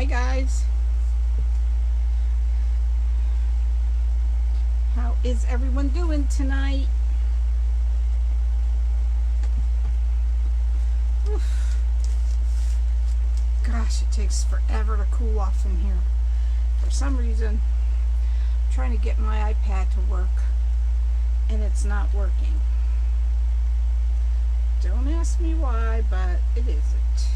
Hi guys. How is everyone doing tonight? Oof. Gosh, it takes forever to cool off in here. For some reason, I'm trying to get my iPad to work and it's not working. Don't ask me why, but it isn't.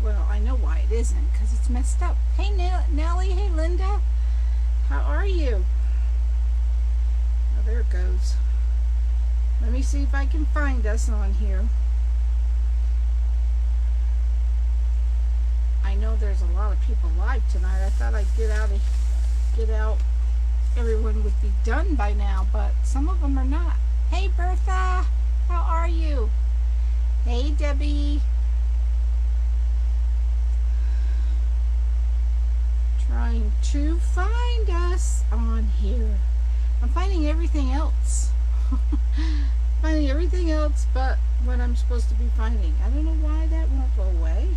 Well, I know why it isn't, because it's messed up. Hey Nellie, hey Linda, how are you? Oh, there it goes. Let me see if I can find us on here. I know there's a lot of people live tonight. I thought I'd get out. Everyone would be done by now, but some of them are not. Hey Bertha, how are you? Hey Debbie. Trying to find us on here. I'm finding everything else. Finding everything else but what I'm supposed to be finding. I don't know why that won't go away.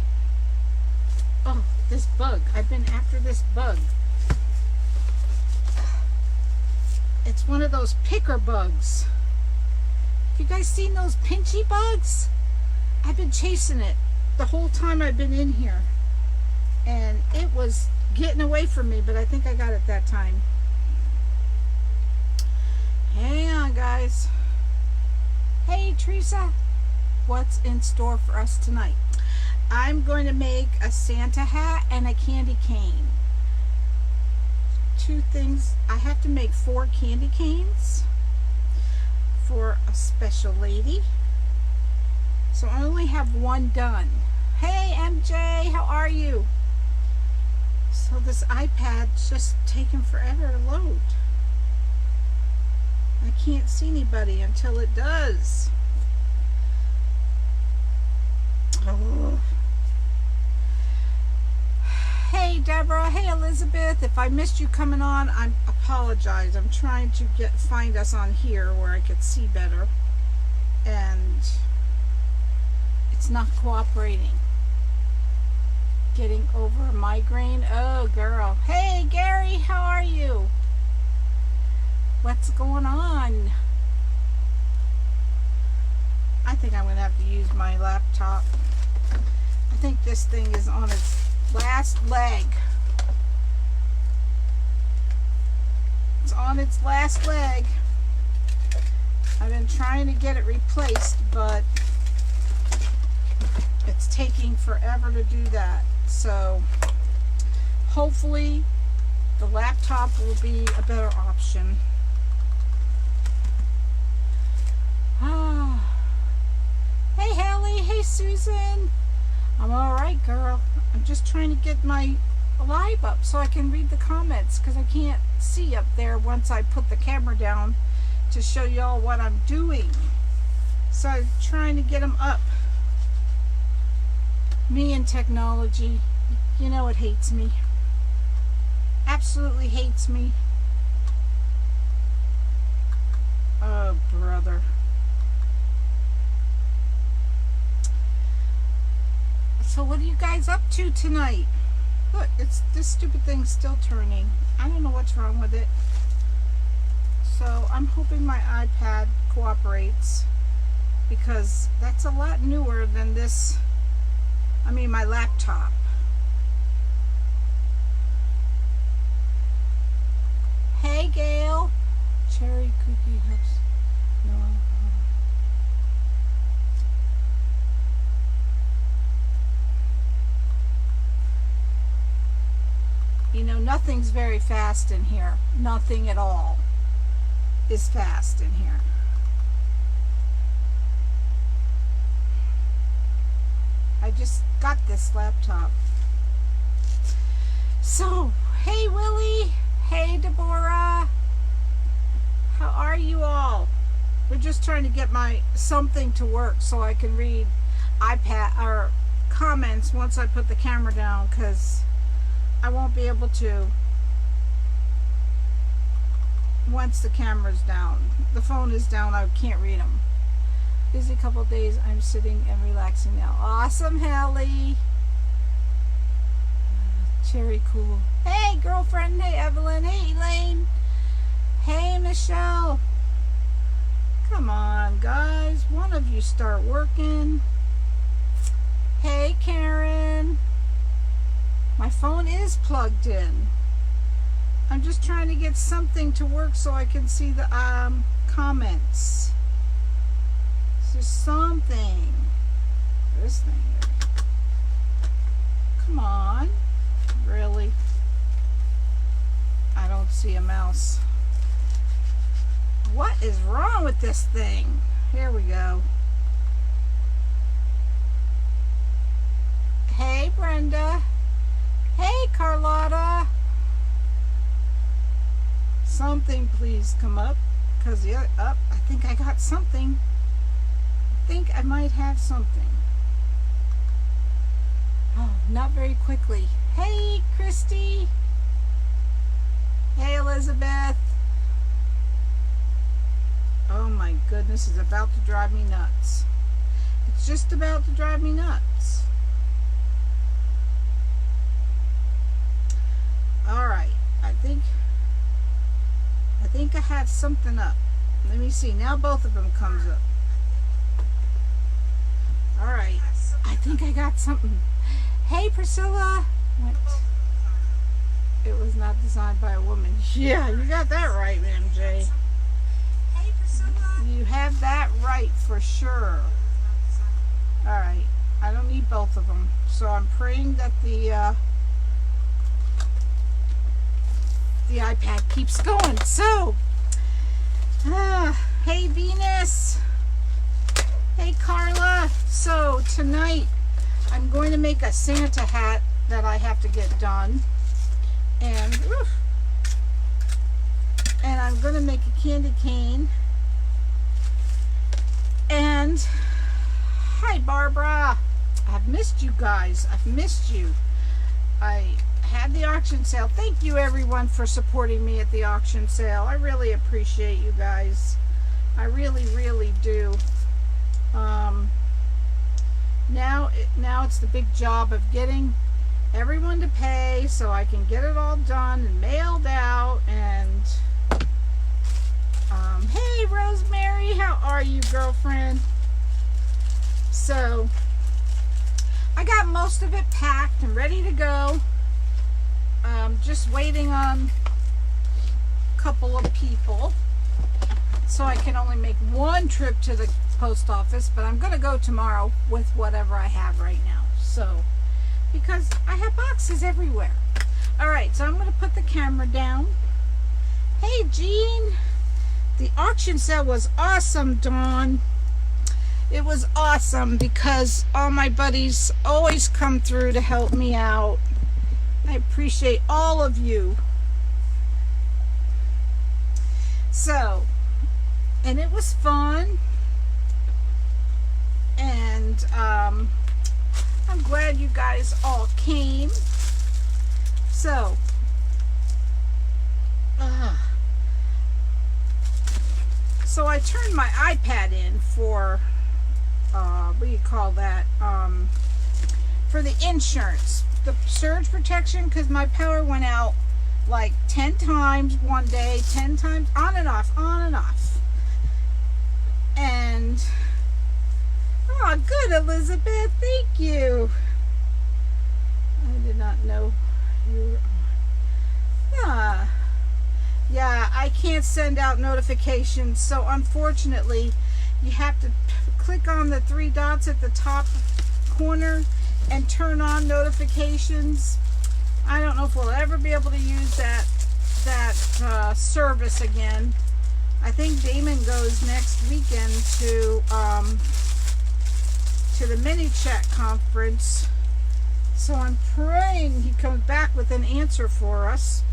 Oh, this bug. I've been after this bug. It's one of those picker bugs. Have you guys seen those pinchy bugs? I've been chasing it the whole time I've been in here. And it was getting away from me, but I think I got it that time. Hang on, guys. Hey, Teresa. What's in store for us tonight? I'm going to make a Santa hat and a candy cane. Two things. I have to make 4 candy canes for a special lady. So I only have 1 done. Hey, MJ, how are you? So this iPad's just taking forever to load. I can't see anybody until it does. Oh. Hey Deborah, hey Elizabeth. If I missed you coming on, I apologize. I'm trying to find us on here where I could see better. And it's not cooperating. Getting over a migraine. Oh girl. Hey Gary, how are you? What's going on? I think I'm gonna have to use my laptop. I think this thing is on its last leg. It's on its last leg. I've been trying to get it replaced, but it's taking forever to do that. So hopefully the laptop will be a better option. Hey Hallie, hey Susan. I'm alright, girl. I'm just trying to get my live up so I can read the comments, because I can't see up there once I put the camera down to show y'all what I'm doing. So I'm trying to get them up. Me and technology, you know, it hates me. Absolutely hates me. Oh, brother. So what are you guys up to tonight? Look, this stupid thing's still turning. I don't know what's wrong with it. So I'm hoping my iPad cooperates, because that's a lot newer than this. I mean, my laptop. Hey Gail. Cherry cookie helps. No alcohol. You know, nothing's very fast in here. Nothing at all is fast in here. I just got this laptop. So, hey Willie. Hey Deborah. How are you all? We're just trying to get my something to work so I can read iPad or comments once I put the camera down, because I won't be able to once the camera's down. The phone is down, I can't read them. Busy couple days, I'm sitting and relaxing now. Awesome, Hallie. Very cool. Hey, girlfriend. Hey, Evelyn. Hey, Elaine. Hey, Michelle. Come on, guys. One of you start working. Hey, Karen. My phone is plugged in. I'm just trying to get something to work so I can see the comments. Is there something? This thing here. Come on. Really? I don't see a mouse. What is wrong with this thing? Here we go. Hey, Brenda. Hey, Carlotta. Something please come up, because the other up, I think I got something. I think I might have something. Oh, not very quickly. Hey, Christy. Hey, Elizabeth. Oh my goodness, it's about to drive me nuts. It's just about to drive me nuts. All right, I think I have something up. Let me see. Now both of them comes up. All right, I think I got something. Hey, Priscilla. What? It was not designed by a woman. Yeah, you got that right, MJ. Hey, Priscilla. You have that right for sure. All right, I don't need both of them, so I'm praying that the iPad keeps going. So, hey, Venus. Hey, Carla. So tonight I'm going to make a Santa hat that I have to get done, and I'm going to make a candy cane. And hi, Barbara. I've missed you guys. I've missed you. I had the auction sale. Thank you, everyone, for supporting me at the auction sale. I really appreciate you guys. I really, really do. Now it's the big job of getting everyone to pay so I can get it all done and mailed out. And hey, Rosemary, how are you, girlfriend? So I got most of it packed and ready to go. Just waiting on a couple of people, so I can only make one trip to the post office, but I'm going to go tomorrow with whatever I have right now. So, because I have boxes everywhere. All right, so I'm going to put the camera down. Hey, Jean. The auction sale was awesome, Dawn. It was awesome because all my buddies always come through to help me out. I appreciate all of you. So, and it was fun. And I'm glad you guys all came. So, so I turned my iPad in for, what do you call that? For the insurance. The surge protection, because my power went out like 10 times one day, 10 times, on and off, on and off. And, oh, good, Elizabeth, thank you. I did not know you were. Yeah, I can't send out notifications, so unfortunately, you have to click on the 3 dots at the top corner and turn on notifications. I don't know if we'll ever be able to use that service again. I think Damon goes next weekend to the mini chat conference, so I'm praying he comes back with an answer for us,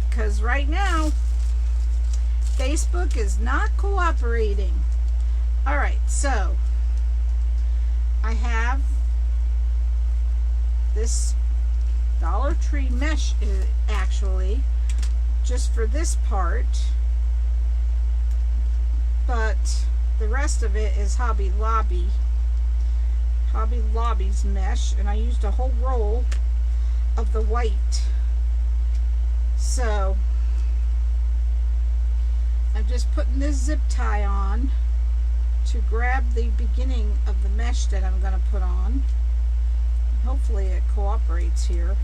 because right now Facebook is not cooperating. All right, so I have this Dollar Tree mesh, actually, just for this part, but the rest of it is Hobby Lobby's mesh, and I used a whole roll of the white. So I'm just putting this zip tie on to grab the beginning of the mesh that I'm going to put on. Hopefully it cooperates here.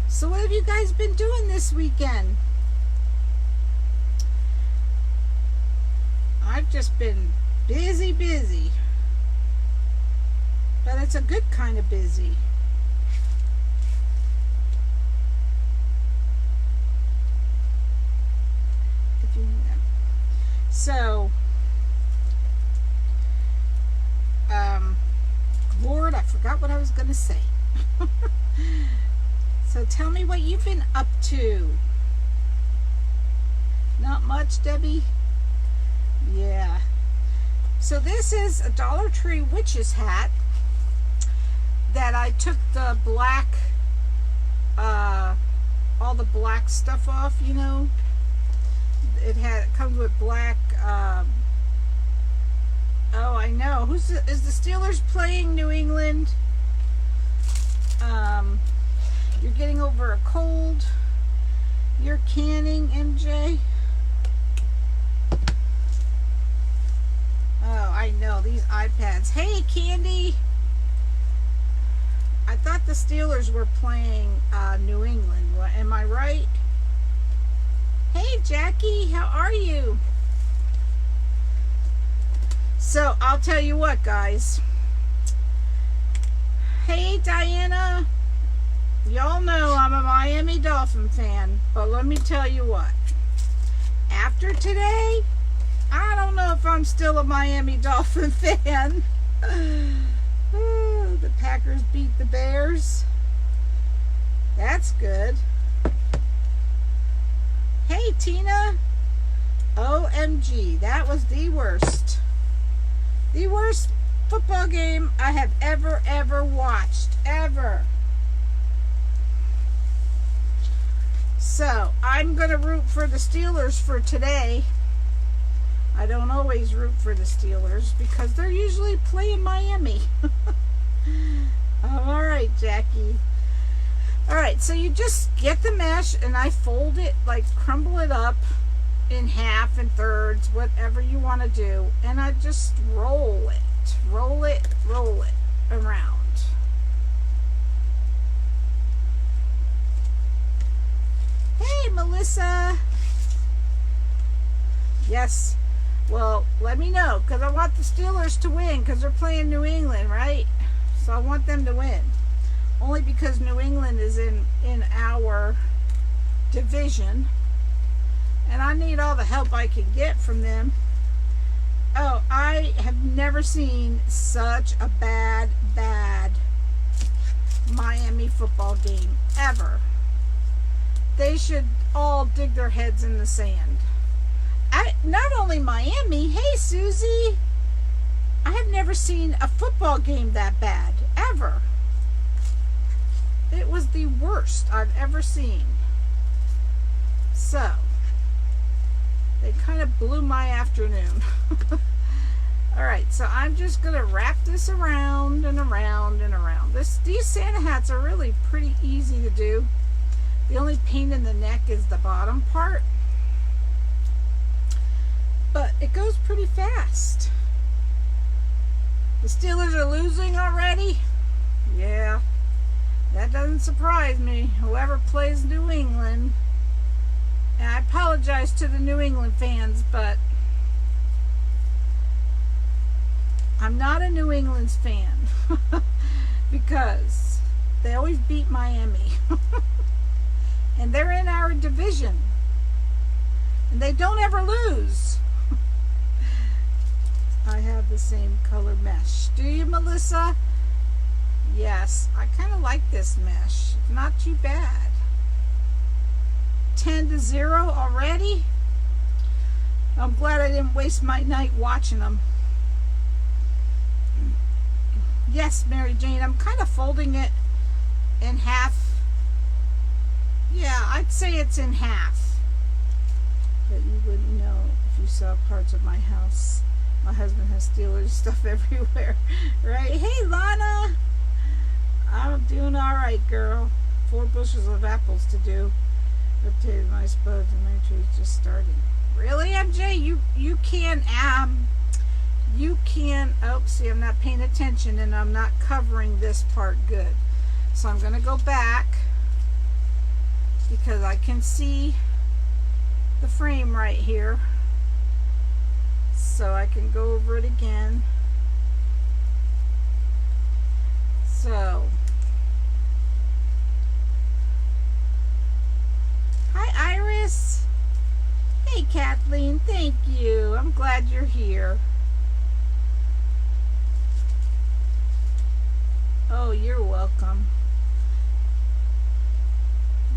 So what have you guys been doing this weekend? I've just been busy. But it's a good kind of busy. If you know. So, Lord, I forgot what I was going to say. So tell me what you've been up to. Not much, Debbie? Yeah. So this is a Dollar Tree witch's hat that I took the black, all the black stuff off, you know. It comes with black, oh, I know. Is the Steelers playing New England? You're getting over a cold. You're canning, MJ. Oh, I know. These iPads. Hey, Candy. I thought the Steelers were playing New England. Am I right? Hey, Jackie. How are you? So, I'll tell you what, guys. Hey, Diana. Y'all know I'm a Miami Dolphin fan, but let me tell you what. After today, I don't know if I'm still a Miami Dolphin fan. The Packers beat the Bears. That's good. Hey, Tina. OMG, that was the worst. The worst football game I have ever watched. Ever. So, I'm going to root for the Steelers for today. I don't always root for the Steelers because they're usually playing Miami. Alright, Jackie. Alright, so you just get the mesh and I fold it, like crumble it up in half and thirds, whatever you want to do. And I just roll it around. Hey, Melissa. Yes. Well, let me know, because I want the Steelers to win, because they're playing New England, right? So I want them to win. Only because New England is in our division. And I need all the help I can get from them. Oh, I have never seen such a bad Miami football game, ever. They should all dig their heads in the sand. Not only Miami, hey Susie, I have never seen a football game that bad, ever. It was the worst I've ever seen. So, they kind of blew my afternoon. Alright, so I'm just going to wrap this around and around and around. These Santa hats are really pretty easy to do. The only pain in the neck is the bottom part. But it goes pretty fast. The Steelers are losing already? Yeah. That doesn't surprise me. Whoever plays New England. And I apologize to the New England fans, but I'm not a New England's fan. Because they always beat Miami. And they're in our division. And they don't ever lose. I have the same color mesh. Do you, Melissa? Yes, I kind of like this mesh. It's not too bad. 10-0 already? I'm glad I didn't waste my night watching them. Yes, Mary Jane, I'm kind of folding it in half. Yeah, I'd say it's in half. But you wouldn't know if you saw parts of my house. My husband has Steelers stuff everywhere, right? Hey, Lana. I'm doing all right. right, girl. 4 bushels of apples to do. Rotated my spuds and my tree's just starting. Really, MJ? You can oh, see, I'm not paying attention and I'm not covering this part good. So I'm going to go back because I can see the frame right here. So I can go over it again. So, hi Iris. Hey Kathleen, thank you. I'm glad you're here. Oh, you're welcome.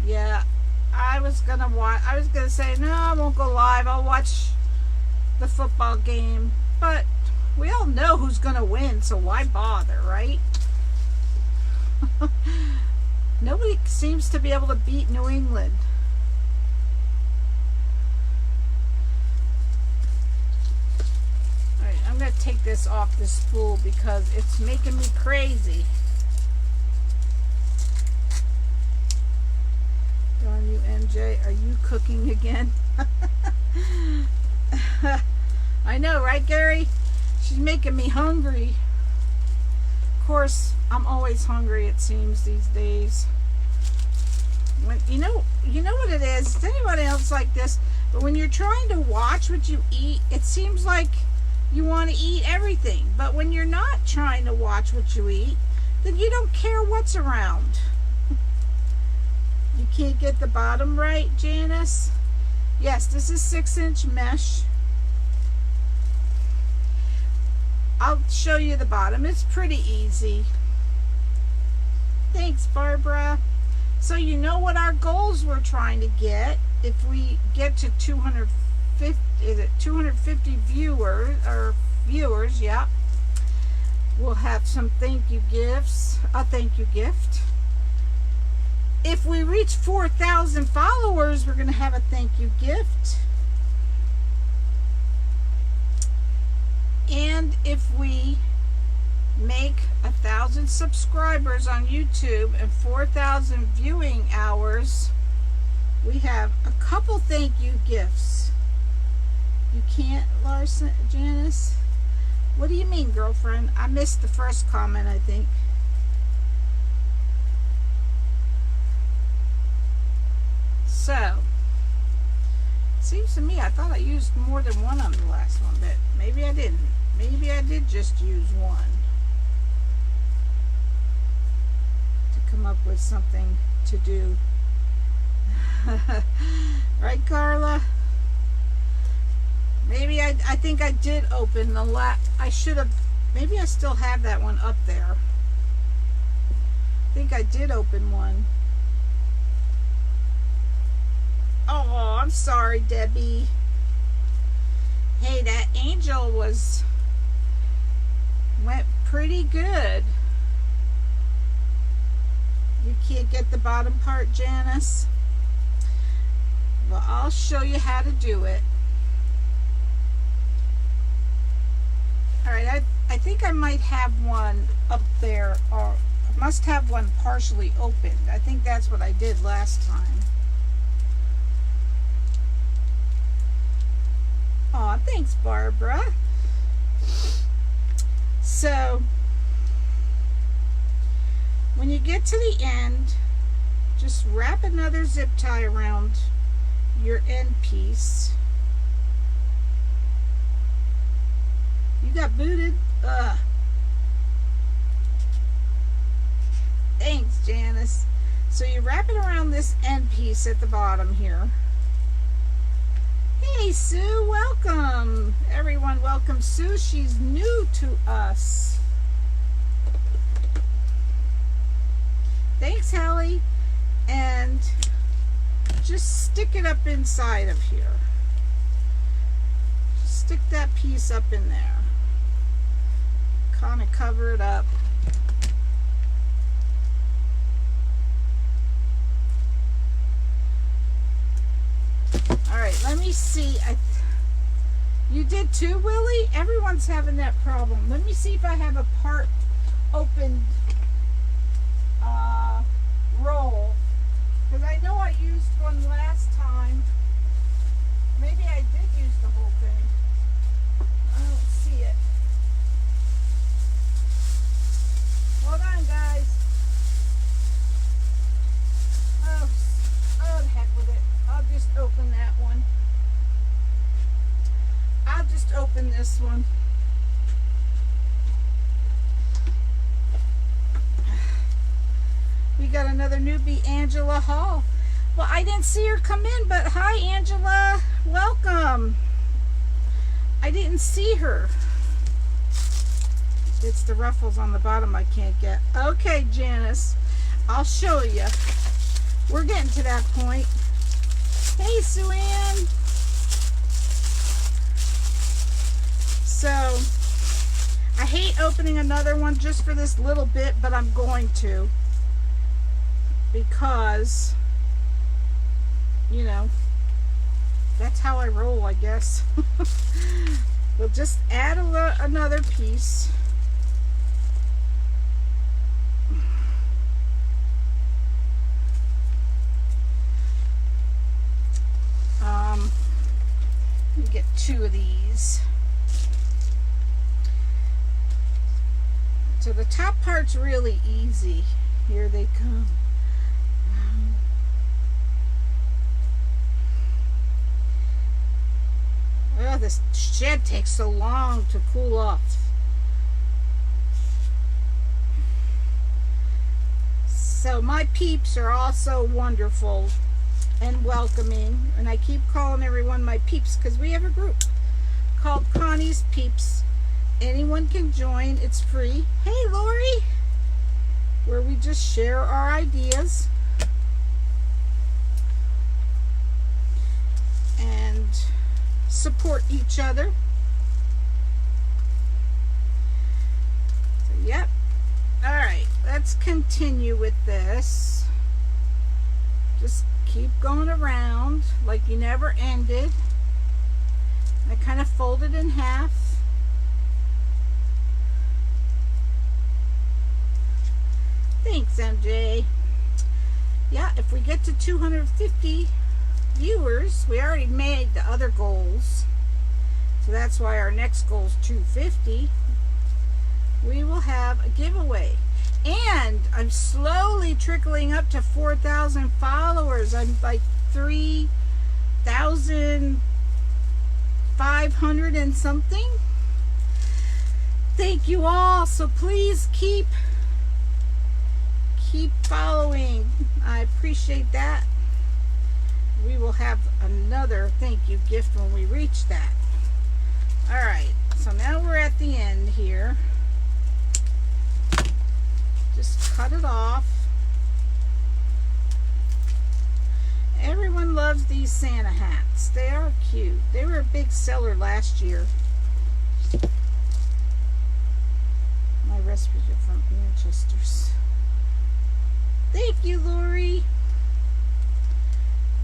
Yeah, I was gonna say, no, I won't go live. I'll watch the football game. But we all know who's gonna win, so why bother, right? Nobody seems to be able to beat New England. Alright, I'm going to take this off the spool because it's making me crazy. Darn you, MJ. Are you cooking again? I know, right, Gary? She's making me hungry. Of course, I'm always hungry, it seems, these days. When you know what it is? Is anybody else like this? But when you're trying to watch what you eat, it seems like you want to eat everything. But when you're not trying to watch what you eat, then you don't care what's around. You can't get the bottom right, Janice? Yes, this is 6-inch mesh. I'll show you the bottom. It's pretty easy. Thanks, Barbara. So you know what our goals we're trying to get. If we get to 250, is it 250 viewers, yeah. We'll have some thank you gifts, a thank you gift. If we reach 4,000 followers, we're going to have a thank you gift. And if we make 1,000 subscribers on YouTube and 4,000 viewing hours, we have a couple thank you gifts. You can't, Larson, Janice? What do you mean, girlfriend? I missed the first comment, I think. So, seems to me I thought I used more than one on the last one, but maybe I didn't. Maybe I did just use one to come up with something to do. Right, Carla? Maybe I think I did open the I should have, maybe I still have that one up there. I think I did open one. Oh, I'm sorry, Debbie. Hey, that angel went pretty good. You can't get the bottom part, Janice? Well, I'll show you how to do it. Alright, I think I might have one up there, or I must have one partially opened. I think that's what I did last time. Aw, thanks, Barbara. So, when you get to the end, just wrap another zip tie around your end piece. You got booted? Ugh. Thanks, Janice. So you wrap it around this end piece at the bottom here. Hey, Sue, welcome. Everyone, welcome Sue. She's new to us. Thanks, Hallie. And just stick it up inside of here. Just stick that piece up in there. Kind of cover it up. Alright, let me see. You did too, Willie? Everyone's having that problem. Let me see if I have a part opened. on, guys. Oh, the heck with it. I'll just open that one. I'll just open this one. We got another newbie, Angela Hall. Well, I didn't see her come in, but hi, Angela. Welcome. I didn't see her. It's the ruffles on the bottom I can't get. Okay, Janice, I'll show you. We're getting to that point. Hey, Sue-Ann. So, I hate opening another one just for this little bit, but I'm going to. Because, you know, that's how I roll, I guess. We'll just add another piece. Let me get 2 of these. So the top part's really easy. Here they come. Oh, this shed takes so long to cool off. So my peeps are also wonderful and welcoming, and I keep calling everyone my peeps because we have a group called Connie's Peeps. Anyone can join. It's free. Hey, Lori, where we just share our ideas and support each other. So, yep. All right, let's continue with this. Just keep going around like you never ended. I kind of fold it in half. Thanks, MJ. Yeah, if we get to 250 viewers, we already made the other goals, so that's why our next goal is 250. We will have a giveaway, and I'm slowly trickling up to 4,000 followers. I'm like 3,500 and something. Thank you all. So please keep following. I appreciate that. We will have another thank you gift when we reach that. All right, so now we're at the end here. Just cut it off. Everyone loves these Santa hats. They are cute. They were a big seller last year. My recipes are from Manchester's. Thank you, Lori.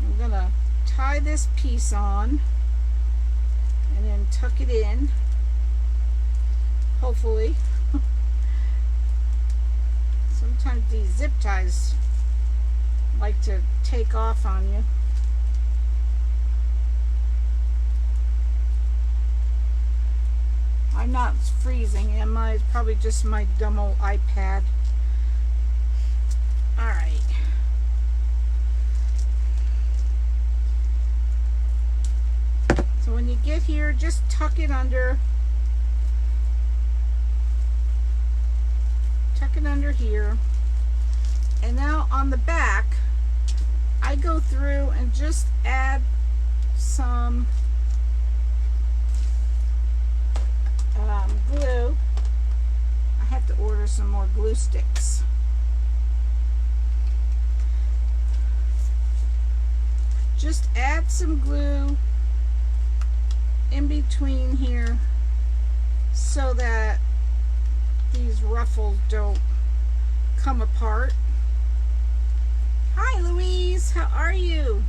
I'm gonna tie this piece on and then tuck it in, hopefully. Sometimes these zip ties like to take off on you. I'm not freezing, am I? It's probably just my dumb old iPad. All right. So when you get here, just tuck it under. Tuck it under here. And now on the back, I go through and just add some glue. I have to order some more glue sticks. Just add some glue in between here so that these ruffles don't come apart. Hi, Louise, how are you?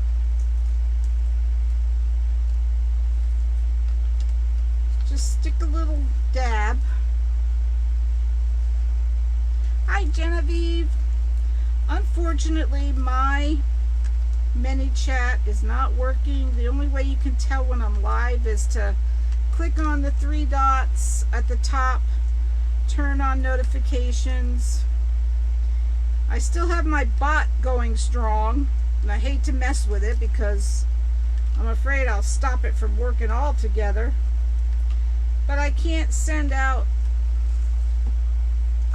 Just stick a little dab. Hi, Genevieve. Unfortunately, my mini chat is not working. The only way you can tell when I'm live is to click on the 3 dots at the top, turn on notifications, I still have my bot going strong, and I hate to mess with it because I'm afraid I'll stop it from working altogether. But I can't send out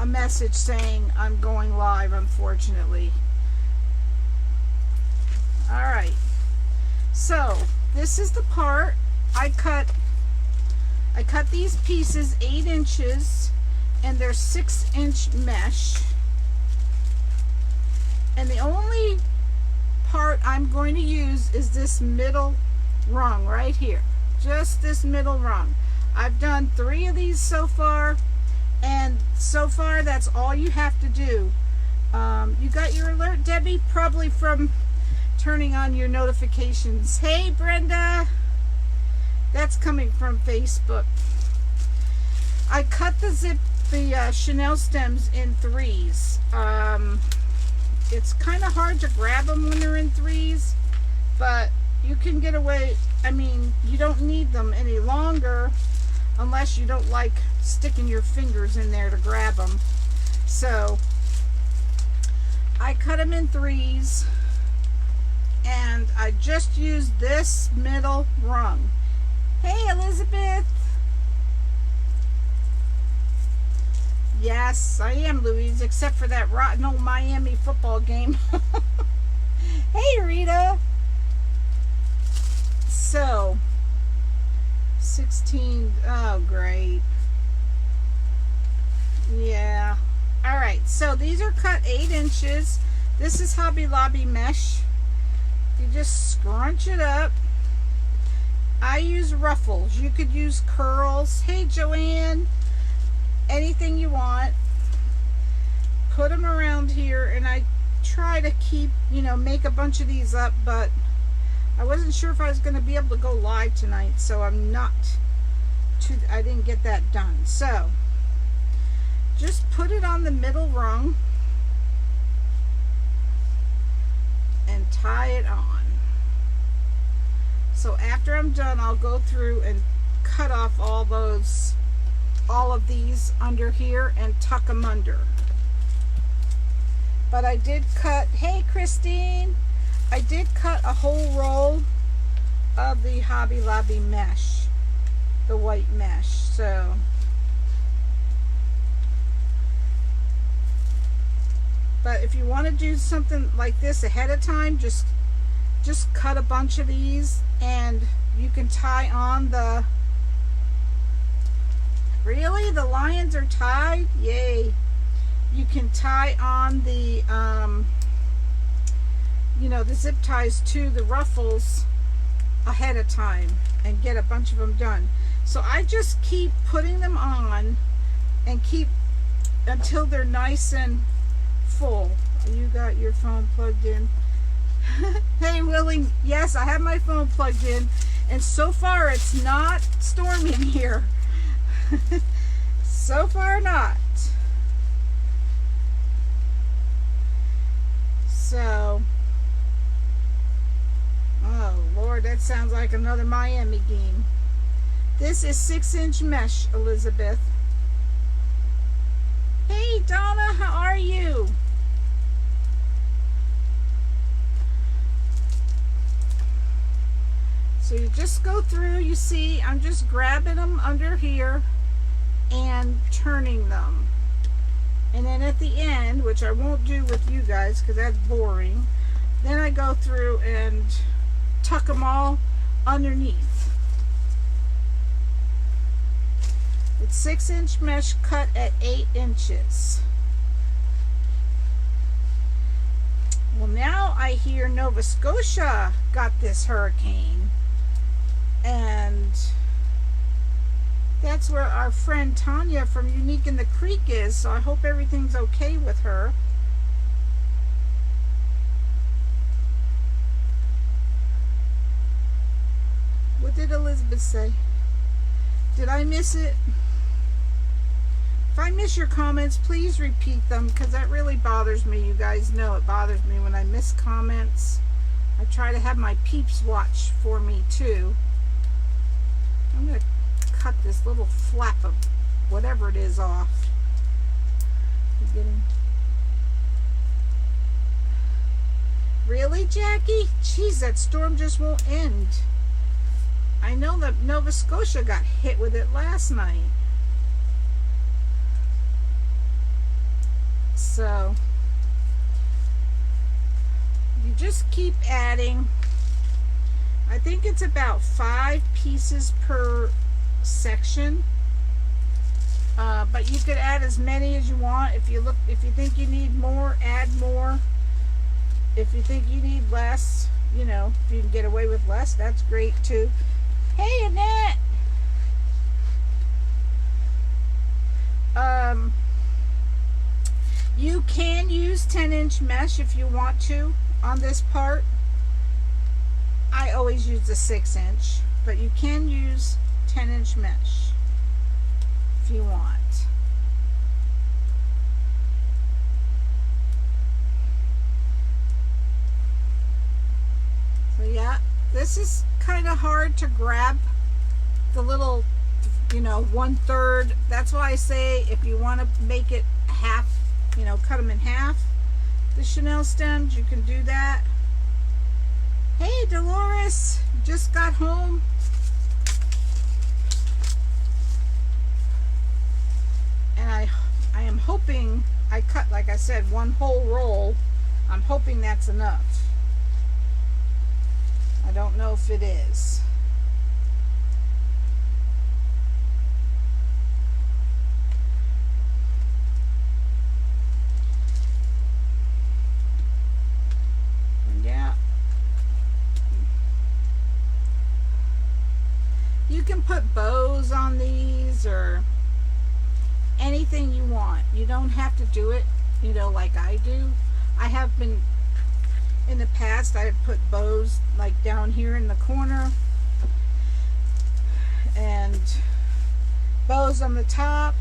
a message saying I'm going live, unfortunately. Alright, so this is the part I cut these pieces 8 inches, and they're 6-inch mesh. And the only part I'm going to use is this middle rung right here. Just this middle rung. I've done 3 of these so far, and so far that's all you have to do. You got your alert, Debbie? Probably from turning on your notifications. Hey, Brenda! That's coming from Facebook. I cut the Chanel stems in 3s. It's kind of hard to grab them when they're in 3s, but you can get away. I mean, you don't need them any longer unless you don't like sticking your fingers in there to grab them. So I cut them in 3s, and I just used this middle rung. Hey, Elizabeth. Yes, I am, Louise, except for that rotten old Miami football game. Hey, Rita. So, 16, oh, great. Yeah. All right, so these are cut 8 inches. This is Hobby Lobby mesh. You just scrunch it up. I use ruffles. You could use curls. Hey, Joanne. Anything you want. Put them around here, and I try to keep, make a bunch of these up, but I wasn't sure if I was going to be able to go live tonight, so I didn't get that done. So just put it on the middle rung and tie it on. So after I'm done, I'll go through and cut off all of these under here and tuck them under. But I did cut, hey Christine, I did cut a whole roll of the Hobby Lobby mesh, the white mesh. So but if you want to do something like this ahead of time, just cut a bunch of these, and you can tie on the, really, the lions are tied? Yay. You can tie on the the zip ties to the ruffles ahead of time and get a bunch of them done. So I just keep putting them on and keep until they're nice and full. You got your phone plugged in? Hey Willie, yes, I have my phone plugged in, and so far it's not storming here. So far not. So, oh Lord, that sounds like another Miami game. This is 6-inch mesh, Elizabeth. Hey Donna, how are you? So you just go through, you see, I'm just grabbing them under here and turning them. And then at the end, which I won't do with you guys because that's boring, then I go through and tuck them all underneath. It's 6-inch mesh cut at 8 inches. Well, now I hear Nova Scotia got this hurricane. And that's where our friend Tanya from Unique in the Creek is, so I hope everything's okay with her. What did Elizabeth say? Did I miss it? If I miss your comments, please repeat them, because that really bothers me. You guys know it bothers me when I miss comments. I try to have my peeps watch for me too. I'm going to cut this little flap of whatever it is off. Hey, Jackie. Jeez, that storm just won't end. I know that Nova Scotia got hit with it last night. So, you just keep adding. I think it's about 5 pieces per section. But you could add as many as you want. If you think you need more, add more. If you think you need less, you know, if you can get away with less, that's great too. Hey, Annette. You can use 10-inch mesh if you want to on this part. I always use the 6-inch, but you can use 10-inch mesh if you want. So yeah, this is kind of hard to grab the little, you know, 1/3. That's why I say if you want to make it half, you know, cut them in half, the chenille stems, you can do that. Hey, Dolores, you just got home. And I am hoping, I cut, like I said, 1 whole roll. I'm hoping that's enough. I don't know if it is. Yeah. You can put bows on these or anything you want. You don't have to do it, you know, like I do. I have been, in the past, I've put bows like down here in the corner and bows on the top.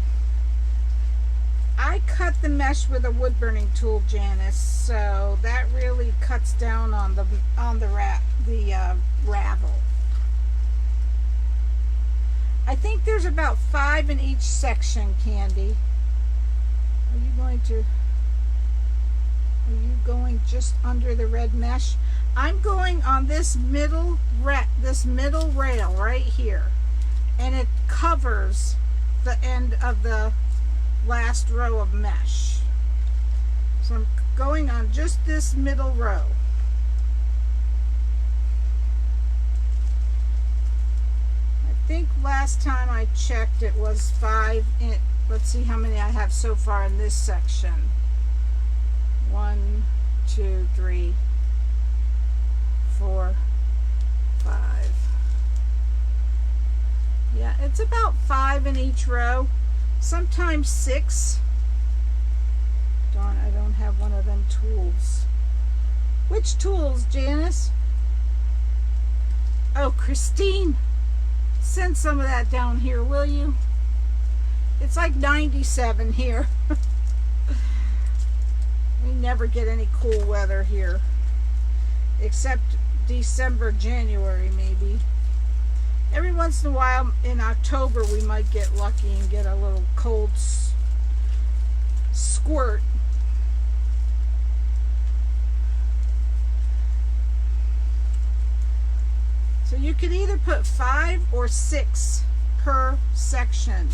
I cut the mesh with a wood burning tool, Janice, so that really cuts down on the ravel. I think there's about 5 in each section, Candy. Are you going just under the red mesh? I'm going on this middle rail right here, and it covers the end of the last row of mesh. So I'm going on just this middle row. I think last time I checked it was 5 in. Let's see how many I have so far in this section. 1, 2, 3, 4, 5. Yeah, it's about 5 in each row, sometimes 6. Darn, I don't have one of them tools. Which tools, Janice? Oh, Christine, send some of that down here, will you? It's like 97 here. We never get any cool weather here, except December, January maybe. Every once in a while in October we might get lucky and get a little cold squirt. So you could either put 5 or 6 per section.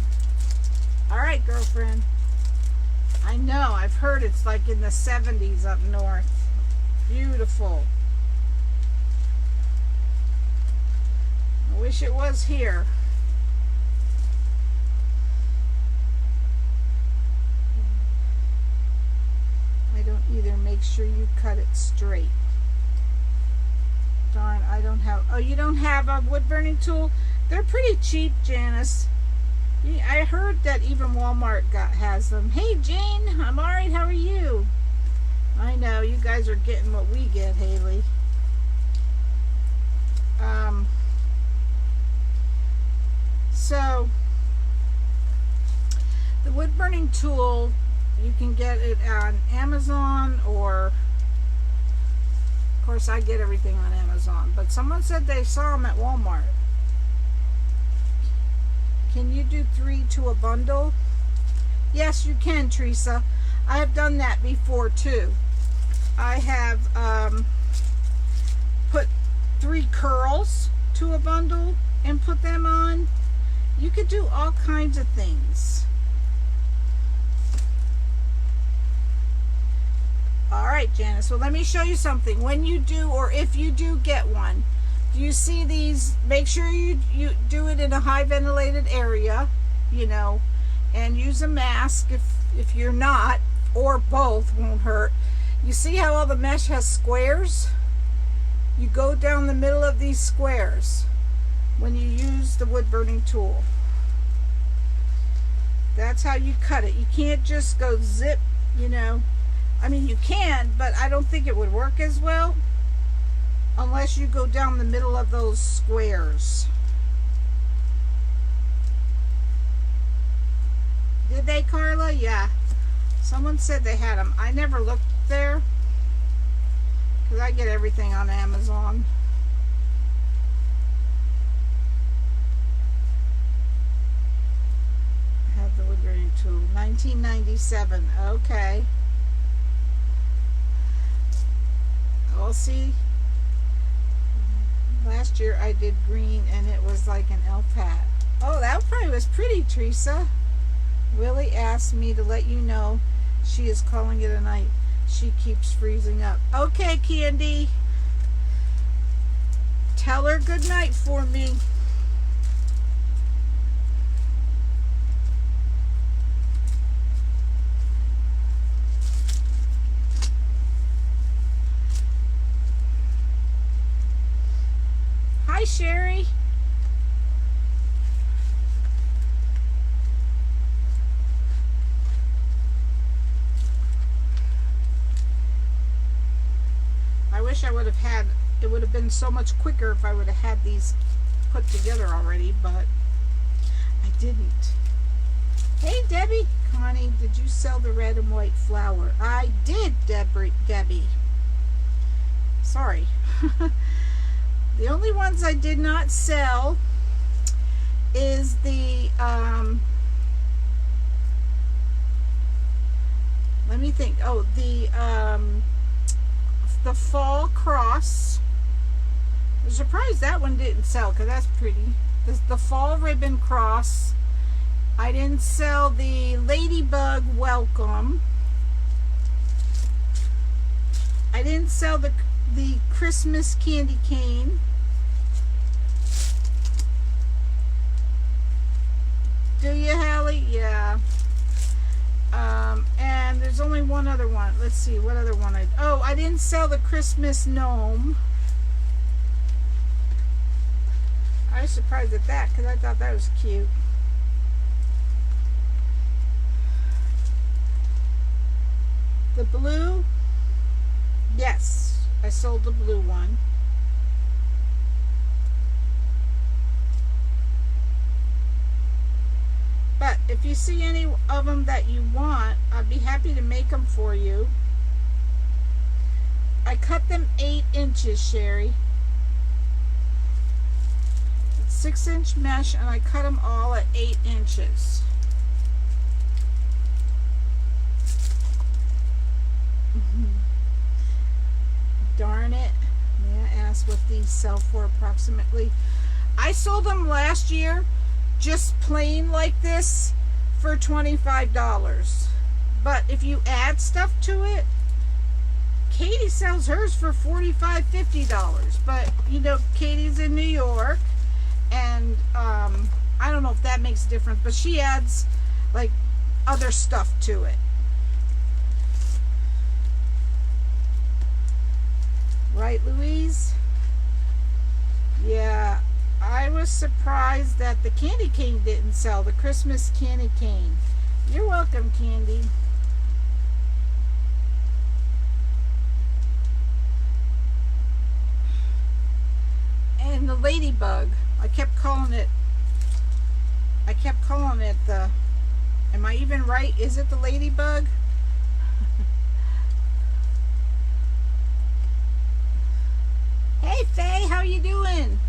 All right, girlfriend. I know, I've heard it's like in the 70s up north. Beautiful. I wish it was here. I don't either. Make sure you cut it straight. Darn, I don't have, oh, you don't have a wood burning tool? They're pretty cheap, Janice. I heard that even Walmart has them. Hey, Jane, I'm alright. How are you? I know, you guys are getting what we get, Haley. So, the wood burning tool, you can get it on Amazon, or, of course, I get everything on Amazon, but someone said they saw them at Walmart. Can you do 3 to a bundle? Yes, you can, Teresa. I have done that before too. I have 3 curls to a bundle and put them on. You could do all kinds of things. All right, Janice, well, let me show you something. When you do, or if you do get one, do you see these? Make sure you do it in a high ventilated area, you know, and use a mask if you're not, or both won't hurt. You see how all the mesh has squares? You go down the middle of these squares when you use the wood burning tool. That's how you cut it. You can't just go zip, you know. I mean, you can, but I don't think it would work as well unless you go down the middle of those squares. Did they, Carla? Yeah. Someone said they had them. I never looked there because I get everything on Amazon. I have the wood burning tool. 1997. Okay. We'll see. Last year I did green and it was like an elf hat. Oh, that probably was pretty, Teresa. Willie asked me to let you know she is calling it a night. She keeps freezing up. Okay, Candy. Tell her good night for me. Hi, Sherry. I wish I would have had, it would have been so much quicker if I would have had these put together already, but I didn't. Hey, Debbie. Connie, did you sell the red and white flower? I did, Debbie. Sorry. The only ones I did not sell is the, let me think. Oh, the fall cross. I'm surprised that one didn't sell because that's pretty. The fall ribbon cross. I didn't sell the ladybug welcome. I didn't sell the Christmas candy cane. Do you, Hallie? Yeah. And there's only one other one. Let's see, what other one I didn't sell the Christmas gnome. I was surprised at that because I thought that was cute. The blue, yes, I sold the blue one. But if you see any of them that you want, I'd be happy to make them for you. I cut them 8 inches, Sherry. It's 6-inch mesh, and I cut them all at 8 inches. Darn it. May I ask what these sell for approximately? I sold them last year just plain like this for $25. But if you add stuff to it, Katie sells hers for $45, $50. But you know, Katie's in New York, and I don't know if that makes a difference, but she adds like other stuff to it. Right, Louise? Yeah, I was surprised that the candy cane didn't sell, the Christmas candy cane. You're welcome, Candy. And the ladybug, I kept calling it the, am I even right? Is it the ladybug? Hey, Faye, how you doing?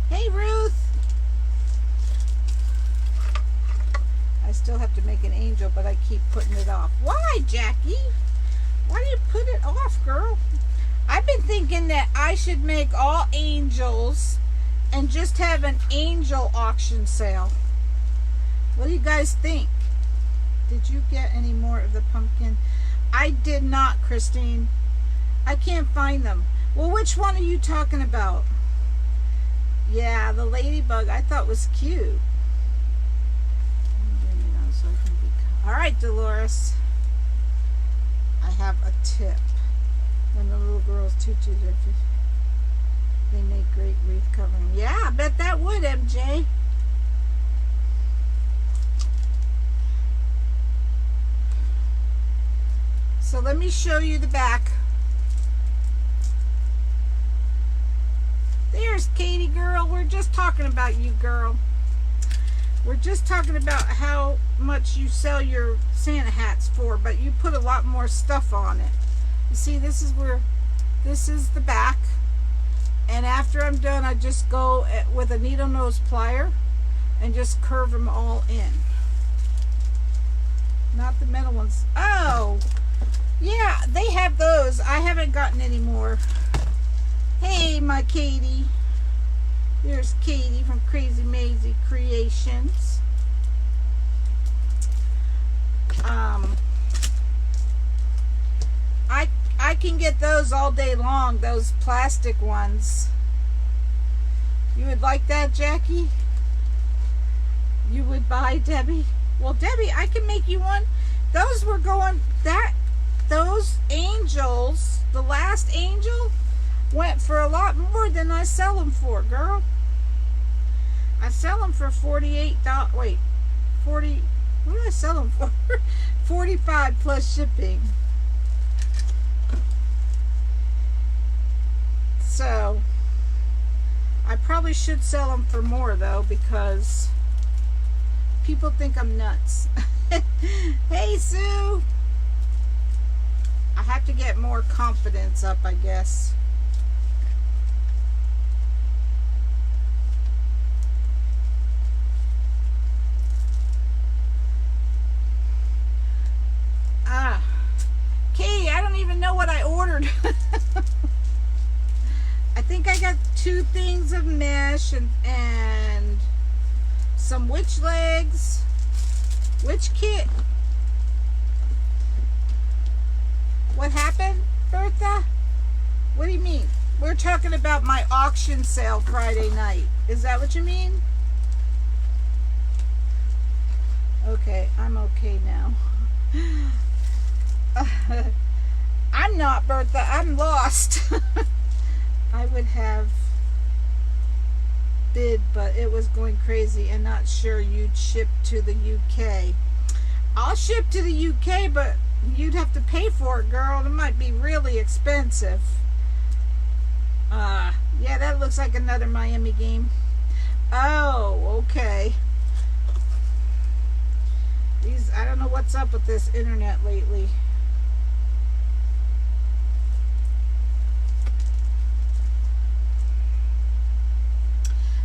Hey, Ruth. angel, but I keep putting it off. Why, Jackie? Why do you put it off, girl? I've been thinking that I should make all angels and just have an angel auction sale. What do you guys think? Did you get any more of the pumpkin? I did not, Christine. I can't find them. Well, which one are you talking about? Yeah, the ladybug I thought was cute. All right, Dolores. I have a tip. When the little girls tutu their fish, they make great wreath covering. Yeah, I bet that would, MJ. So let me show you the back. There's Katie, girl. We're just talking about you, girl. We're just talking about how much you sell your Santa hats for, but you put a lot more stuff on it. You see, this is the back. And after I'm done, I just go with a needle nose plier and just curve them all in. Not the metal ones. Oh, yeah, they have those. I haven't gotten any more. Hey, my Katie. There's Katie from Crazy Maisie Creations. I can get those all day long, those plastic ones. You would like that, Jackie? You would buy, Debbie? Well, Debbie, I can make you one. Those were going, those angels, the last angel went for a lot more than I sell them for, girl. I sell them for $48. Wait, 40. What do I sell them for? 45 plus shipping. So I probably should sell them for more though, because people think I'm nuts. Hey, Sue. I have to get more confidence up, I guess. Katie, I don't even know what I ordered. I think I got 2 things of mesh and some witch legs. Witch kit. What happened, Bertha? What do you mean? We're talking about my auction sale Friday night. Is that what you mean? Okay, I'm okay now. I'm not, Bertha. I'm lost. I would have bid, but it was going crazy and not sure you'd ship to the UK. I'll ship to the UK, but you'd have to pay for it, girl. It might be really expensive. Yeah, that looks like another Miami game. Oh, okay. I don't know what's up with this internet lately.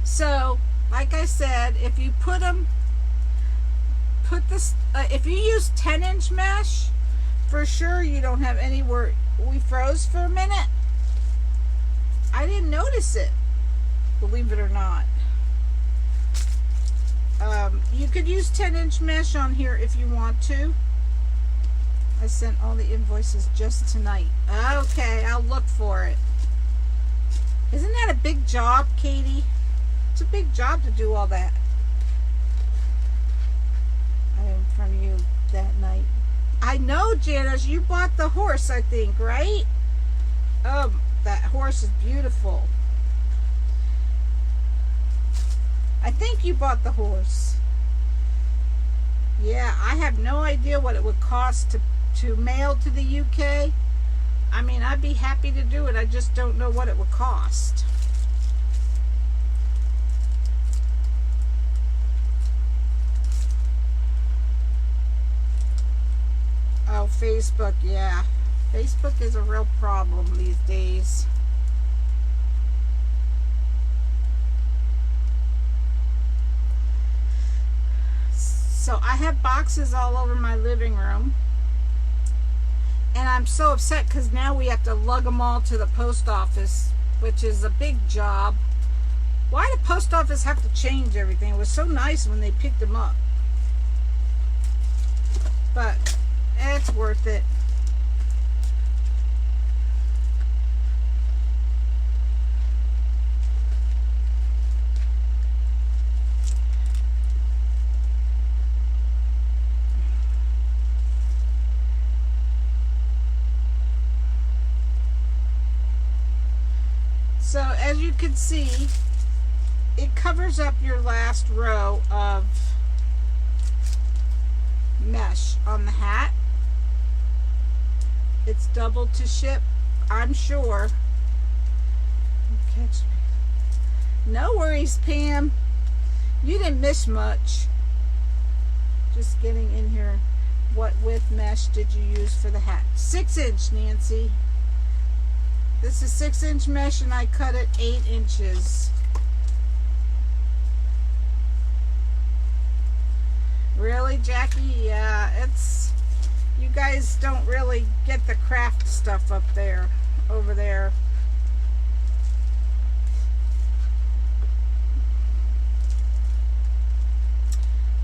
So, like I said, if you if you use 10-inch mesh, for sure you don't have anywhere. We froze for a minute. I didn't notice it, believe it or not. You could use 10-inch mesh on here if you want to. I sent all the invoices just tonight. Okay, I'll look for it. Isn't that a big job, Katie? It's a big job to do all that. I am from you that night. I know, Janice, you bought the horse, I think, right? Oh, that horse is beautiful. I think you bought the horse. Yeah, I have no idea what it would cost to mail to the UK. I mean, I'd be happy to do it. I just don't know what it would cost. Oh, Facebook, yeah. Facebook is a real problem these days. So I have boxes all over my living room. And I'm so upset because now we have to lug them all to the post office, which is a big job. Why the post office have to change everything? It was so nice when they picked them up. But it's worth it. So as you can see, it covers up your last row of mesh on the hat. It's double to ship, I'm sure. Catch me. No worries, Pam. You didn't miss much. Just getting in here. What width mesh did you use for the hat? 6-inch, Nancy. This is 6-inch mesh and I cut it 8 inches. Really, Jackie? Yeah, it's, you guys don't really get the craft stuff up there, over there.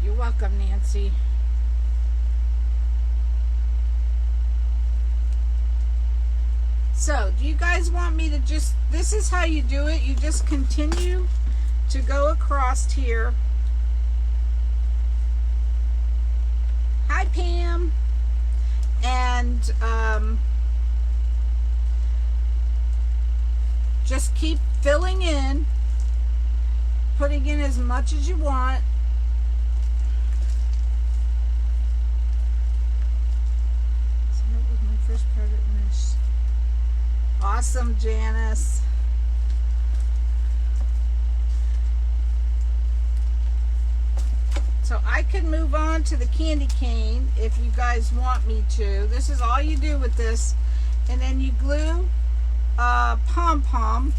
You're welcome, Nancy. So, do you guys want me to just, this is how you do it. You just continue to go across here. Hi, Pam. And just keep filling in, putting in as much as you want. So that was my first project mesh. Awesome, Janice. So I can move on to the candy cane if you guys want me to. This is all you do with this. And then you glue a pom-pom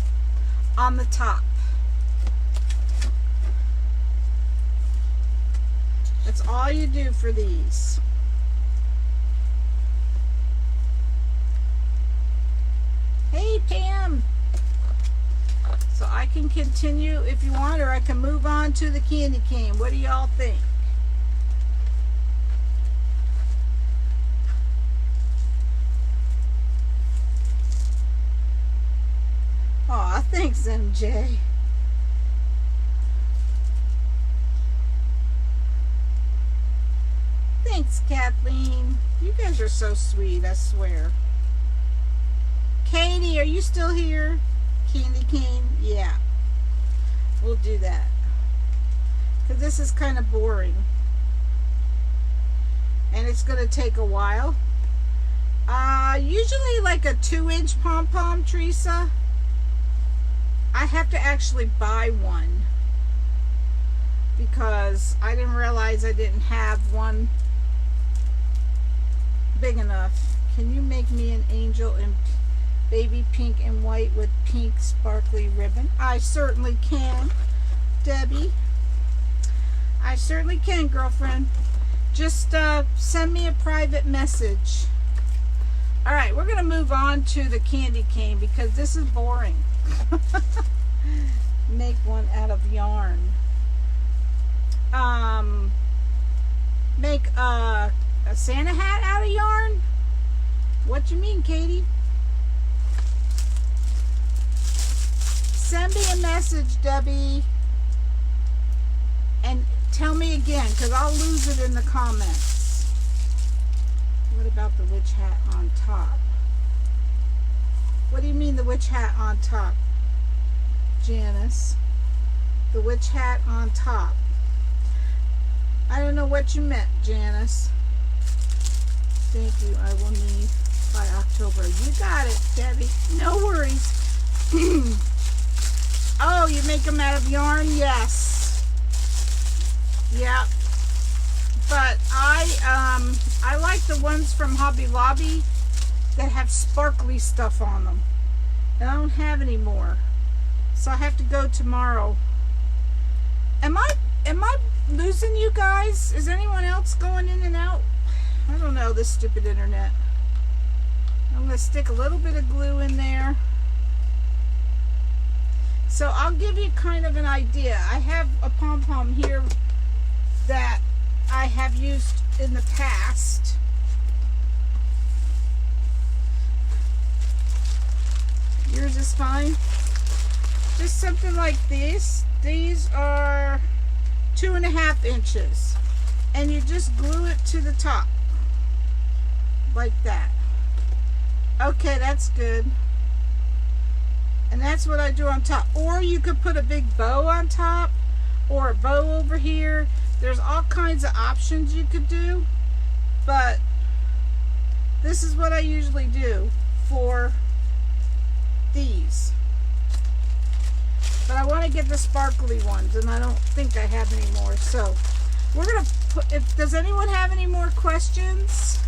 on the top. That's all you do for these. Hey, Pam. So I can continue if you want, or I can move on to the candy cane. What do y'all think? Aw, thanks, MJ. Thanks, Kathleen. You guys are so sweet, I swear. Katie, are you still here? Candy cane? Yeah. We'll do that. Because this is kind of boring. And it's going to take a while. Usually like a 2-inch pom-pom, Teresa. I have to actually buy one. Because I didn't realize I didn't have one big enough. Can you make me an angel in baby pink and white with pink sparkly ribbon? I certainly can, Debbie. I certainly can, girlfriend. Just send me a private message. Alright, we're going to move on to the candy cane because this is boring. Make one out of yarn. Make a Santa hat out of yarn? What you mean, Katie? Send me a message, Debbie, and tell me again, because I'll lose it in the comments. What about the witch hat on top? What do you mean the witch hat on top, Janice? The witch hat on top. I don't know what you meant, Janice. Thank you. I will need by October. You got it, Debbie. No worries. Oh, you make them out of yarn? Yes. Yeah. But I like the ones from Hobby Lobby that have sparkly stuff on them. And I don't have any more. So I have to go tomorrow. Am I losing you guys? Is anyone else going in and out? I don't know, this stupid internet. I'm going to stick a little bit of glue in there. So I'll give you kind of an idea. I have a pom-pom here that I have used in the past. Yours is fine. Just something like these. These are 2.5 inches. And you just glue it to the top. Like that. Okay, that's good. And that's what I do on top. Or you could put a big bow on top, or a bow over here. There's all kinds of options you could do, but this is what I usually do for these. But I want to get the sparkly ones, and I don't think I have any more. So we're gonna put. Does anyone have any more questions?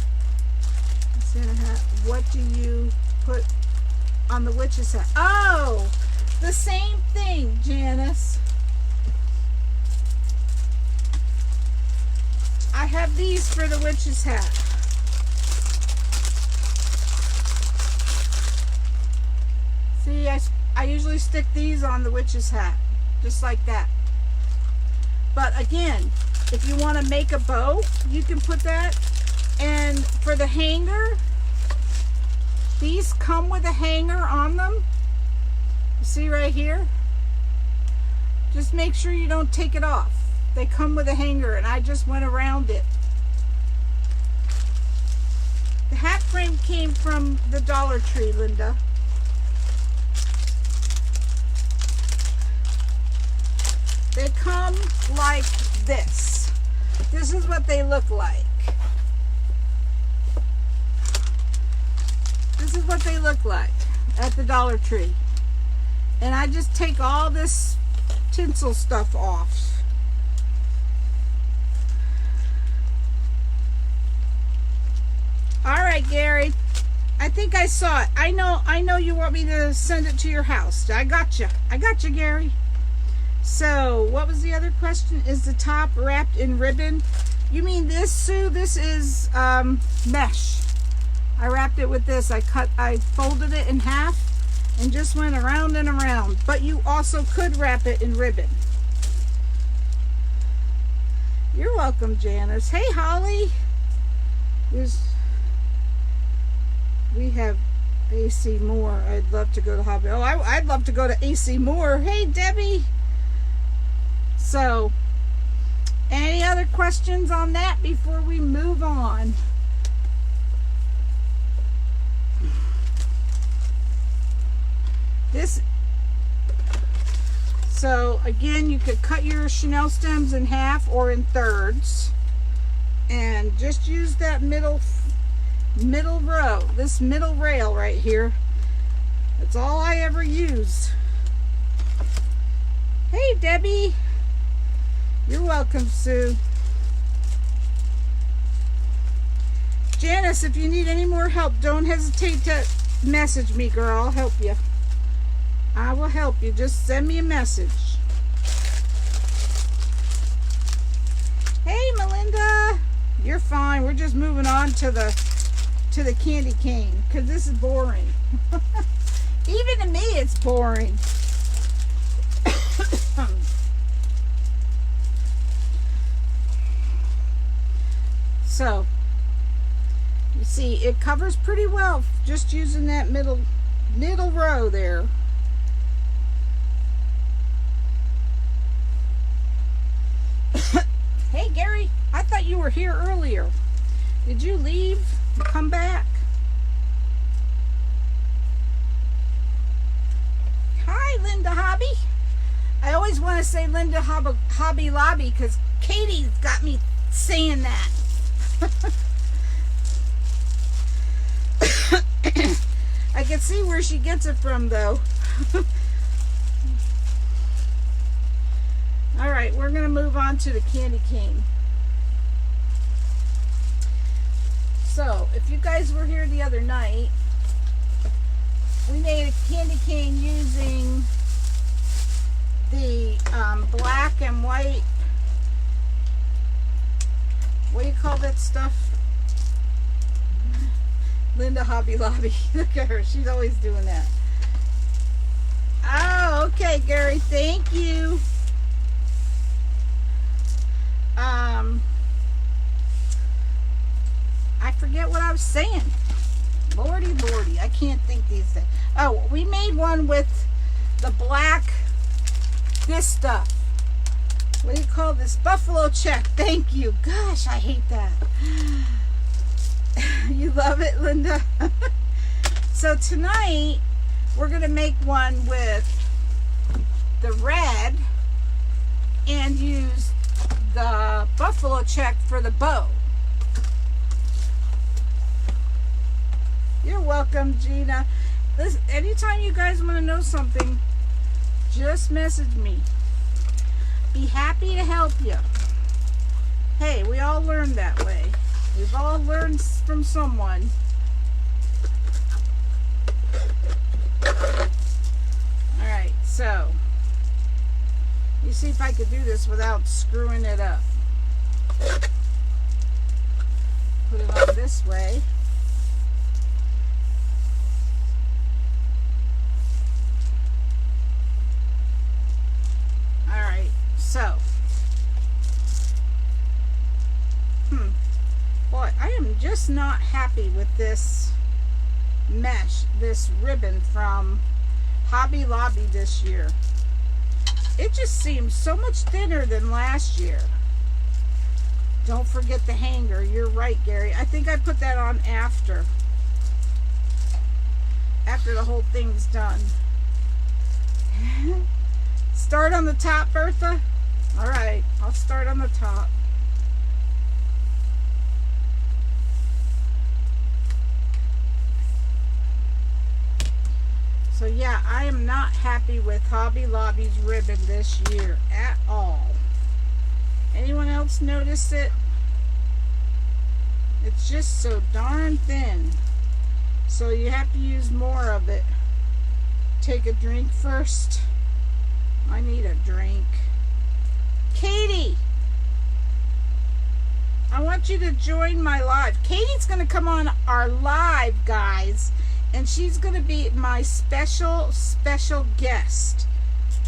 What do you put on the witch's hat? Oh, the same thing, Janice. I have these for the witch's hat. See, I usually stick these on the witch's hat, just like that. But again, if you want to make a bow, you can put that. And for the hanger, these come with a hanger on them. You see right here? Just make sure you don't take it off. They come with a hanger, and I just went around it. The hat frame came from the Dollar Tree, Linda. They come like this. This is what they look like. This is what they look like at the Dollar Tree. And I just take all this tinsel stuff off. Alright, Gary. I think I saw it. I know you want me to send it to your house. I got you. I got you, Gary. So, what was the other question? Is the top wrapped in ribbon? You mean this, Sue? This is mesh. I wrapped it with this. I folded it in half and just went around and around. But you also could wrap it in ribbon. You're welcome, Janice. Hey, Holly. We have AC Moore. I'd love to go to Hobby. Oh, I'd love to go to AC Moore. Hey, Debbie. So, any other questions on that before we move on? So again, you could cut your chenille stems in half or in thirds, and just use that middle row, this middle rail right here. That's all I ever use. Hey, Debbie. You're welcome, Sue. Janice, if you need any more help, don't hesitate to message me, girl. I'll help you. I will help you. Just send me a message. Hey, Melinda. You're fine. We're just moving on to the candy cane because this is boring. Even to me, it's boring. So, you see, it covers pretty well just using that middle row there. Hey, Gary, I thought you were here earlier. Did you leave and come back? Hi, Linda Hobby. I always want to say Linda Hobby Lobby because Katie's got me saying that. I can see where she gets it from, though. All right, we're going to move on to the candy cane. So, if you guys were here the other night, we made a candy cane using the black and white stuff. Linda, Hobby Lobby. Look at her. She's always doing that. Oh, okay, Gary. Thank you. I forget what I was saying. Lordy, lordy. I can't think these days. Oh, we made one with the black, this stuff. What do you call this? Buffalo check. Thank you. Gosh, I hate that. You love it, Linda? So tonight, we're going to make one with the red and use the buffalo check for the bow. You're welcome, Gina. Listen, anytime you guys want to know something, just message me. Be happy to help you. Hey, we all learn that way. We've all learned from someone. Alright, so let me see if I could do this without screwing it up. Put it on this way. Alright, so boy, I am just not happy with this mesh, this ribbon from Hobby Lobby this year. It just seems so much thinner than last year. Don't forget the hanger. You're right, Gary. I think I put that on after the whole thing's done. Start on the top, Bertha? Alright, I'll start on the top. So yeah, I am not happy with Hobby Lobby's ribbon this year at all. Anyone else notice it? It's just so darn thin. So you have to use more of it. Take a drink first. I need a drink. Katie! I want you to join my live. Katie's going to come on our live, guys. And she's going to be my special guest.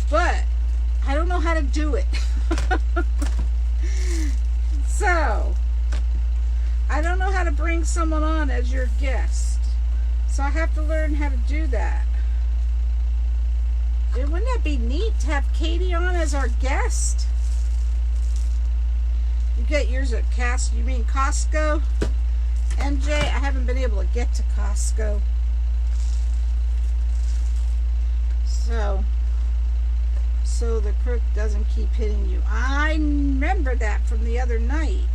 But I don't know how to do it. So, I don't know how to bring someone on as your guest. So I have to learn how to do that. Wouldn't that be neat to have Katie on as our guest? You get yours at you mean Costco? MJ, I haven't been able to get to Costco. So the crook doesn't keep hitting you. I remember that from the other night.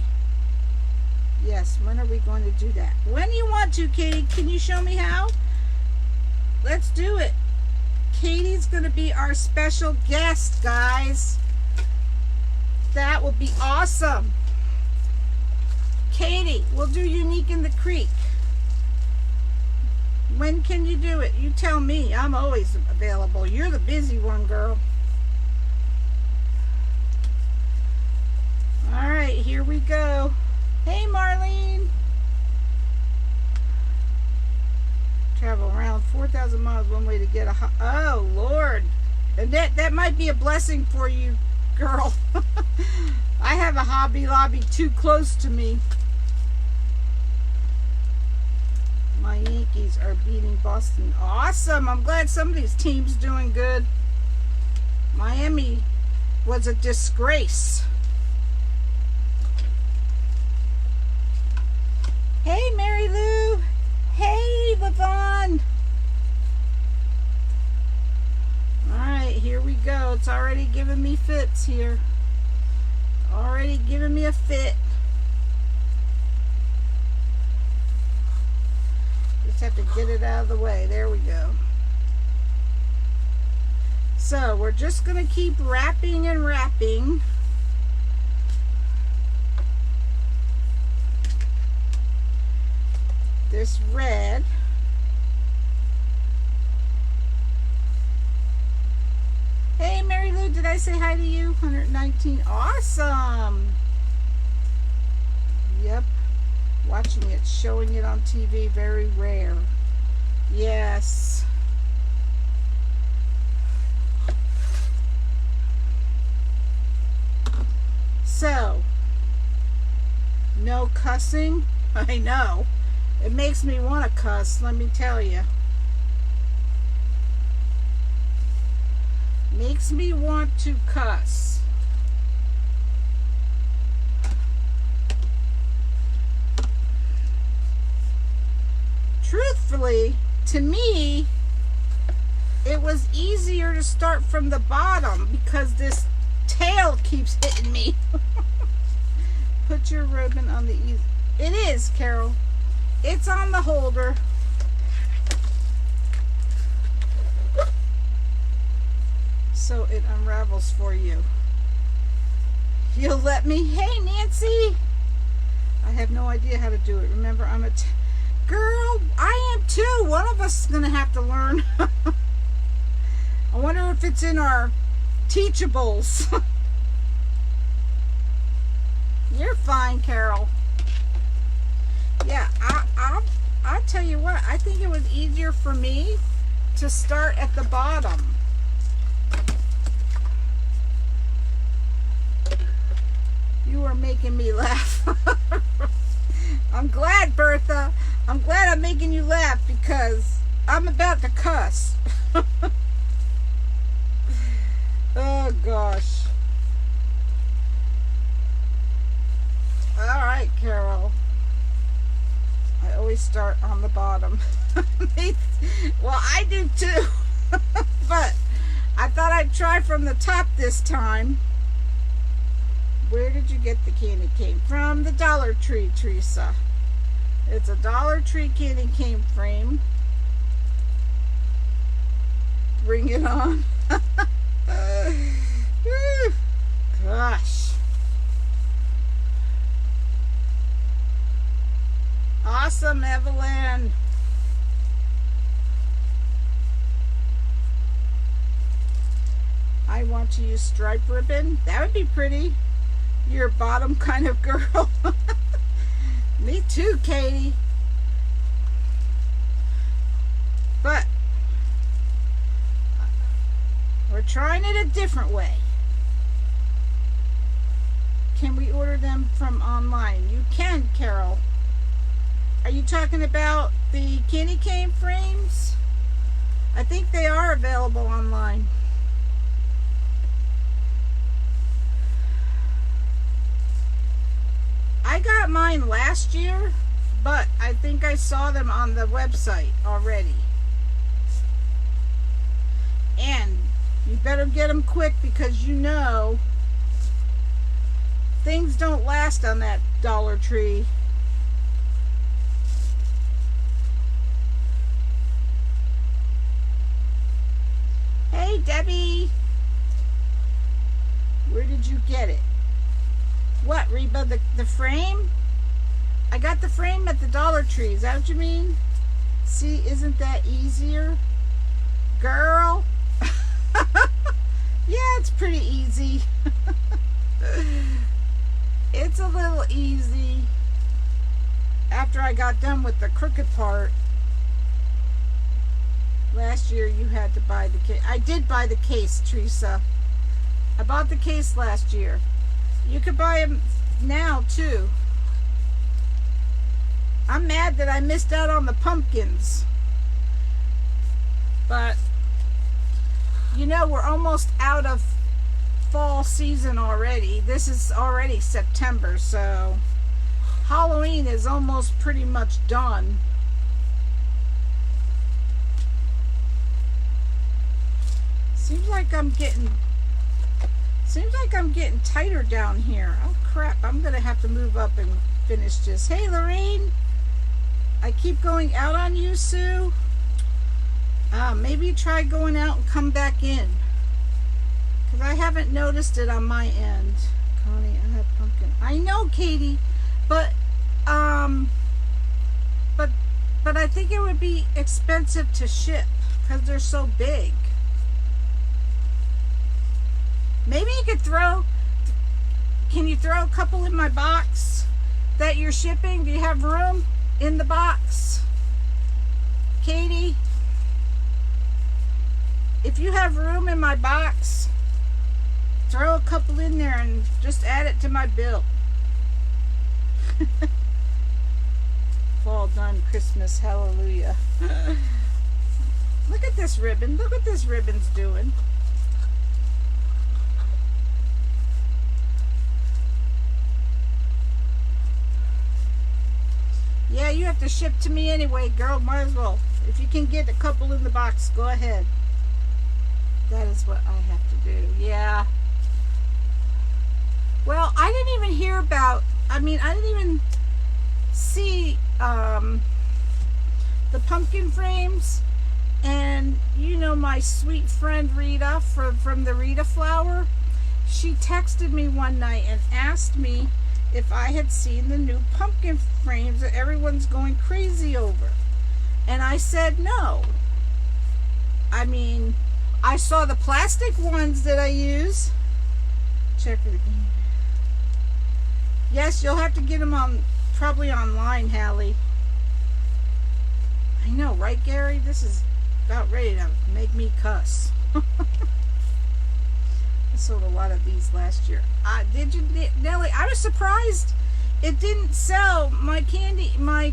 Yes, when are we going to do that? When you want to, Katie. Can you show me how? Let's do it. Katie's going to be our special guest, guys. That will be awesome. Katie, we'll do Unique in the Creek. When can you do it? You tell me. I'm always available. You're the busy one, girl. All right, here we go. Hey, Marlene. Travel around 4,000 miles one way to get a... Oh, Lord. And that might be a blessing for you, girl. I have a Hobby Lobby too close to me. My Yankees are beating Boston. Awesome. I'm glad somebody's team's doing good. Miami was a disgrace. Hey, Mary Lou. Hey, Levon. Alright, here we go. It's already giving me fits here. Already giving me a fit. Just have to get it out of the way. There we go. So, we're just going to keep wrapping and wrapping. This red. Hey, Mary Lou, did I say hi to you? 119. Awesome. Yep. Watching it, showing it on TV, very rare. Yes. So, no cussing. I know. It makes me want to cuss, let me tell you. Makes me want to cuss. Truthfully, to me, it was easier to start from the bottom because this tail keeps hitting me. Put your ribbon on the easy. It is, Carol. It's on the holder. So it unravels for you. You'll let me? Hey, Nancy. I have no idea how to do it. Remember, I'm a girl. I am too. One of us is going to have to learn. I wonder if it's in our teachables. You're fine, Carol. Yeah, I'll tell you what. I think it was easier for me to start at the bottom. You are making me laugh. I'm glad, Bertha. I'm glad I'm making you laugh because I'm about to cuss. Oh, gosh. All right, Carol. I always start on the bottom. Well, I do too. But I thought I'd try from the top this time. Where did you get the candy cane? From the Dollar Tree, Teresa. It's a Dollar Tree candy cane frame. Bring it on. Gosh. Awesome, Evelyn. I want to use stripe ribbon. That would be pretty. You're a bottom kind of girl. Me too, Katie. But we're trying it a different way. Can we order them from online? You can, Carol. Are you talking about the candy cane frames? I think they are available online. I got mine last year, but I think I saw them on the website already. And you better get them quick because you know things don't last on that Dollar Tree. Hey, Debbie. Where did you get it? What, Reba, the frame? I got the frame at the Dollar Tree. Is that what you mean? See, isn't that easier? Girl. Yeah, it's pretty easy. It's a little easy. After I got done with the crooked part. Last year you had to buy the case. I did buy the case, Teresa. I bought the case last year. You could buy them now too. I'm mad that I missed out on the pumpkins. But you know, we're almost out of fall season already. This is already September, so Halloween is almost pretty much done. Seems like I'm getting tighter down here. Oh crap, I'm gonna have to move up and finish this. Hey, Lorraine. I keep going out on you, Sue. Maybe try going out and come back in. Because I haven't noticed it on my end. Connie, I have pumpkin. I know, Katie. But I think it would be expensive to ship. Because they're so big. Maybe you could can you throw a couple in my box? that you're shipping? Do you have room in the box? Katie, if you have room in my box, throw a couple in there and just add it to my bill. Fall done, Christmas, hallelujah. Look at this ribbon. Look what this ribbon's doing. Yeah, you have to ship to me anyway, girl. Might as well. If you can get a couple in the box, go ahead. That is what I have to do. Yeah. Well, I didn't even hear about, I didn't even see the pumpkin frames. And you know my sweet friend Rita from the Rita Flower, she texted me one night and asked me if I had seen the new pumpkin frames that everyone's going crazy over. And I said no. I saw the plastic ones that I use. Check for the game. Yes, you'll have to get them probably online, Hallie. I know, right, Gary? This is about ready to make me cuss. I sold a lot of these last year. Did you, Nellie? I was surprised it didn't sell. My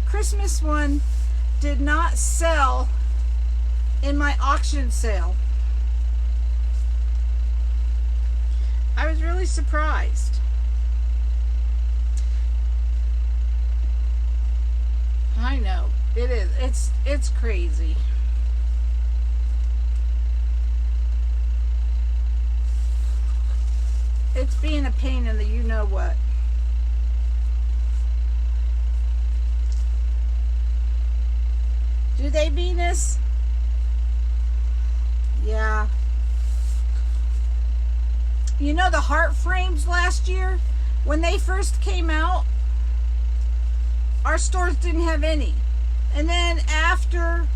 Christmas one did not sell in my auction sale. I was really surprised. I know. It is. It's crazy. It's being a pain in the you-know-what. Do they, Venus? Yeah. You know the heart frames last year? When they first came out, our stores didn't have any. And then after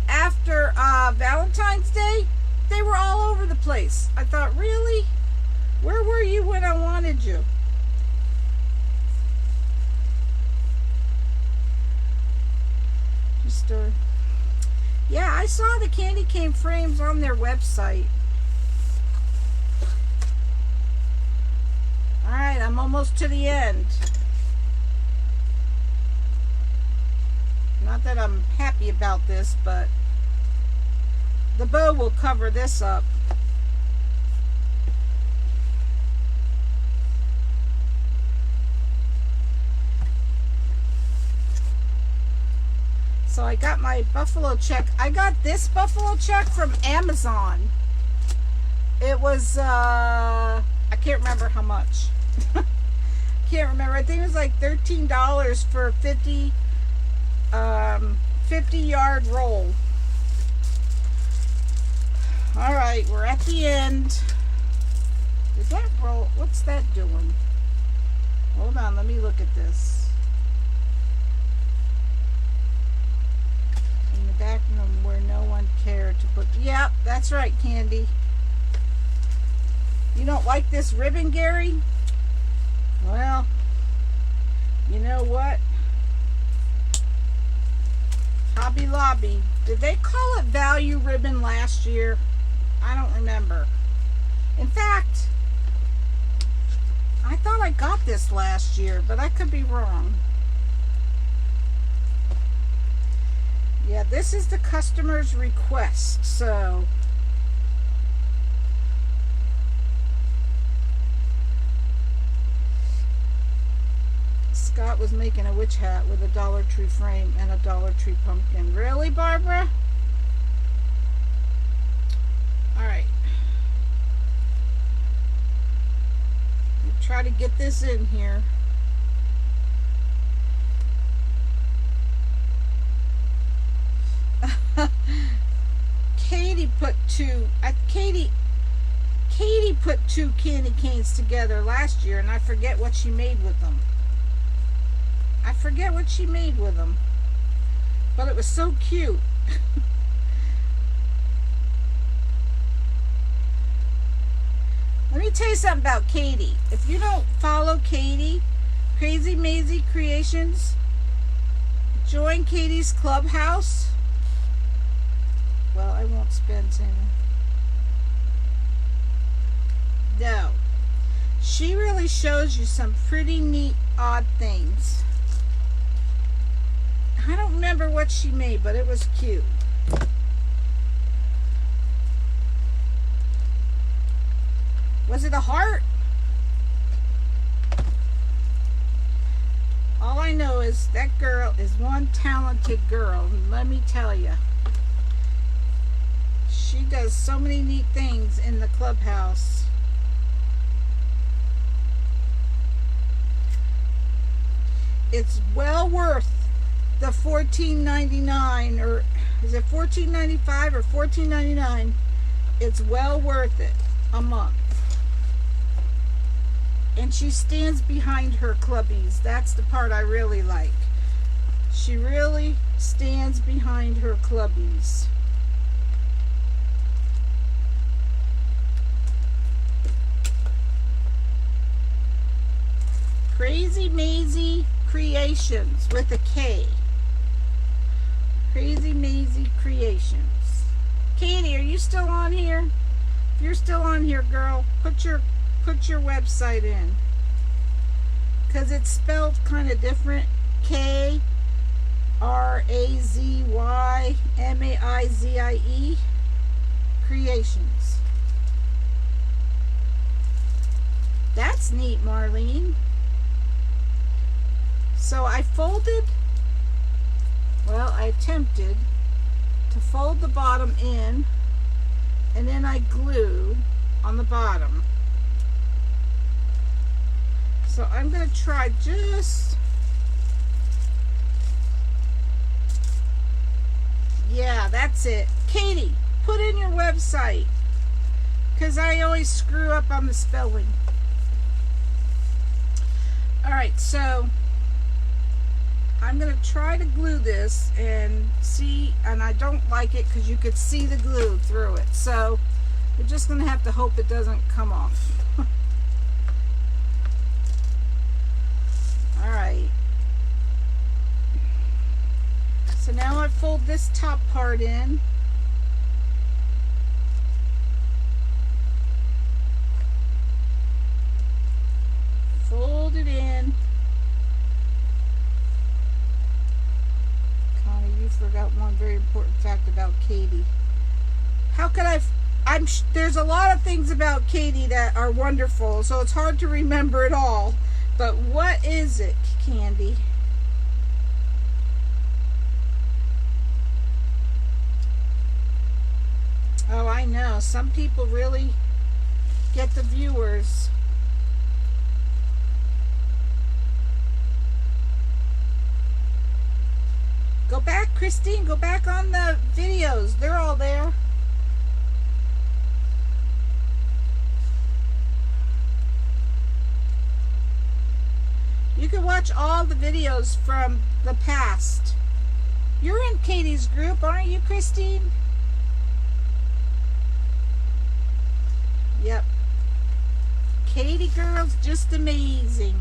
Valentine's Day, they were all over the place. I thought, really? Where were you when I wanted you? Yeah, I saw the candy cane frames on their website. Alright, I'm almost to the end. Not that I'm happy about this, but the bow will cover this up. So I got my buffalo check. I got this buffalo check from Amazon. It was, I can't remember how much. Can't remember. I think it was like $13 for 50 yard roll. All right, we're at the end. Is that roll? What's that doing? Hold on, let me look at this. In the back room where no one cared to put. Yep, that's right, Candy. You don't like this ribbon, Gary? Well, you know what? Hobby Lobby. Did they call it value ribbon last year? I don't remember. In fact, I thought I got this last year, but I could be wrong. Yeah, this is the customer's request, so Scott was making a witch hat with a Dollar Tree frame and a Dollar Tree pumpkin. Really, Barbara? Alright. Try to get this in here. Katie put two candy canes together last year, and I forget what she made with them. But it was so cute. Let me tell you something about Katie. If you don't follow Katie, Crazy Maisie Creations. Join Katie's Clubhouse. Well, I won't spend any. No. She really shows you some pretty neat, odd things. I don't remember what she made, but it was cute. Was it a heart? All I know is that girl is one talented girl, and let me tell you, she does so many neat things in the clubhouse. It's well worth the $14.99, or is it $14.95 or $14.99? It's well worth it a month. And she stands behind her clubbies. That's the part I really like. She really stands behind her clubbies. Crazy Maisie Creations with a K. Crazy Maisie Creations. Katie, are you still on here? If you're still on here, girl, put your website in, because it's spelled kind of different. KRAZYMAIZIE Creations. That's neat, Marlene. So I attempted to fold the bottom in, and then I glue on the bottom. So I'm going to try just, yeah, that's it. Katie, put in your website, because I always screw up on the spelling. Alright, so I'm going to try to glue this and see, and I don't like it because you could see the glue through it. So we're just going to have to hope it doesn't come off. Alright. So now I fold this top part in. Fold it in. Connie, you forgot one very important fact about Katie. How could there's a lot of things about Katie that are wonderful, so it's hard to remember it all. But what is it, Candy? Oh, I know. Some people really get the viewers. Go back, Christine. Go back on the videos. They're all there. You can watch all the videos from the past. You're in Katie's group, aren't you, Christine? Yep. Katie girl's just amazing.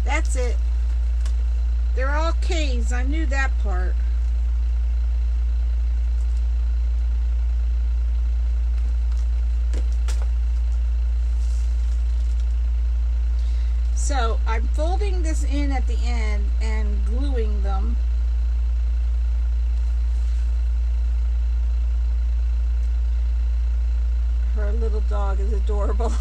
That's it. They're all K's. I knew that part. So I'm folding this in at the end and gluing them. Her little dog is adorable.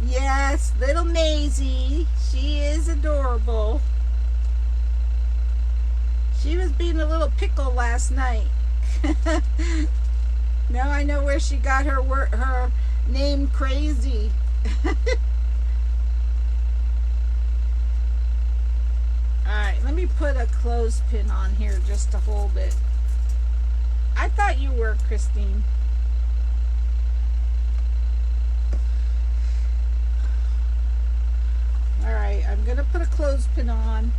Yes, little Maisie. She is adorable. She was being a little pickle last night. Now I know where she got her name Crazy. Alright, let me put a clothespin on here just to hold it. I thought you were, Christine. Alright, I'm going to put a clothespin on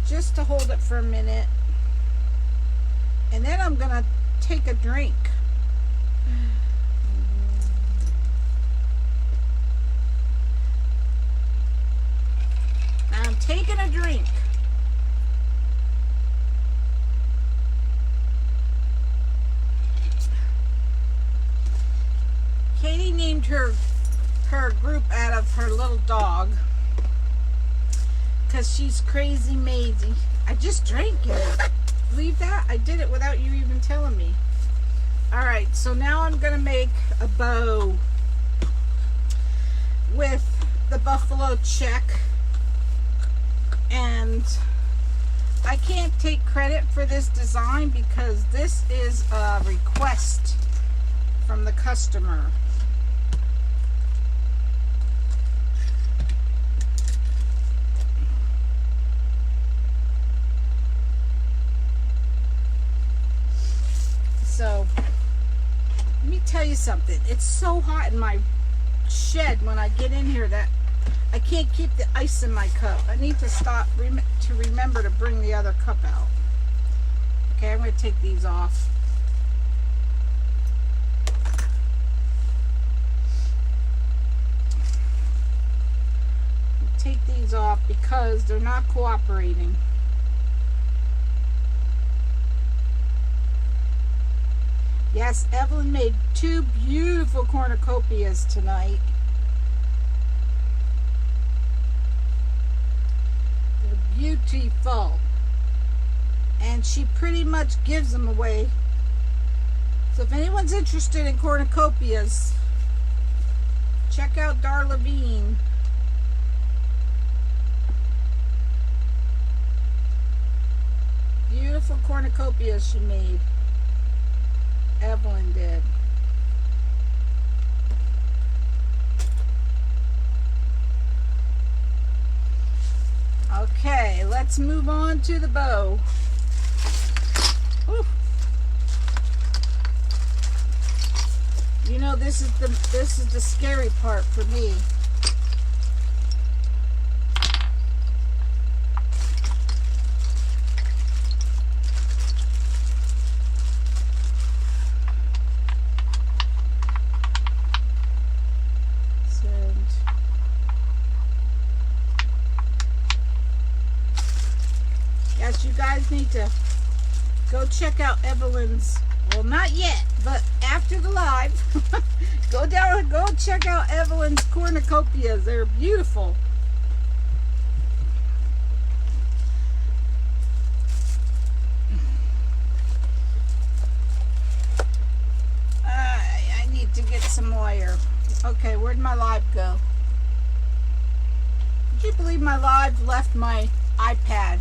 just to hold it for a minute. And then I'm going to take a drink. taking a drink. Katie named her group out of her little dog because she's Crazy Maisie. I just drank it. Believe that? I did it without you even telling me. Alright, so now I'm going to make a bow with the buffalo check. And I can't take credit for this design because this is a request from the customer. So, let me tell you something. It's so hot in my shed when I get in here that I can't keep the ice in my cup. I need to stop to remember to bring the other cup out. Okay, I'm going to take these off. Take these off because they're not cooperating. Yes, Evelyn made 2 beautiful cornucopias tonight. They're beautiful. And she pretty much gives them away. So if anyone's interested in cornucopias, check out Darlene. Beautiful cornucopias she made. Evelyn did. Okay, let's move on to the bow. Whew. You know, this is the scary part for me. You guys need to go check out Evelyn's, well, not yet, but after the live, go check out Evelyn's cornucopias. They're beautiful. I need to get some wire. Okay, where'd my live go? Would you believe my live left my iPad?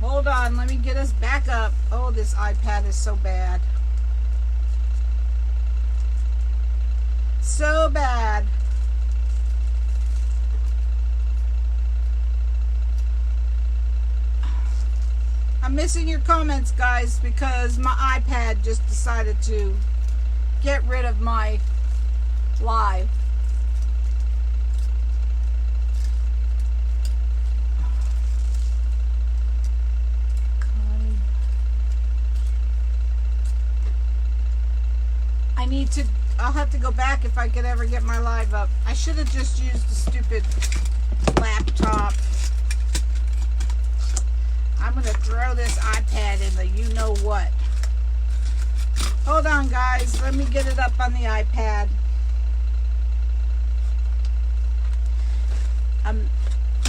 Hold on, let me get us back up. Oh, this iPad is so bad. So bad. I'm missing your comments, guys, because my iPad just decided to get rid of my live. I'll have to go back if I could ever get my live up. I should have just used the stupid laptop. I'm going to throw this iPad in the you-know-what. Hold on, guys. Let me get it up on the iPad. I'm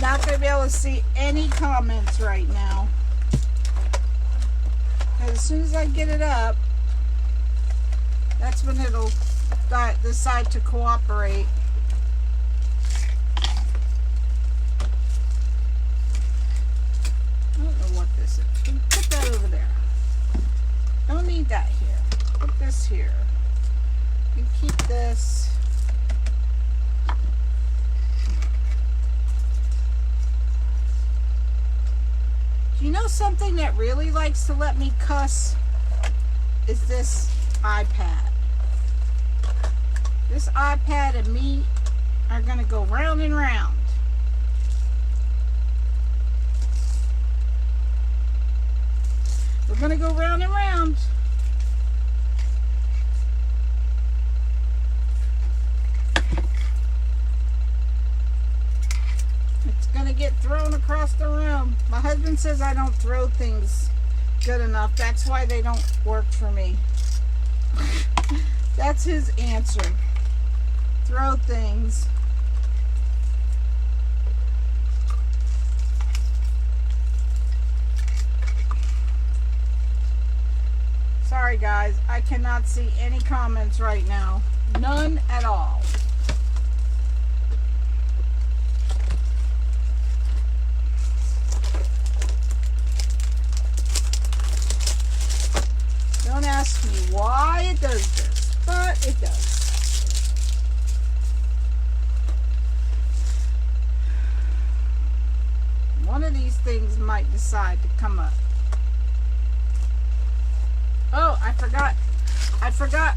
not going to be able to see any comments right now. Because as soon as I get it up, that's when it'll decide to cooperate. I don't know what this is. Put that over there. Don't need that here. Put this here. You keep this. Do you know something that really likes to let me cuss? Is this iPad. This iPad and me are going to go round and round. We're going to go round and round. It's going to across the room. My husband says I don't throw things good enough. That's why they don't work for me. That's his answer. Throw things. Sorry guys, I cannot see any comments right now. None at all. Don't ask me why it does this, but it does. One of these things might decide to come up. Oh, I forgot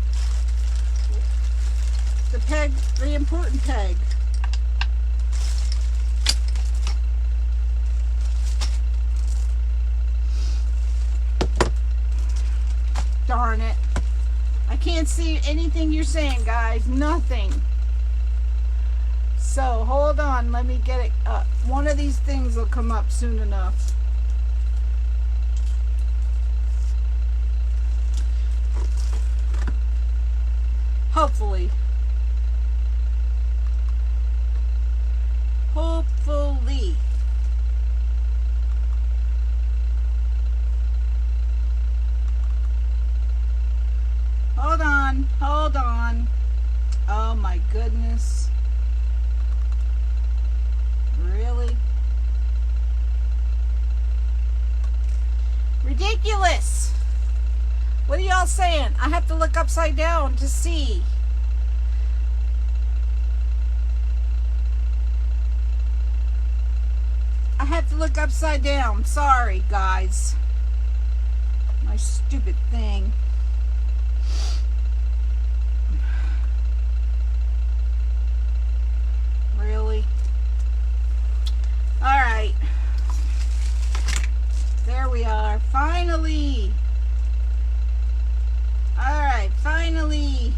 the peg, the important peg. Darn it. I can't see anything you're saying, guys. Nothing. So, hold on. Let me get it up. One of these things will come up soon enough. Hopefully. Hopefully. Hold on. Hold on. Oh my goodness. Really? Ridiculous. What are y'all saying? I have to look upside down to see. I have to look upside down. Sorry, guys. My stupid thing. Really? All right. There we are. Finally. Alright, finally.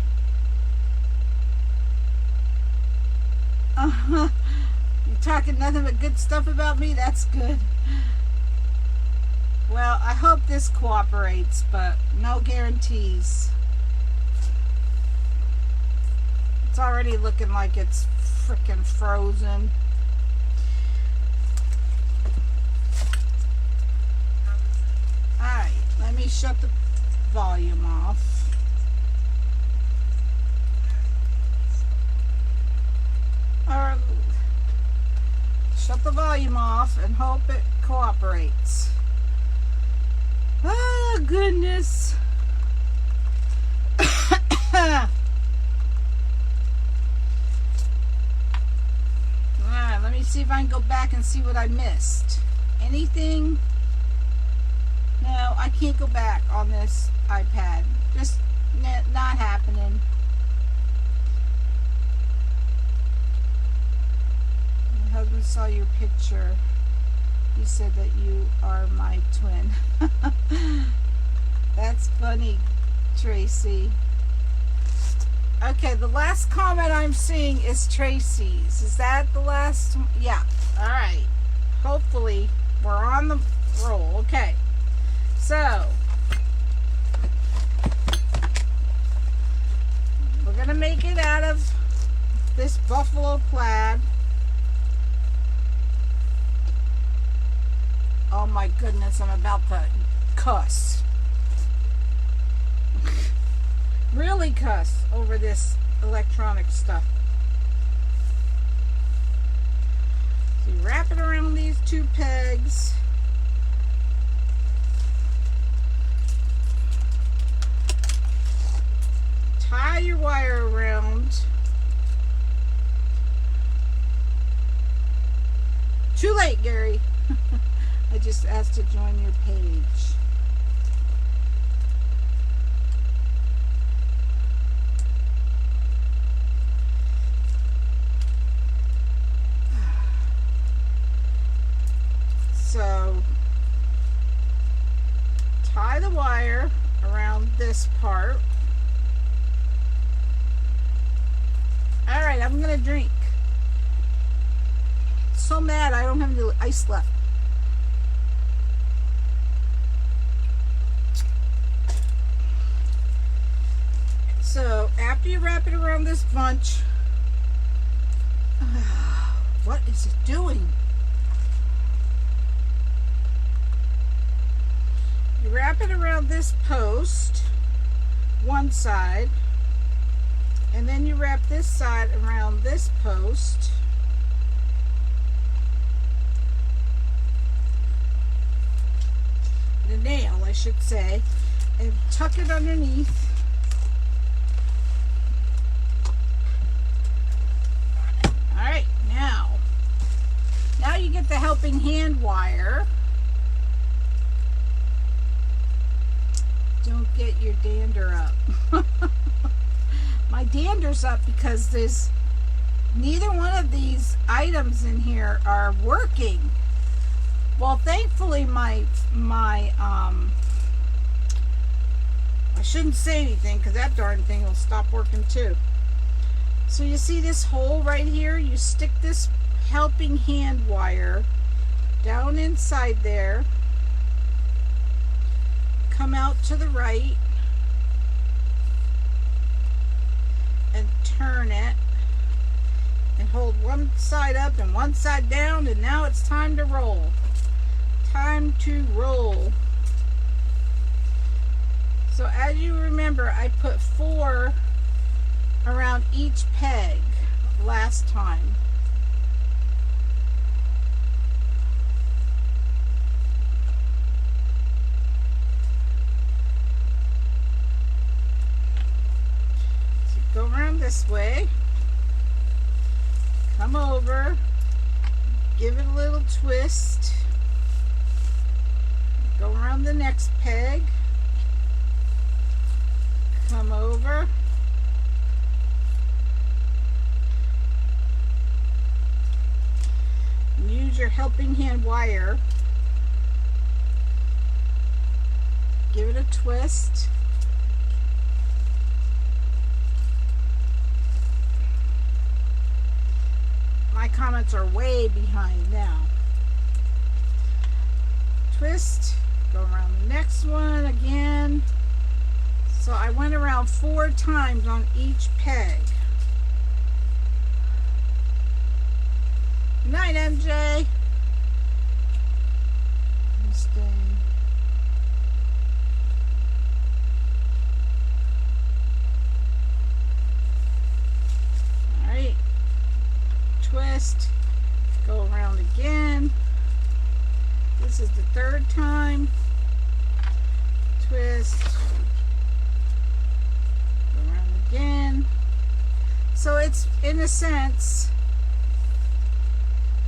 You're talking nothing but good stuff about me? That's good. Well, I hope this cooperates, but no guarantees. It's already looking like it's freaking frozen. Alright, let me shut the volume off. Or shut the volume off and hope it cooperates. Oh goodness. Alright, let me see if I can go back and see what I missed. Anything? No, I can't go back on this iPad. Just not happening. My husband saw your picture. He said that you are my twin. That's funny, Tracy. Okay, the last comment I'm seeing is Tracy's. Is that the last one? Yeah. Alright. Hopefully, we're on the roll. Okay. So, we're going to make it out of this buffalo plaid. Oh my goodness, I'm about to cuss. Really cuss over this electronic stuff. So you wrap it around these two pegs. Tie your wire around. Too late, Gary. I just asked to join your page. So, tie the wire around this part. Alright, I'm going to drink. so mad I don't have any ice left. So after you wrap it around this bunch, what is it doing? You wrap it around this post, one side, and then you wrap this side around this post. The nail, I should say, and tuck it underneath. Alright, now you get the helping hand wire. Don't get your dander up. My dander's up because there's neither one of these items in here are working. Well, thankfully my I shouldn't say anything because that darn thing will stop working too. So you see this hole right here? You stick this helping hand wire down inside there, come out to the right, and turn it, and hold one side up and one side down, and now it's time to roll. Time to roll. So as you remember, I put 4 around each peg last time. So go around this way, come over, give it a little twist, go around the next peg, come over, and use your helping hand wire, give it a twist, my comments are way behind now. Twist, go around the next one again. So I went around 4 times on each peg. Good night, MJ. Alright. Twist. Go around again. This is the 3rd time. Twist. Again. So it's, in a sense,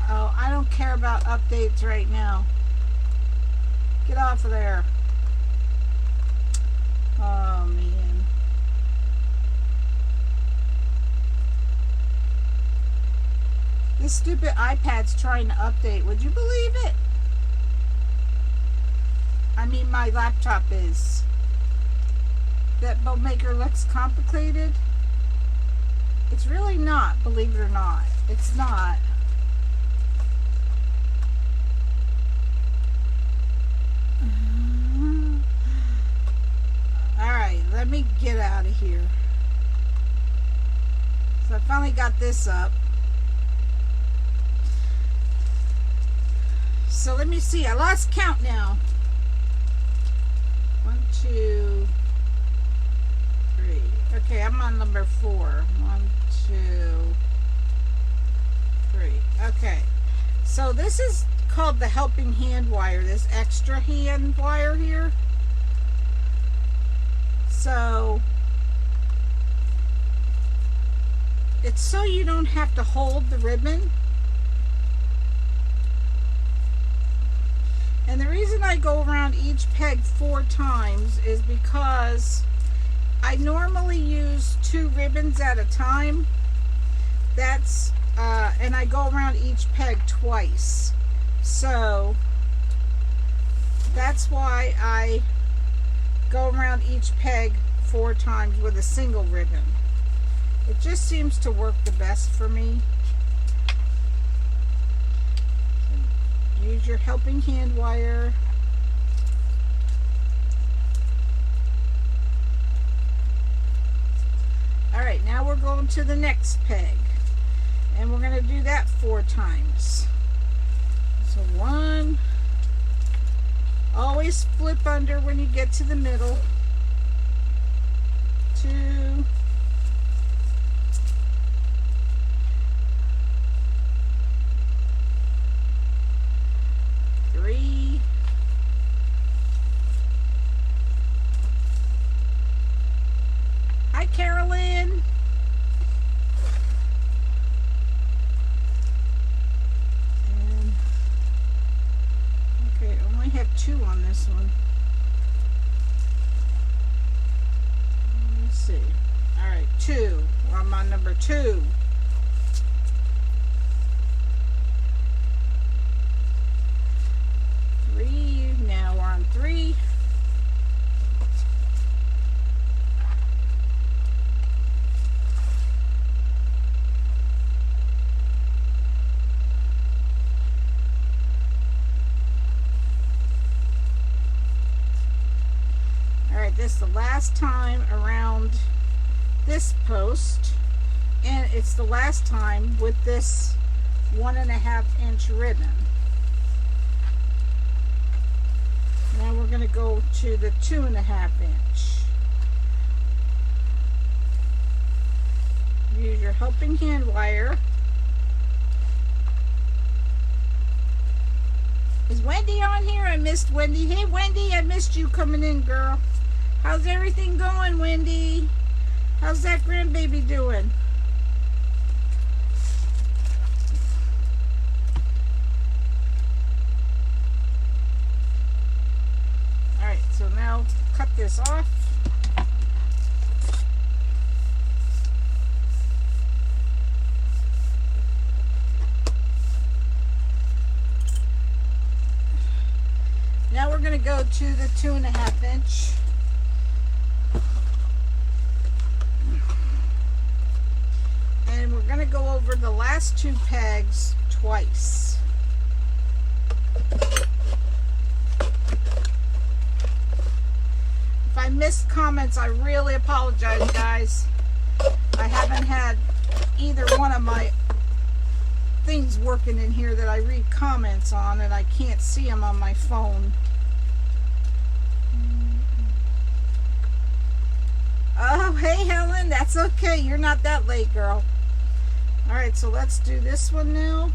oh, I don't care about updates right now. Get off of there. Oh man. This stupid iPad's trying to update. Would you believe it? I mean, my laptop is. That bow maker looks complicated. It's really not, believe it or not. It's not. Alright, let me get out of here. So I finally got this up. So let me see. I lost count now. 1, 2, 3. Okay, I'm on number 4. 1, 2, 3. Okay. So this is called the helping hand wire. This extra hand wire here. So it's so you don't have to hold the ribbon. And the reason I go around each peg 4 times is because I normally use 2 ribbons at a time. That's and I go around each peg twice. So that's why I go around each peg 4 times with a single ribbon. It just seems to work the best for me. Use your helping hand wire. Alright, now we're going to the next peg. And we're going to do that 4 times. So 1. Always flip under when you get to the middle. 2. 3. 'Hi, Carolyn. And, okay, I only have 2 on this one. Let's see. All right, 2. I'm on number 2. 3. Now we're on 3. 'Alright, this is the last time around this post, and it's the last time with this 1.5 inch ribbon. Now we're going to go to the 2.5 inch. Use your helping hand wire. Is Wendy on here? I missed Wendy. Hey Wendy, I missed you coming in, girl. How's everything going, Wendy? How's that grandbaby doing? Alright, so now cut this off. Now we're going to go to the 2.5 inch. And we're going to go over the last 2 pegs twice. If I missed comments, I really apologize, guys. I haven't had either one of my things working in here that I read comments on, and I can't see them on my phone. Oh, hey Helen, that's okay. You're not that late, girl. Alright, so let's do this one now.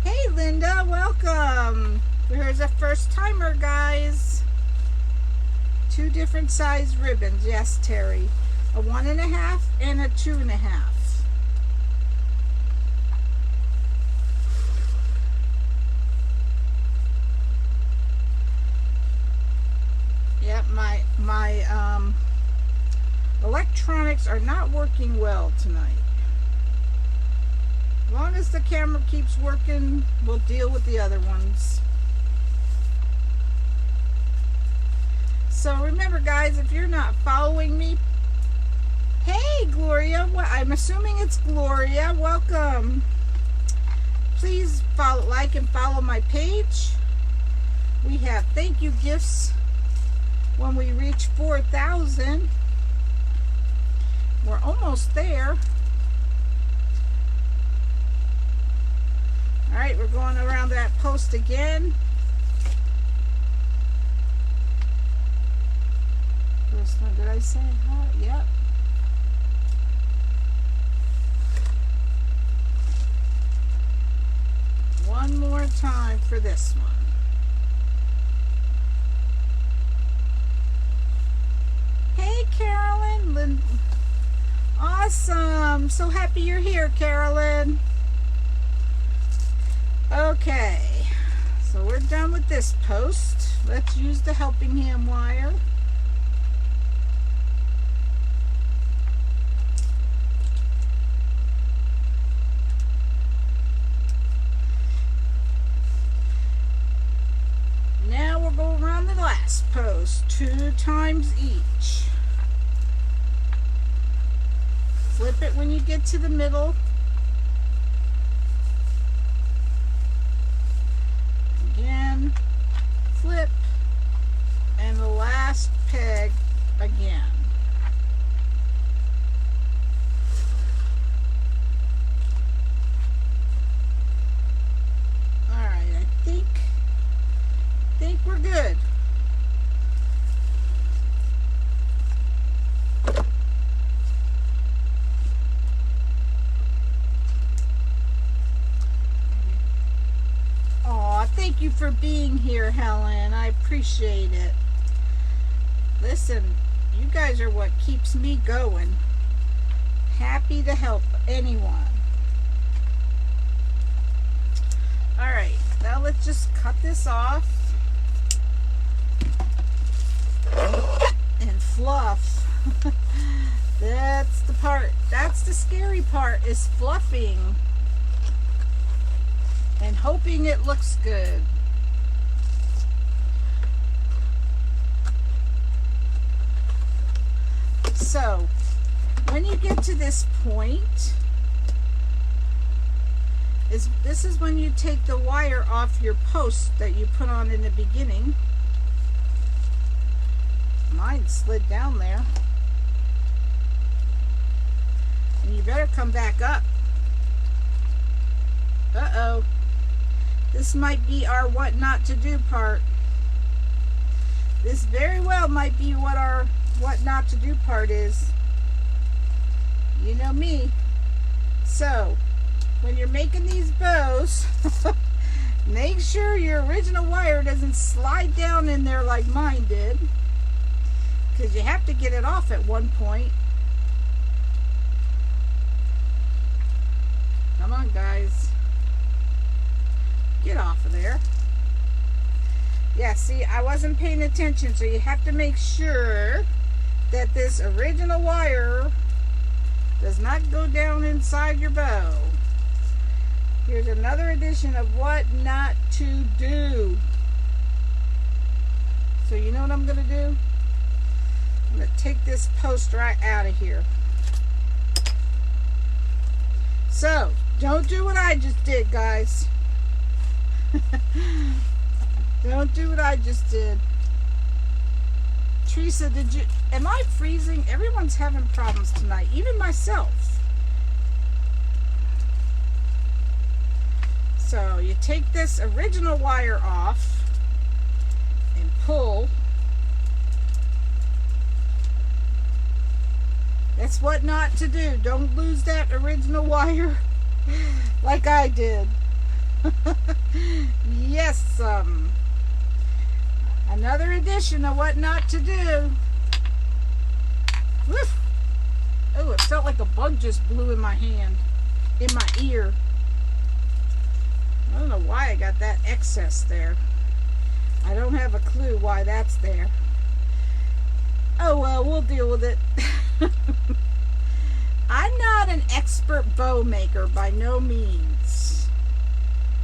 Hey Linda, welcome. Here's a first timer, guys. 2 different size ribbons. Yes, Terry. A 1.5 and a 2.5. Yep, my electronics are not working well tonight. As long as the camera keeps working, we'll deal with the other ones. So remember, guys, if you're not following me, hey Gloria, I'm assuming it's Gloria, welcome. Please follow, like and follow my page. We have thank you gifts when we reach 4,000. We're almost there. Alright, we're going around that post again. First one, did I say hi? Yep. One more time for this one. Hey Carolyn, awesome, so happy you're here, Carolyn. Okay, so we're done with this post. Let's use the helping hand wire. Now we'll go around the last post 2 times each. Flip it when you get to the middle. we're good. Aw, thank you for being here, Helen. I appreciate it. Listen, you guys are what keeps me going. Happy to help anyone. Alright, now let's just cut this off and fluff. That's the part, that's the scary part, is fluffing and hoping it looks good. So when you get to this point, this is when you take the wire off your post that you put on in the beginning. Mine slid down there. And you better come back up. Uh-oh. This might be our what not to do part. This very well might be what our what not to do part is. You know me. So, when you're making these bows, make sure your original wire doesn't slide down in there like mine did, because you have to get it off at one point. Come on, guys. Get off of there. Yeah, see, I wasn't paying attention, so you have to make sure that this original wire does not go down inside your bow. Here's another edition of what not to do. So you know what I'm going to do? I'm going to take this post right out of here. So, don't do what I just did, guys. Don't do what I just did. Teresa, am I freezing? Everyone's having problems tonight, even myself. So you take this original wire off and pull. That's what not to do. Don't lose that original wire like I did. Yes, another edition of what not to do. Woof. Oh, it felt like a bug just blew in my hand, in my ear. I don't know why I got that excess there. I don't have a clue why that's there. Oh well, we'll deal with it. I'm not an expert bow maker by no means.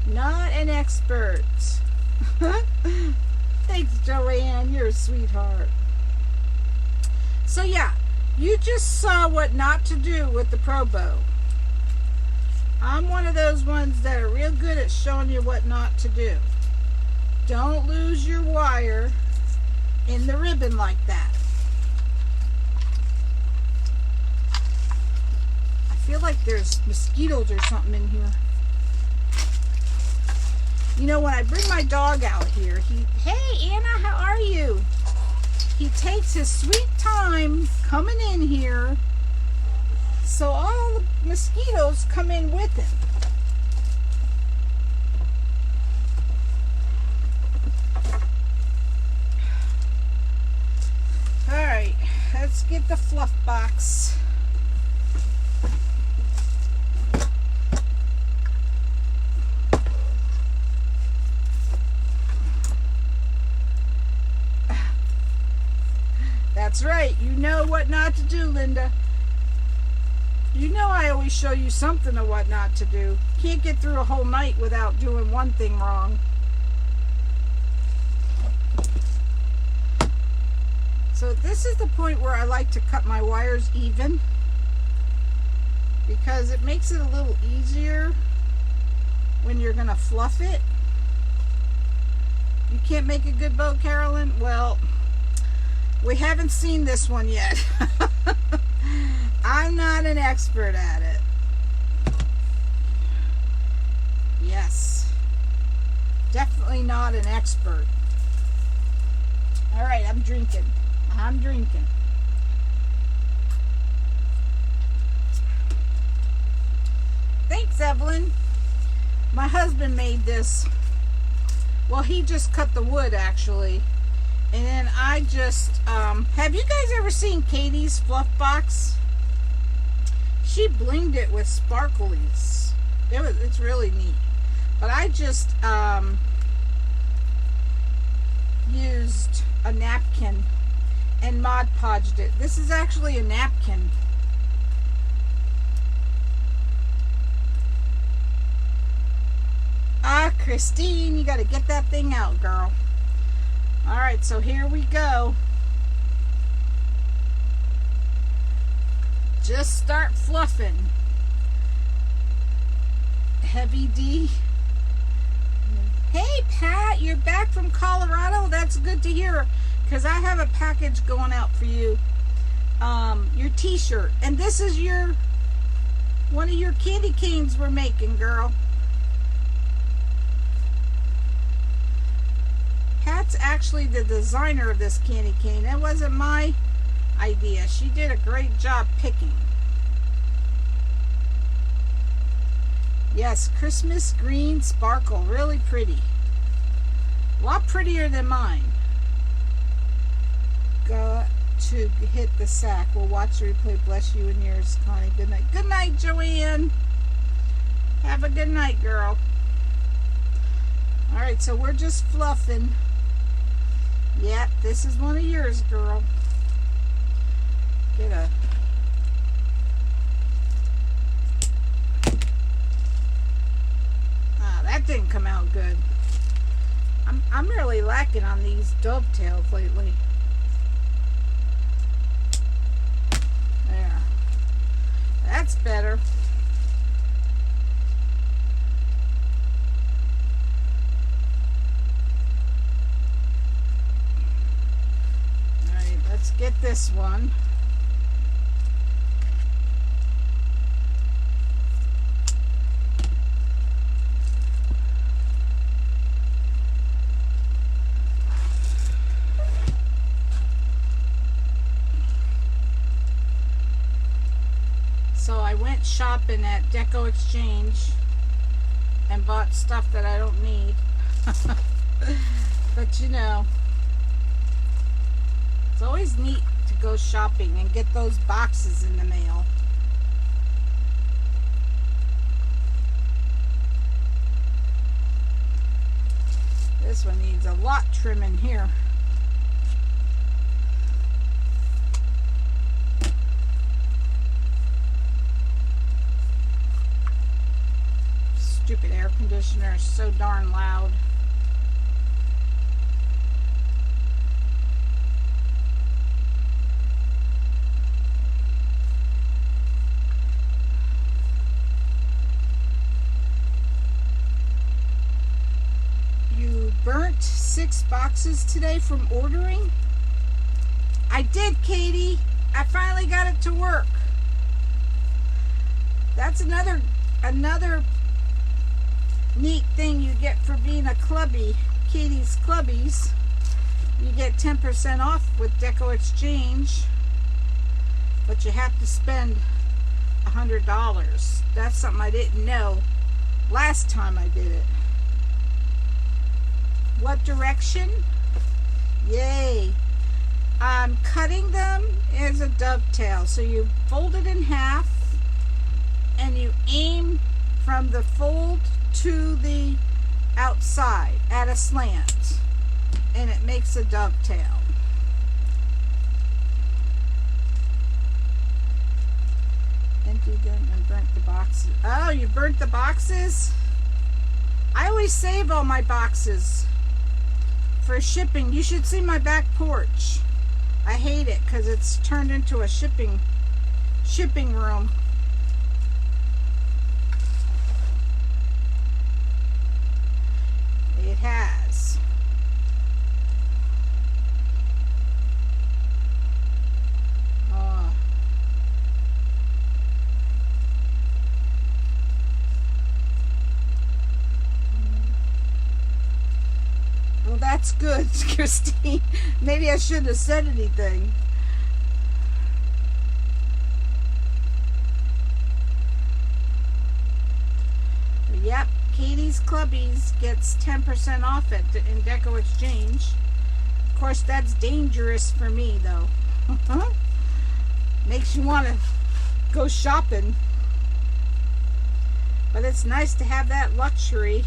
Not an expert. Thanks, Joanne. You're a sweetheart. So yeah, you just saw what not to do with the Pro Bow. I'm one of those ones that are real good at showing you what not to do. Don't lose your wire in the ribbon like that. I feel like there's mosquitoes or something in here. You know, when I bring my dog out here, hey Anna, how are you? He takes his sweet time coming in here, so all the mosquitoes come in with him. Alright, let's get the fluff box. That's right. You know what not to do, Linda. You know I always show you something of what not to do. Can't get through a whole night without doing one thing wrong. So this is the point where I like to cut my wires even, because it makes it a little easier when you're going to fluff it. You can't make a good bow, Carolyn? Well, we haven't seen this one yet. I'm not an expert at it. Yes. Definitely not an expert. drinking. I'm drinking. Thanks, Evelyn. My husband made this. Well, he just cut the wood, actually. And then I just, have you guys ever seen Katie's Fluff Box? She blinged it with sparklies. It's really neat. But I just used a napkin and Mod Podged it. This is actually a napkin. Ah, Christine, you got to get that thing out, girl. All right, so here we go. Just start fluffing. Heavy D. Hey, Pat, you're back from Colorado? That's good to hear, because I have a package going out for you. Your t-shirt. And this is one of your candy canes we're making, girl. Pat's actually the designer of this candy cane. It wasn't my idea. She did a great job picking. Yes, Christmas green sparkle. Really pretty. A lot prettier than mine. Got to hit the sack. We'll watch the replay. Bless you and yours, Connie. Good night. Good night, Joanne. Have a good night, girl. Alright, so we're just fluffing. Yep, this is one of yours, girl. Get a... Ah, that didn't come out good. I'm really lacking on these dovetails lately. There. That's better. Alright, let's get this one. So I went shopping at Deco Exchange and bought stuff that I don't need. But you know, it's always neat to go shopping and get those boxes in the mail. This one needs a lot trimming here. Stupid air conditioner is so darn loud. You burnt 6 boxes today from ordering? I did, Katie. I finally got it to work. That's another neat thing you get for being a clubby. Katie's Clubbies. You get 10% off with Deco Exchange, but you have to spend $100. That's something I didn't know last time I did it. What direction? Yay. I'm cutting them as a dovetail. So you fold it in half and you aim from the fold to the outside at a slant, and it makes a dovetail. Emptied them and burnt the boxes. Oh, you burnt the boxes? I always save all my boxes for shipping. You should see my back porch. I hate it because it's turned into a shipping room. It has. Well, That's good, Christine. Maybe I shouldn't have said anything. Yep, Katie's Clubbies gets 10% off in Deco Exchange. Of course, that's dangerous for me, though. Makes you want to go shopping. But it's nice to have that luxury.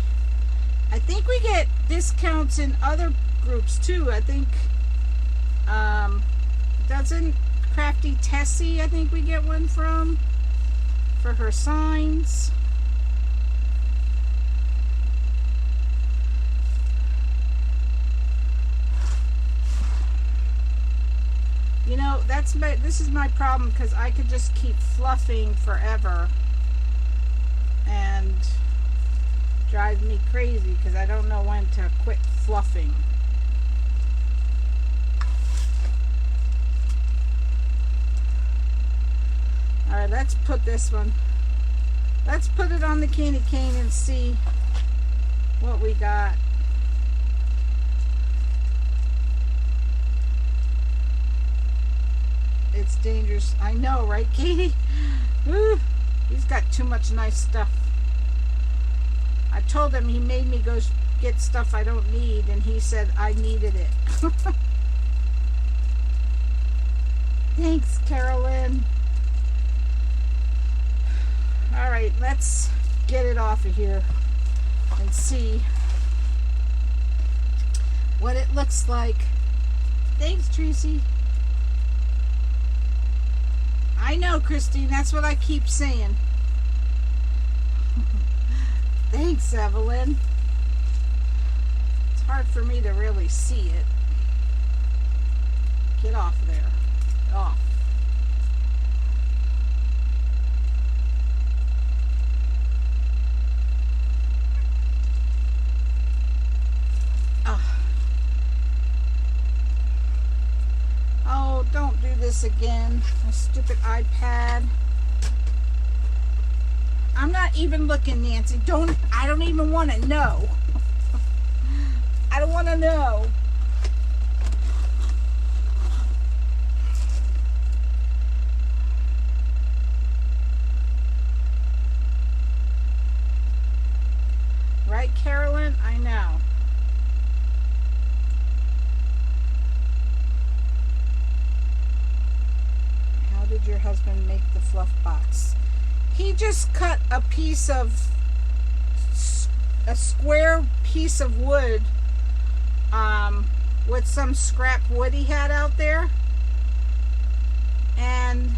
I think we get discounts in other groups, too. I think, doesn't Crafty Tessie, I think we get one from, for her signs. You know, this is my problem, because I could just keep fluffing forever and drive me crazy because I don't know when to quit fluffing. Alright, let's put this one. Let's put it on the candy cane and see what we got. It's dangerous. I know, right, Katie? Woo, he's got too much nice stuff. I told him he made me go get stuff I don't need, and he said I needed it. Thanks, Carolyn. All right, let's get it off of here and see what it looks like. Thanks, Tracy. I know, Christine, that's what I keep saying. Thanks, Evelyn. It's hard for me to really see it. Get off there. Off. Oh, don't do this again. My stupid iPad. I'm not even looking, Nancy. I don't even want to know. I don't want to know. Right, Carolyn? I know. How did your husband make the fluff box? He just cut a square piece of wood with some scrap wood he had out there, and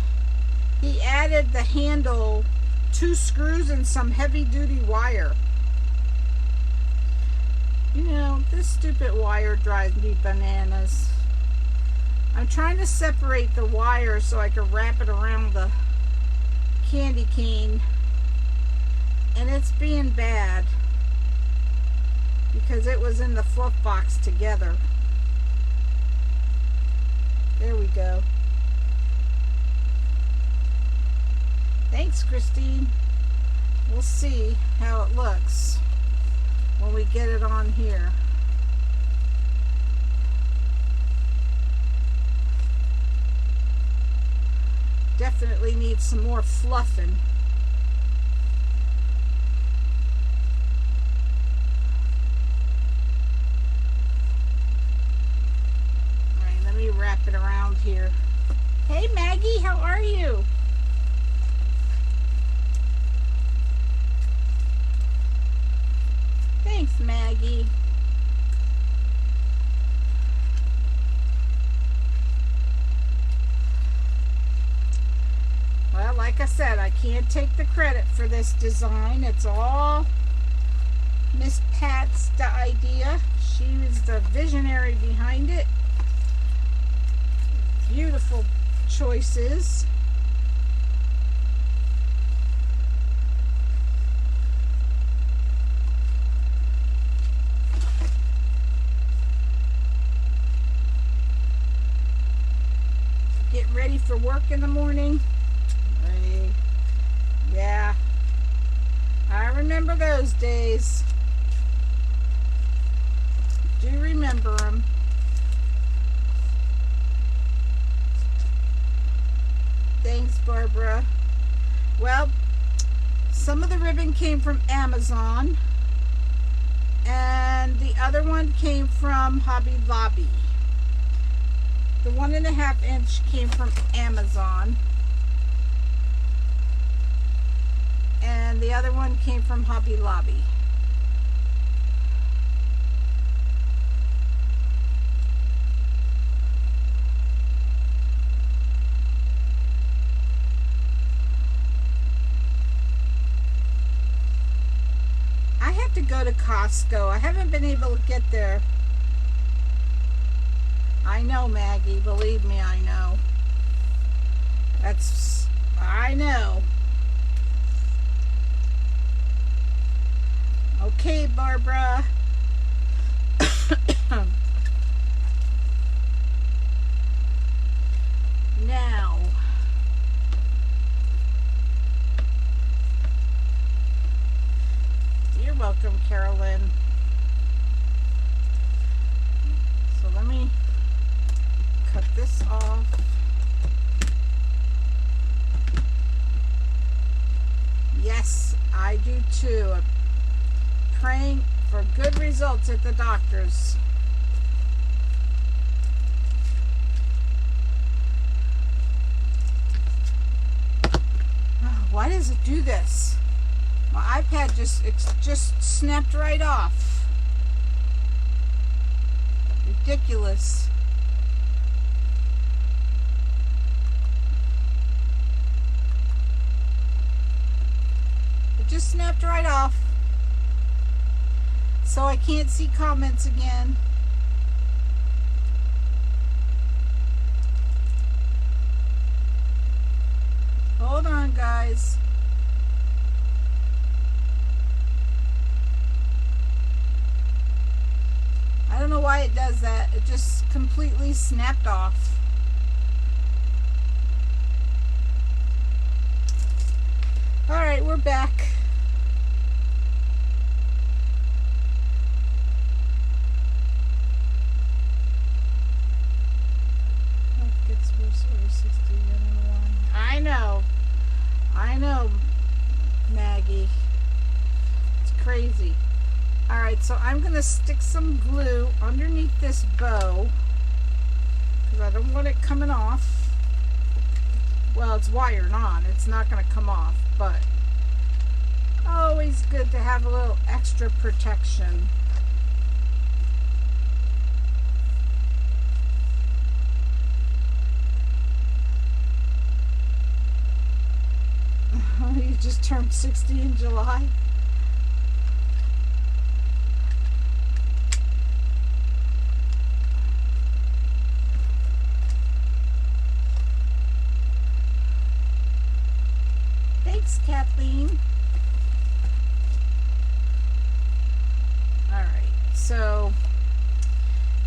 he added the handle, 2 screws, and some heavy-duty wire. You know, this stupid wire drives me bananas. I'm trying to separate the wire so I can wrap it around the candy cane, and it's being bad because it was in the fluff box together. There we go. Thanks, Christine. We'll see how it looks when we get it on here. Definitely needs some more fluffing. Alright, let me wrap it around here. Hey Maggie, how are you? Thanks, Maggie. Well, like I said, I can't take the credit for this design. It's all Miss Pat's idea. She was the visionary behind it. Beautiful choices. Get ready for work in the morning. Yeah, I remember those days. do remember them. Thanks, Barbara. Well, some of the ribbon came from Amazon, and the other one came from Hobby Lobby. The 1.5 inch came from Amazon, and the other one came from Hobby Lobby. I have to go to Costco. I haven't been able to get there. I know, Maggie. Believe me, I know. I know. Okay, Barbara. Now. You're welcome, Carolyn. So let me cut this off. Yes, I do too. I'm praying for good results at the doctor's. Why does it do this? My iPad just snapped right off. Ridiculous. It just snapped right off. So I can't see comments again. Hold on, guys. I don't know why it does that. It just completely snapped off. All right, we're back. Life gets worse over 60 and 1. I know, Maggie. It's crazy. Alright, so I'm going to stick some glue underneath this bow because I don't want it coming off. Well, it's wired on. It's not going to come off, but always good to have a little extra protection. You just turned 60 in July. Thanks, Kathleen. All right, so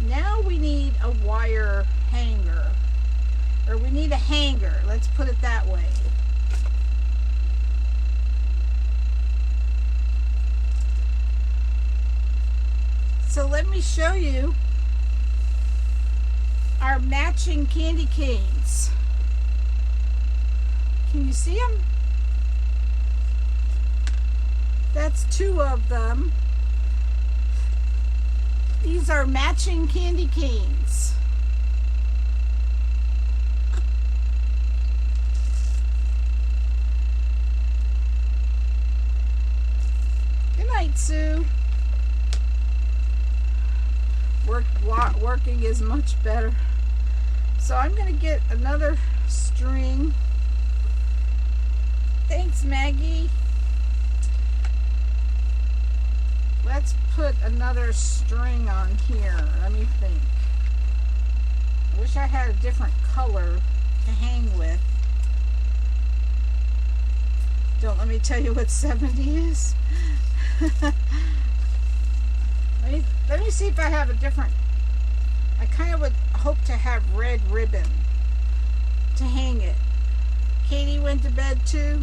now we need a wire hanger, or we need a hanger. Let's put it that way. So let me show you our matching candy canes. Can you see them? That's 2 of them. These are matching candy canes. Good night, Sue. Working is much better. So I'm going to get another string. Thanks, Maggie. Let's put another string on here. Let me think. I wish I had a different color to hang with. Don't let me tell you what 70 is. Let me see if I have a different. I kind of would hope to have red ribbon to hang it. Katie went to bed too.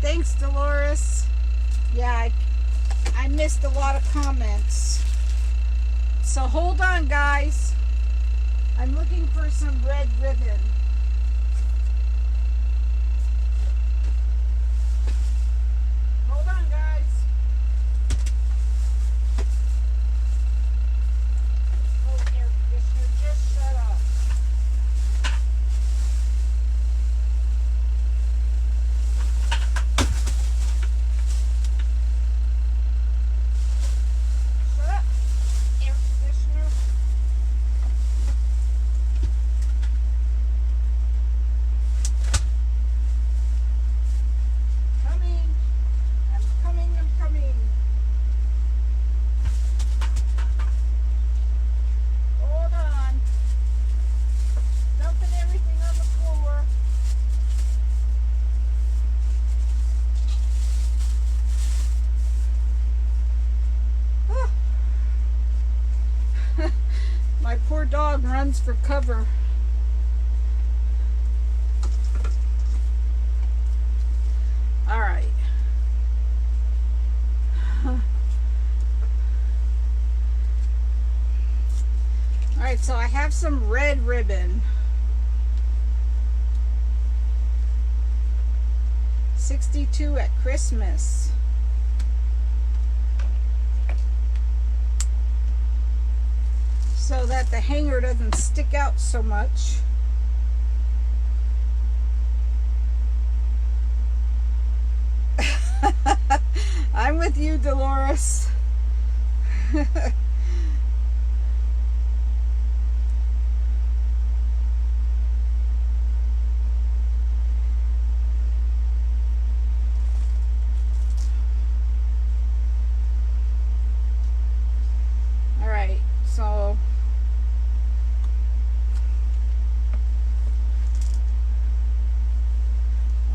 Thanks, Dolores. Yeah, I missed a lot of comments. so hold on, guys. I'm looking for some red ribbon. Hold on, guys. Oh, air conditioner, just shut up. Shut up, air conditioner. Coming. I'm coming, I'm coming. Hold on. Dumping everything on the floor. Ah. My poor dog runs for cover. All right. All right, so I have some red ribbon. 62 at Christmas. So that the hanger doesn't stick out so much. I'm with you, Dolores.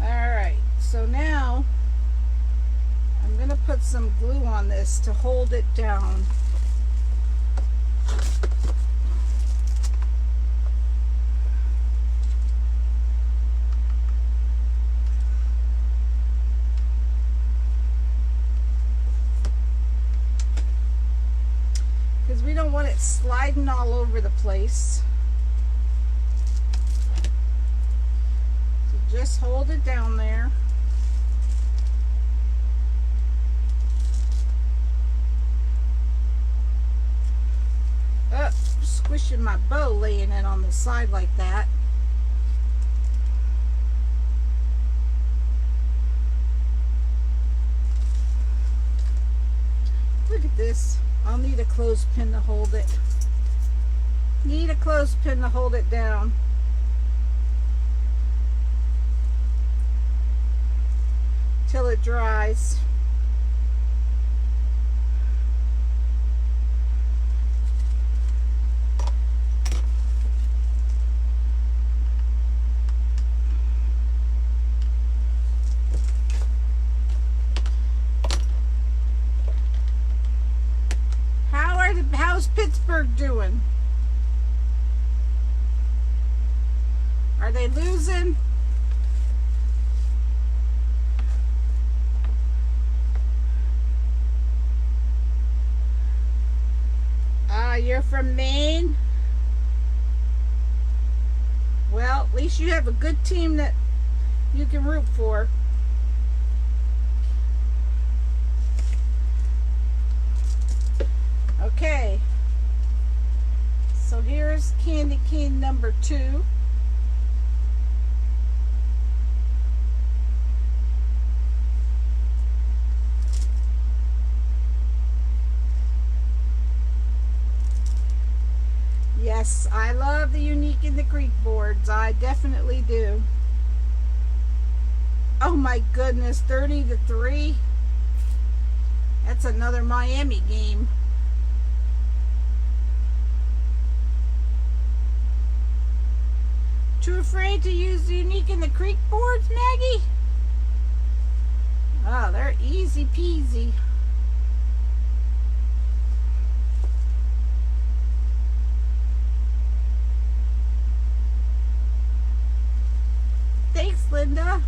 All right, so now I'm going to put some glue on this to hold it down. Because we don't want it sliding all over the place. So just hold it down there. Squishing my bow laying it on the side like that. Look at this. I'll need a clothespin to hold it. Need a clothespin to hold it down. Till it dries. How's Pittsburgh doing? Are they losing? You're from Maine? Well, at least you have a good team that you can root for. Okay, so here's candy cane number 2. Yes, I love the Unique in the Creek boards. I definitely do. Oh my goodness, 30-3. That's another Miami game. Too afraid to use the Unique in the Creek boards, Maggie? Oh, they're easy peasy. Thanks, Linda.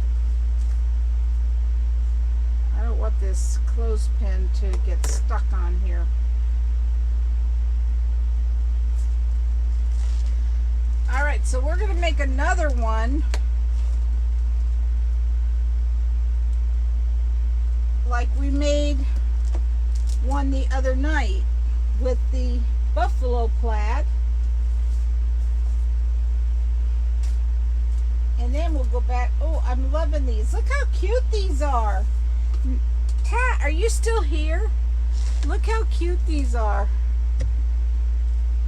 I don't want this clothespin to get stuck on here. Alright, so we're going to make another one like we made one the other night with the buffalo plaid. And then we'll go back. Oh, I'm loving these. Look how cute these are. Pat, are you still here? Look how cute these are.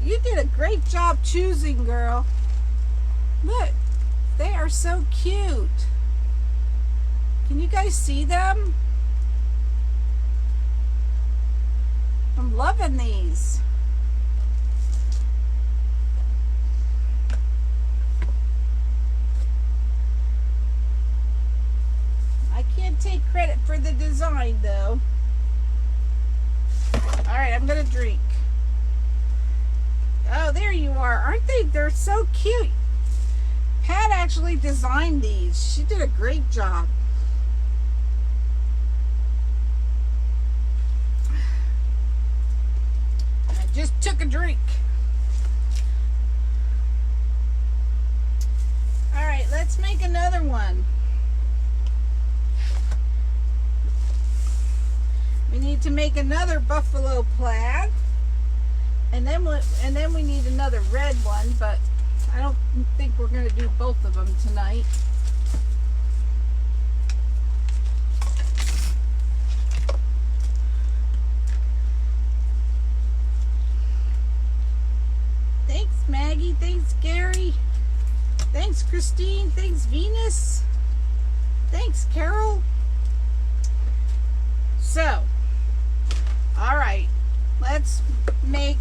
You did a great job choosing, girl. Look, they are so cute. Can you guys see them? I'm loving these. I can't take credit for the design though. Alright, I'm gonna drink. Oh, there you are. Aren't they? They're so cute. Pat actually designed these. She did a great job. I just took a drink. Alright, let's make another one. We need to make another buffalo plaid. And then we need another red one, but I don't think we're going to do both of them tonight. Thanks, Maggie. Thanks, Gary. Thanks, Christine. Thanks, Venus. Thanks, Carol. So, all right, let's make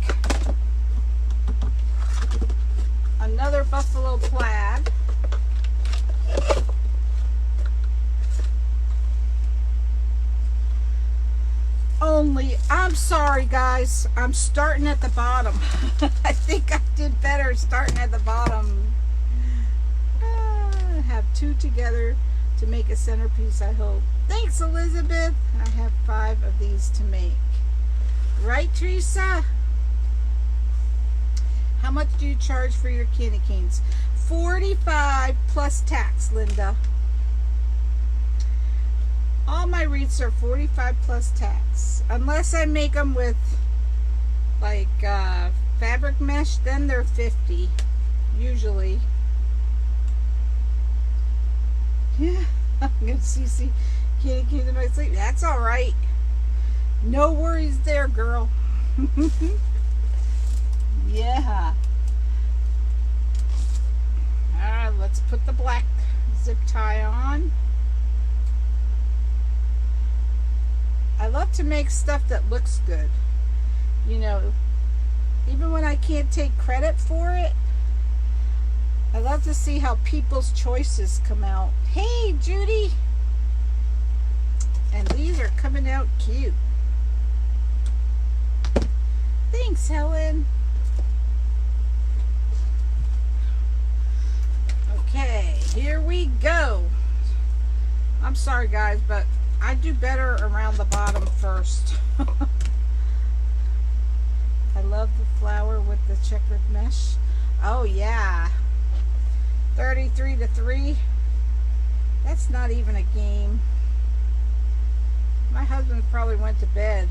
another buffalo plaid. Only, I'm sorry guys, I'm starting at the bottom. I think I did better starting at the bottom. Have two together to make a centerpiece, I hope. Thanks, Elizabeth. I have 5 of these to make. Right, Teresa? How much do you charge for your candy canes? $45 plus tax, Linda. All my wreaths are $45 plus tax. Unless I make them with like fabric mesh, then they're $50 usually. Yeah, I'm gonna see candy canes in my sleep. That's all right. No worries there, girl. Yeah. Alright, let's put the black zip tie on. I love to make stuff that looks good. You know, even when I can't take credit for it, I love to see how people's choices come out. Hey, Judy! And these are coming out cute. Thanks, Helen. Okay, here we go. I'm sorry guys, but I do better around the bottom first. I love the flower with the checkered mesh. Oh yeah. 33-3. That's not even a game. My husband probably went to bed.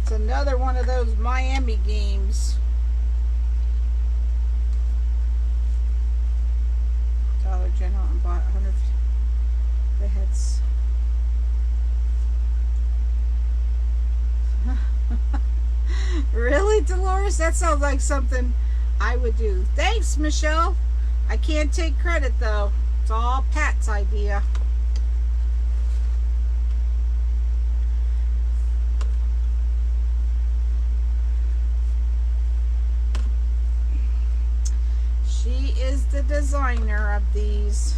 It's another one of those Miami games. Dollar General and bought 100 the heads. Really, Dolores? That sounds like something I would do. Thanks, Michelle. I can't take credit though. It's all Pat's idea. She is the designer of these.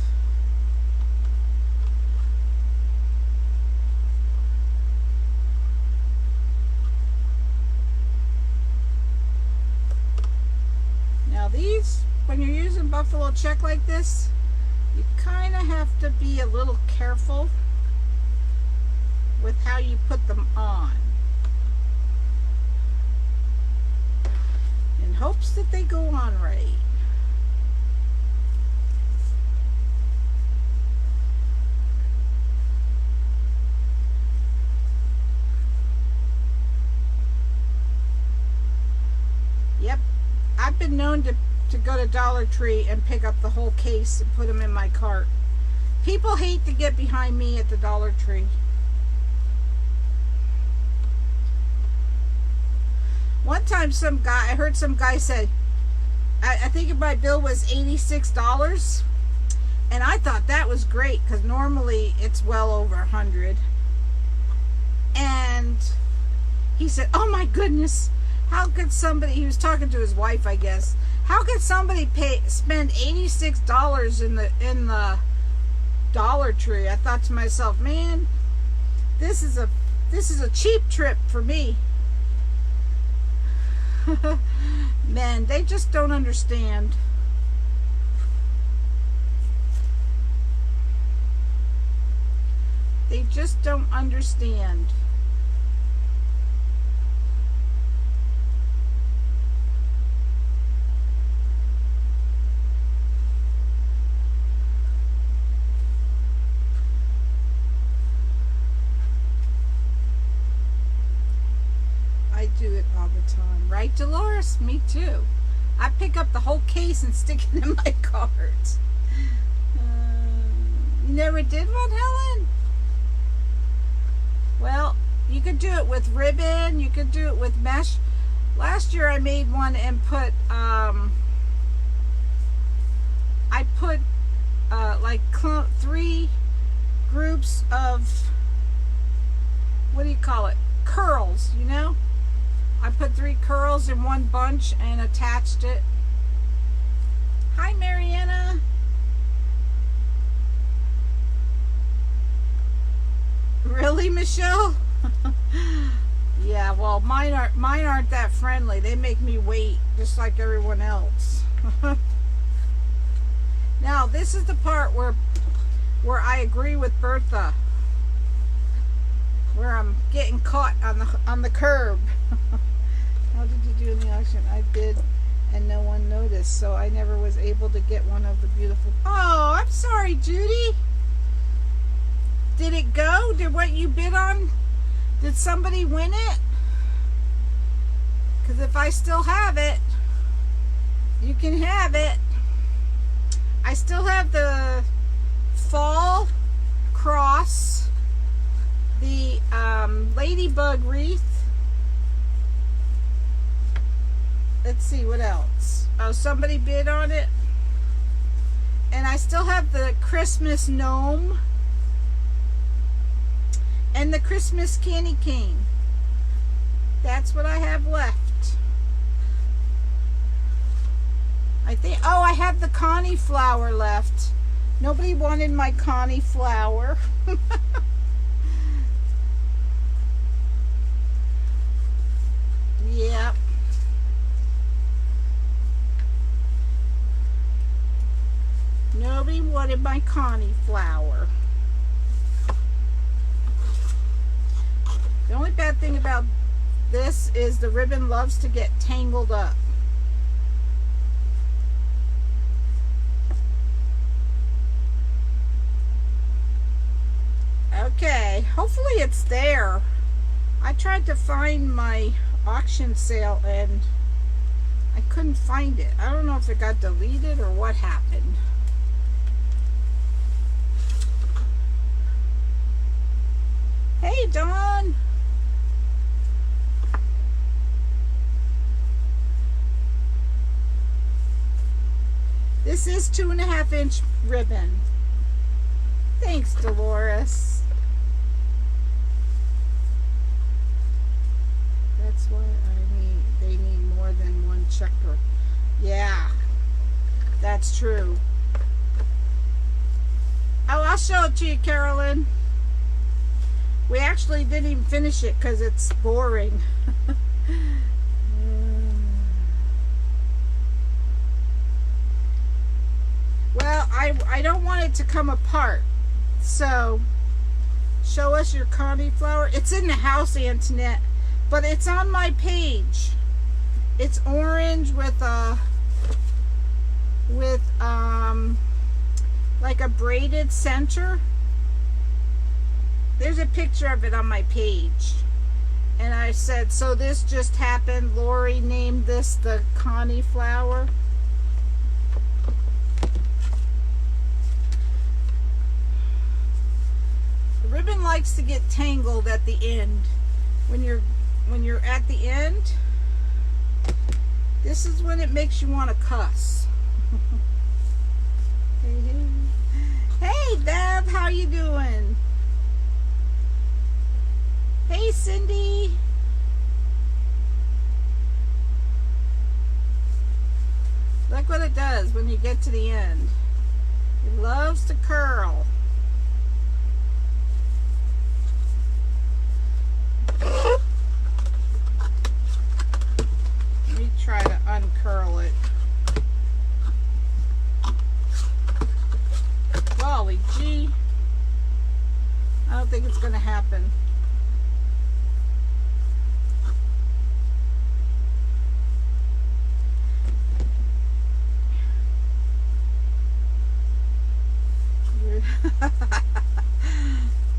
Now these, when you're using buffalo check like this, you kind of have to be a little careful with how you put them on. And hopefully hopes that they go on right. Yep, I've been known to go to Dollar Tree and pick up the whole case and put them in my cart. People hate to get behind me at the Dollar Tree. One time I heard some guy say, I think my bill was $86, and I thought that was great because normally it's well over $100. And he said, oh my goodness, how could somebody, he was talking to his wife, I guess, how could somebody spend $86 in the Dollar Tree? I thought to myself, man, this is a cheap trip for me. Man, they just don't understand. They just don't understand. I do it all the time. Right, Dolores? Me too. I pick up the whole case and stick it in my cart. You never did one, Helen? Well, you could do it with ribbon. You could do it with mesh. Last year I made one and put, I put like 3 groups of, what do you call it? Curls, you know? I put 3 curls in one bunch and attached it. Hi, Mariana. Really, Michelle? Yeah, well, mine aren't that friendly. They make me wait, just like everyone else. Now, this is the part where I agree with Bertha, where I'm getting caught on the curb. How did you do in the auction? I bid and no one noticed, so I never was able to get one of the beautiful. Oh, I'm sorry, Judy. Did it go? Did what you bid on? Did somebody win it? Because if I still have it, you can have it. I still have the fall cross, the ladybug wreath. Let's see, what else? Oh, somebody bid on it. And I still have the Christmas gnome and the Christmas candy cane. That's what I have left. I think, oh, I have the Connie flower left. Nobody wanted my Connie flower. Yep. Nobody wanted my Connie flower. The only bad thing about this is the ribbon loves to get tangled up. Okay, hopefully it's there. I tried to find my auction sale and I couldn't find it. I don't know if it got deleted or what happened. Hey, Dawn. This is 2.5-inch ribbon. Thanks, Dolores. That's why they need more than one checker. Yeah, that's true. Oh, I'll show it to you, Carolyn. We actually didn't even finish it because it's boring. Well, I don't want it to come apart. So, show us your Connie flower. It's in the house, Antoinette, but it's on my page. It's orange with like a braided center. There's a picture of it on my page. And I said, so this just happened. Lori named this the Connie flower. The ribbon likes to get tangled at the end. When you're at the end, this is when it makes you want to cuss. Hey Bev, how you doing? Hey Cindy. Look what it does when you get to the end. It loves to curl. Let me try to uncurl it. Golly gee. I don't think it's going to happen.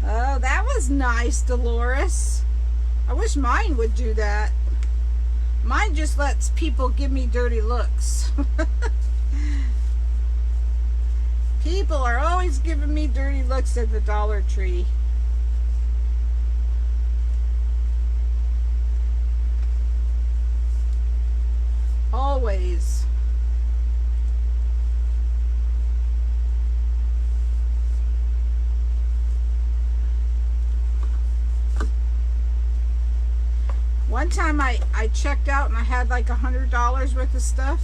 Oh, that was nice, Dolores. I wish mine would do that. Mine just lets people give me dirty looks. People are always giving me dirty looks at the Dollar Tree. Always. One time I checked out and I had like $100 worth of stuff.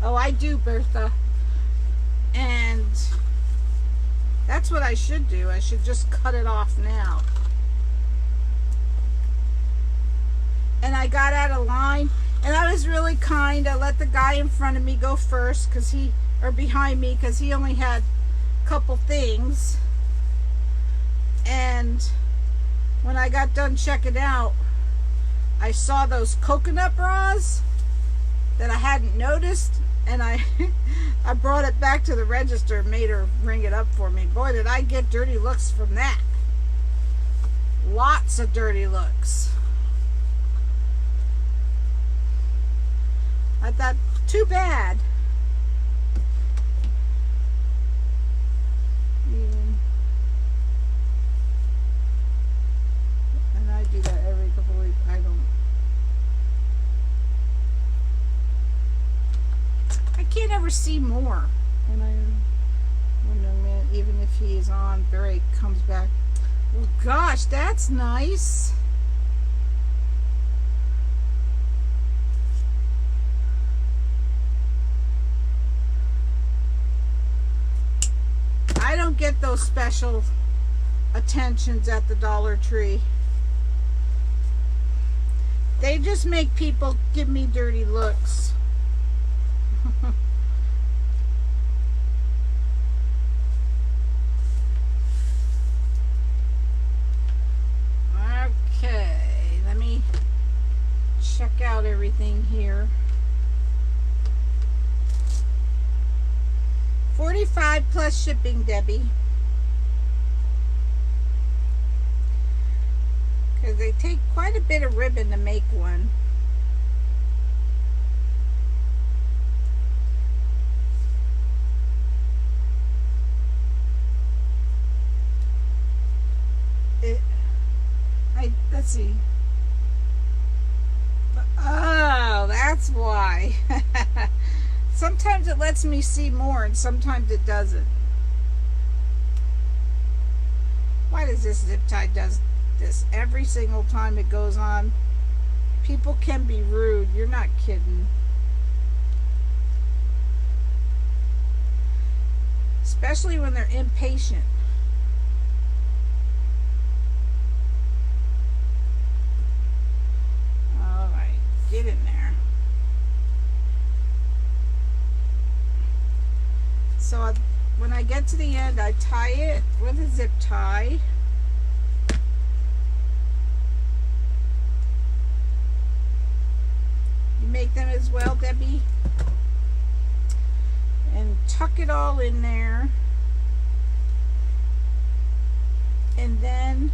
Oh, I do, Bertha. And that's what I should do. I should just cut it off now. And I got out of line and I was really kind. I let the guy in front of me go first or behind me, because he only had a couple things. And when I got done checking out, I saw those coconut bras that I hadn't noticed, and I brought it back to the register and made her ring it up for me. Boy, did I get dirty looks from that. Lots of dirty looks. I thought, too bad. And I do that every couple weeks. I can't ever see more. And man, even if he is on, Barry comes back. Oh gosh, that's nice. I don't get those special attentions at the Dollar Tree. They just make people give me dirty looks. Okay, let me check out everything here. 45 plus shipping, Debbie. Because they take quite a bit of ribbon to make one. Let's see. Oh, that's why. Sometimes it lets me see more and sometimes it doesn't. Why does this zip tie does this every single time it goes on? People can be rude. You're not kidding. Especially when they're impatient. All right, get in there. So when I get to the end, I tie it with a zip tie. them as well, Debbie. And tuck it all in there. And then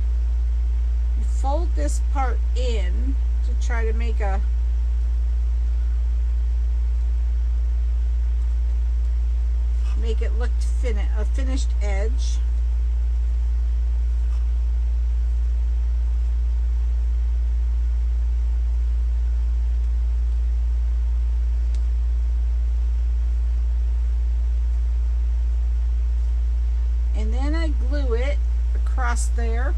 you fold this part in to try to make a it look a finished edge. And then I glue it across there.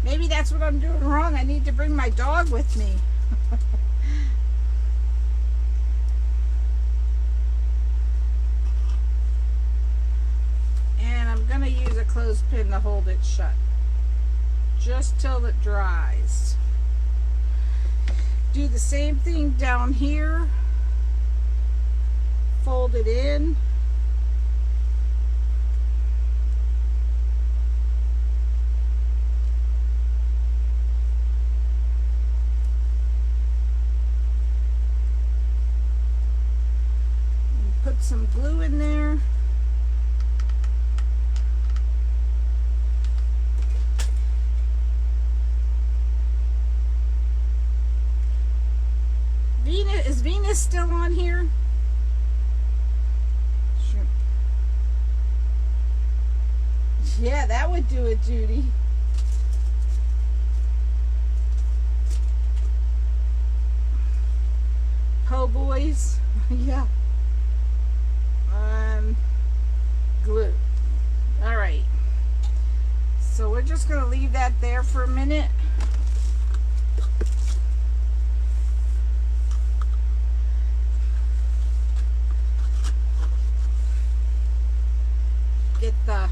Maybe that's what I'm doing wrong. I need to bring my dog with me. And I'm going to use a clothespin to hold it shut. Just till it dries. Do the same thing down here. Fold it in. Put some glue in there. Is Venus still on here? Sure. Yeah, that would do it, Judy. Po boys. Yeah. Glue. All right. So we're just going to leave that there for a minute. Get the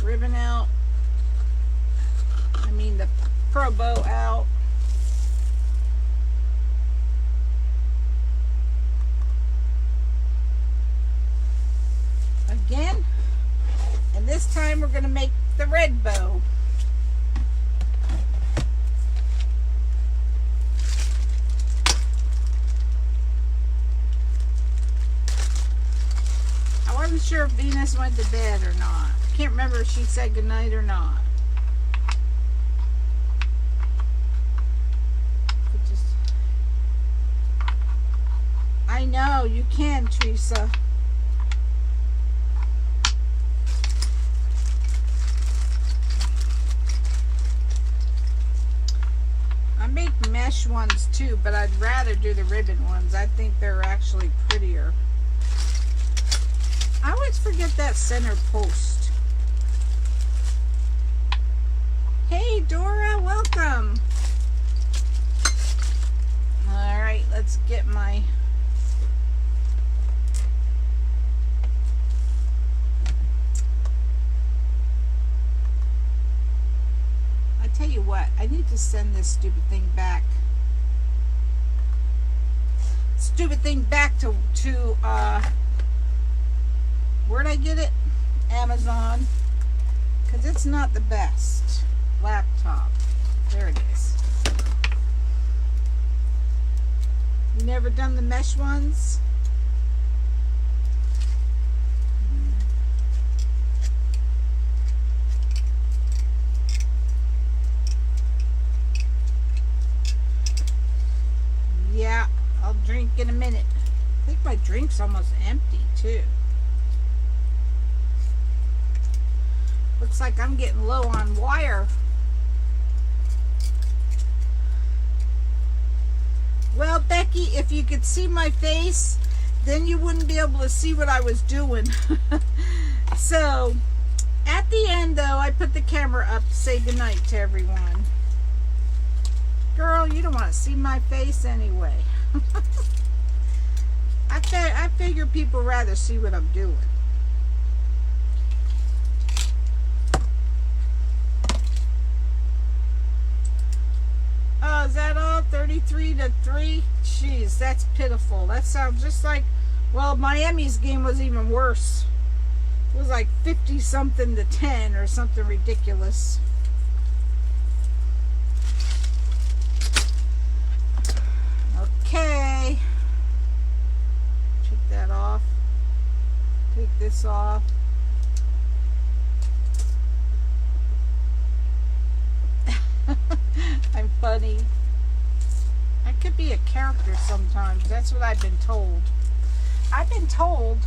ribbon out. I mean the pro bow out. Again, and this time we're going to make the red bow. I wasn't sure if Venus went to bed or not. I can't remember if she said goodnight or not. I know, you can, Teresa. Make mesh ones too, but I'd rather do the ribbon ones. I think they're actually prettier. I always forget that center post. Hey Dora, welcome. All right, let's get my tell you what, I need to send this stupid thing back. To where'd I get it? Amazon. Because it's not the best laptop. There it is. You never done the mesh ones? Yeah, I'll drink in a minute. I think my drink's almost empty too. Looks like I'm getting low on wire. Well, Becky, if you could see my face, then you wouldn't be able to see what I was doing. So, at the end though, I put the camera up to say goodnight to everyone. Girl, you don't want to see my face anyway. I figure people rather see what I'm doing. Oh, is that all? 33 to 3? Jeez, that's pitiful. That sounds just like Well, Miami's game was even worse. It was like 50 something to 10 or something ridiculous. Okay. Take that off. Take this off. I'm funny. I could be a character sometimes. That's what I've been told. I've been told.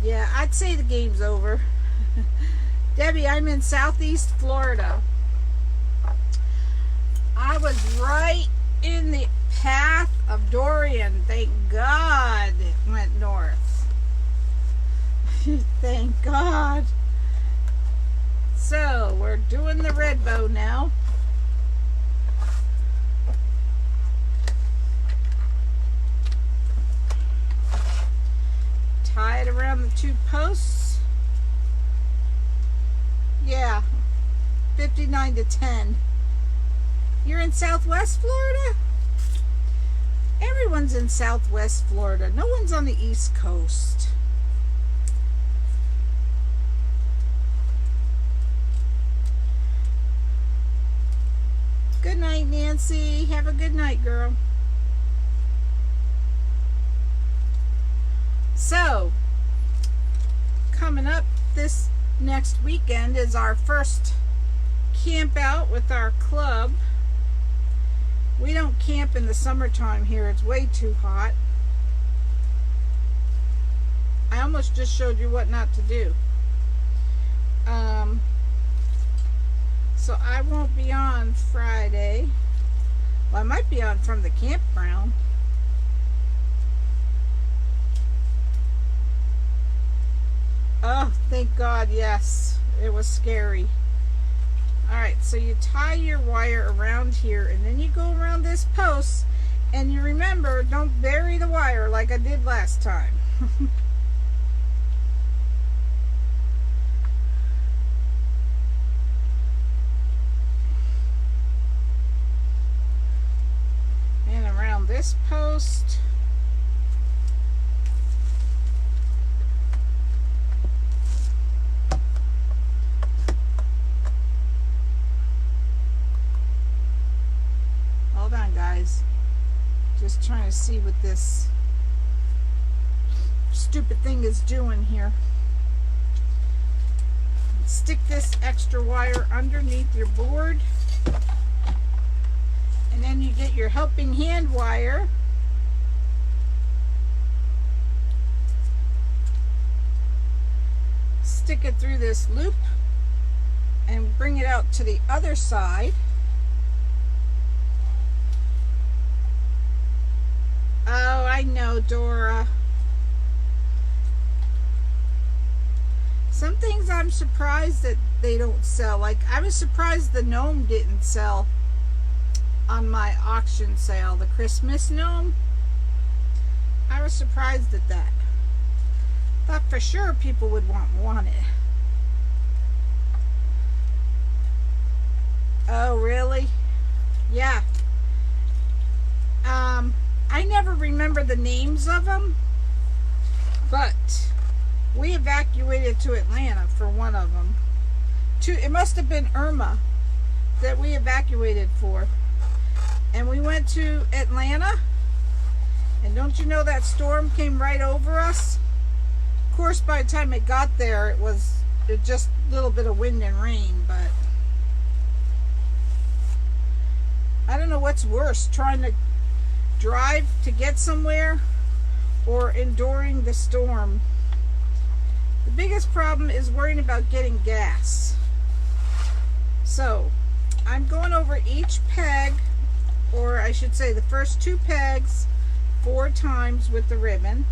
Yeah, I'd say the game's over. Debbie, I'm in Southeast Florida. I was right in the path of Dorian. Thank God it went north. Thank God. So, we're doing the red bow now. Tie it around the 2 posts. Yeah, 59 to 10. You're in Southwest Florida? Everyone's in Southwest Florida. No one's on the East Coast. Good night, Nancy. Have a good night, girl. So, coming up this next weekend is our first camp out with our club. We don't camp in the summertime here. It's way too hot. I almost just showed you what not to do. So I won't be on Friday. Well, I might be on from the campground. Oh, thank God, yes. It was scary. Alright, so you tie your wire around here, and then you go around this post, and you remember, don't bury the wire like I did last time. And around this post. Hold on, guys. Just trying to see what this stupid thing is doing here. Stick this extra wire underneath your board. And then you get your helping hand wire. Stick it through this loop and bring it out to the other side. Oh, I know, Dora. Some things I'm surprised that they don't sell. Like, I was surprised the gnome didn't sell on my auction sale. The Christmas gnome. I was surprised at that. Thought for sure people would want it. Oh, really? Yeah. I never remember the names of them, but we evacuated to Atlanta for one of them. It must have been Irma that we evacuated for. And we went to Atlanta, and don't you know that storm came right over us? Of course, by the time it got there, it was just a little bit of wind and rain, but I don't know what's worse, trying to drive to get somewhere or enduring the storm. The biggest problem is worrying about getting gas. So, I'm going over each peg, or I should say the first 2 pegs 4 times with the ribbon.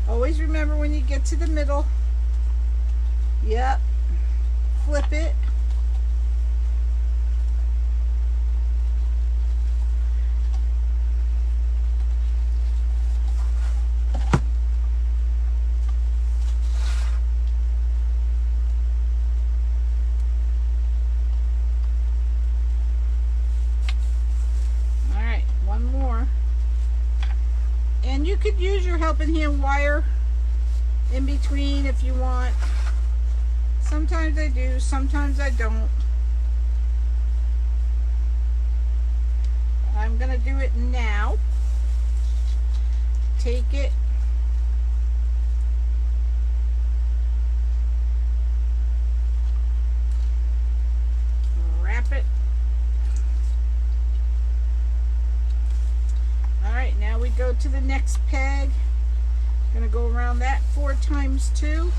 Always remember when you get to the middle, yep, flip it. could use your helping hand wire in between if you want. Sometimes I do, sometimes I don't. I'm going to do it now. Take it. Wrap it. Alright, now we go to the next peg. Going to go around that 4 times 2.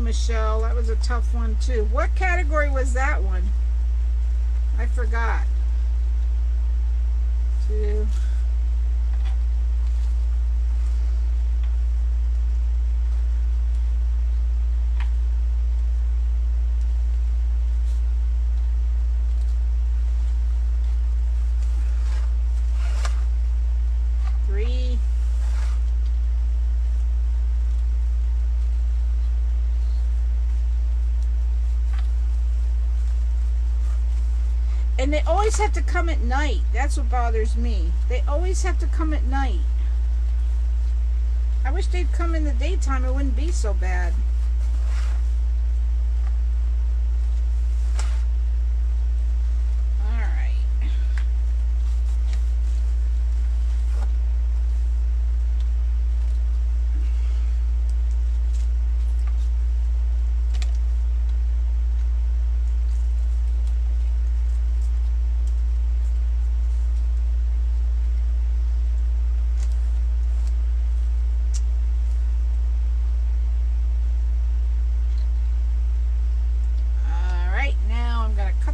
Michelle, that was a tough one too. What category was that one? I forgot. 2. And they always have to come at night. That's what bothers me. They always have to come at night. I wish they'd come in the daytime. It wouldn't be so bad.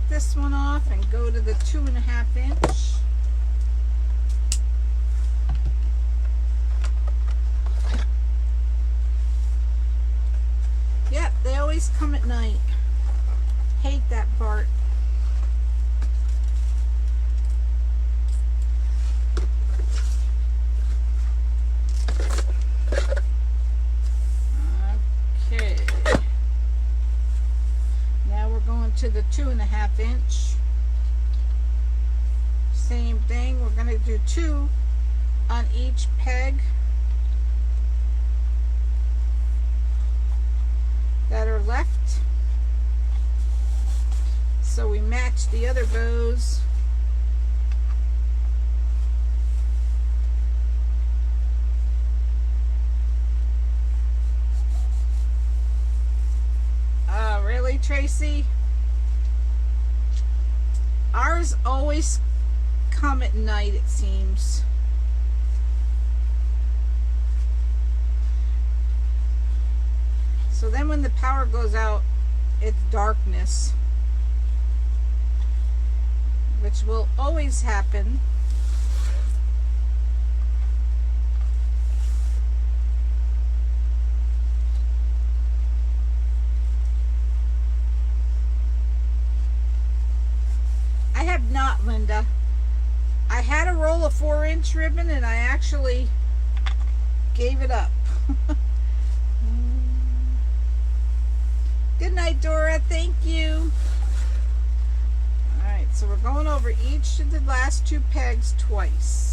This one off and go to the 2.5 inch. Yep, they always come at night. Hate that part. Okay. To the 2.5 inch. Same thing, we're going to do 2 on each peg that are left, so we match the other bows. Oh, really, Tracy? Ours always come at night, it seems. So then when the power goes out, it's darkness, which will always happen. Not, Linda. I had a roll of 4-inch ribbon and I actually gave it up. Good night, Dora. Thank you. Alright, so we're going over each of the last 2 pegs twice.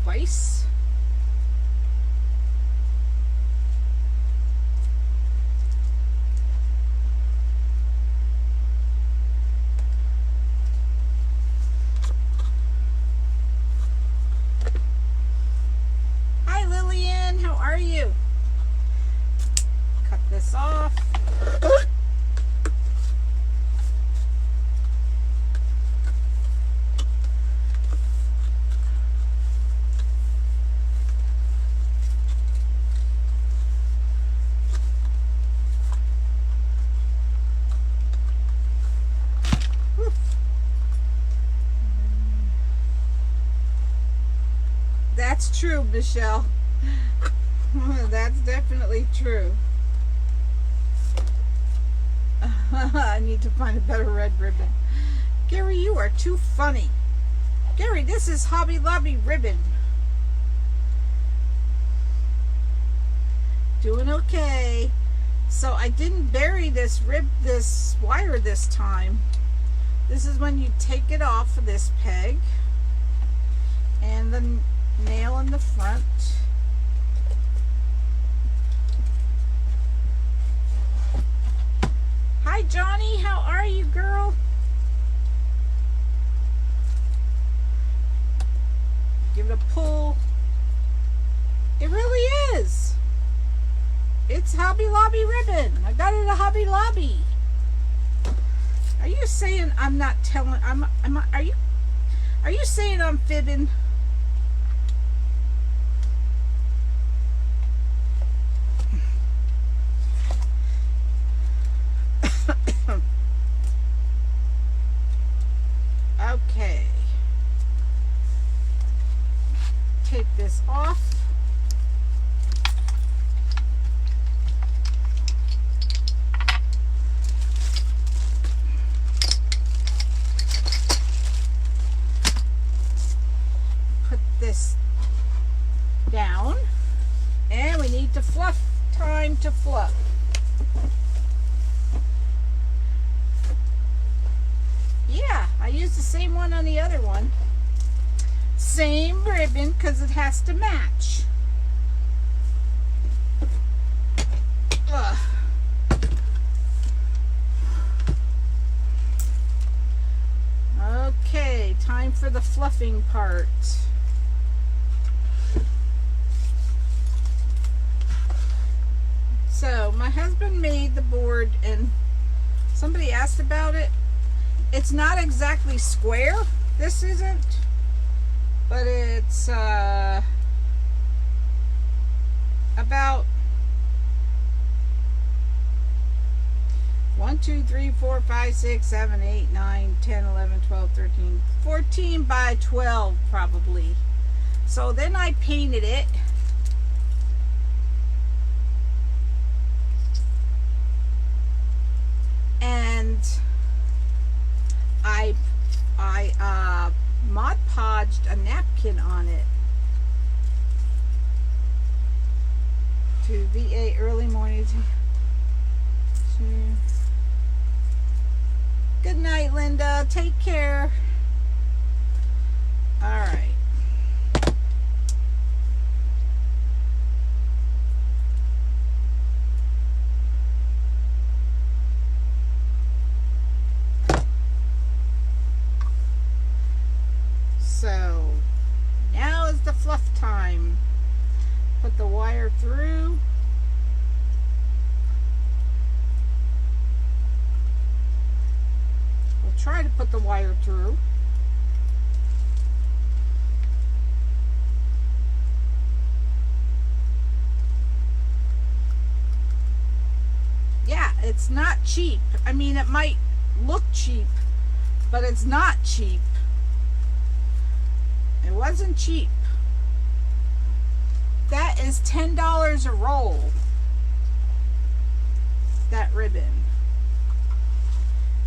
Twice. Hi Lillian, how are you? Cut this this off. That's true, Michelle. That's definitely true. I need to find a better red ribbon. Gary, you are too funny. Gary, this is Hobby Lobby ribbon. Doing okay. So I didn't bury this wire this time. This is when you take it off of this peg and the nail in the front. Hi Johnny, how are you, girl? Give it a pull. It really is. It's Hobby Lobby ribbon. I got it at Hobby Lobby. Are you saying I'm not telling? Are you saying I'm fibbing? Okay. Take this off. Put this down. And we need to fluff. Time to fluff. Yeah, I used the same one on the other one. Same ribbon because it has to match. Ugh. Okay, time for the fluffing part. So, my husband made the board and somebody asked about it. It's not exactly square, this isn't, but it's about 1, 2, 3, 4, 5, 6, 7, 8, 9, 10, 11, 12, 13, 14 by 12 probably. So then I painted it. And I Mod Podged a napkin on it to VA early morning. Good night, Linda. Take care. All right. So now is the fluff time. Put the wire through. We'll try to put the wire through. Yeah, it's not cheap. I mean, it might look cheap, but it's not cheap. It wasn't cheap. That is $10 a roll. That ribbon.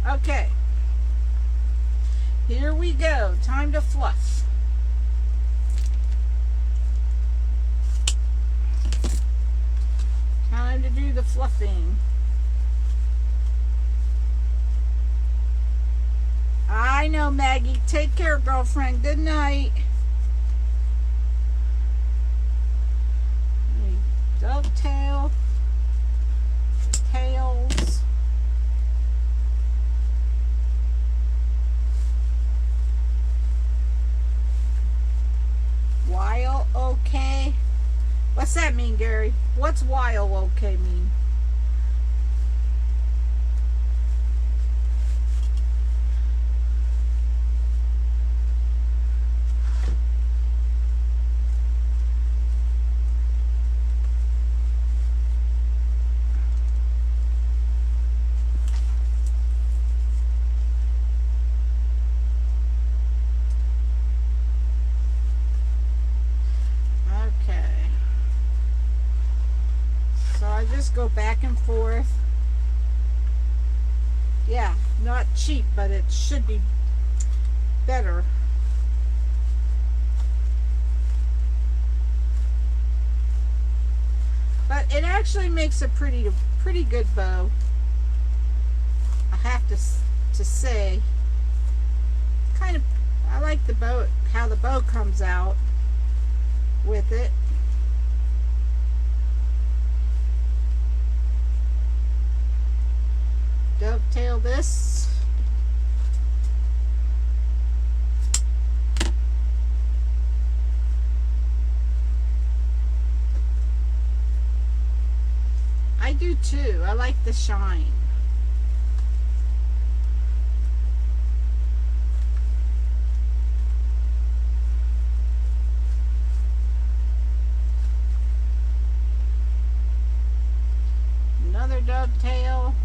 Okay. Here we go. Time to fluff. Time to do the fluffing. I know, Maggie. Take care, girlfriend. Good night. Dovetail the tails. While okay. What's that mean, Gary? What's while okay mean? just go back and forth. Yeah, not cheap, but it should be better. But it actually makes a pretty good bow. I have to say, kind of, I like the bow, how the bow comes out with it. Dovetail this. I do too. I like the shine. Another dovetail.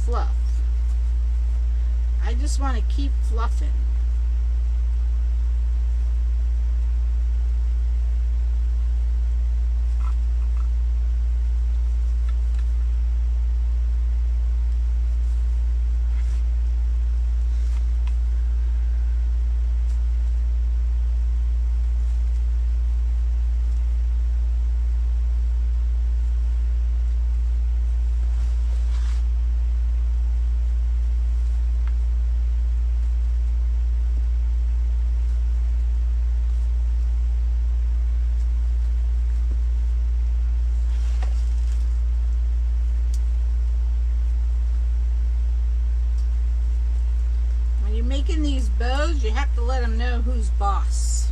Fluff. I just want to keep fluffing. Making these bows, you have to let them know who's boss.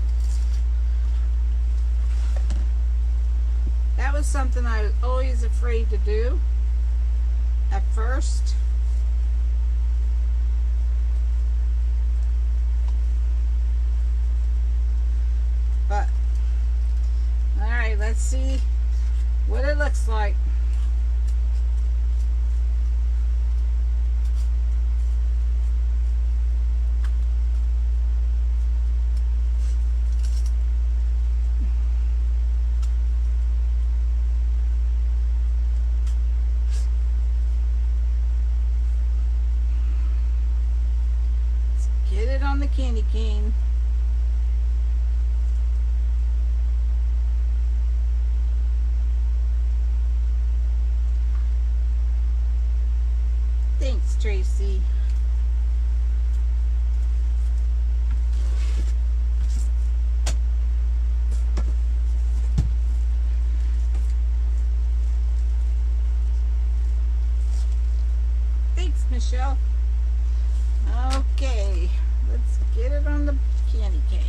That was something I was always afraid to do at first. But, alright, let's see what it looks like. On the candy cane. Thanks, Tracy. Thanks, Michelle. Okay. Let's get it on the candy cane.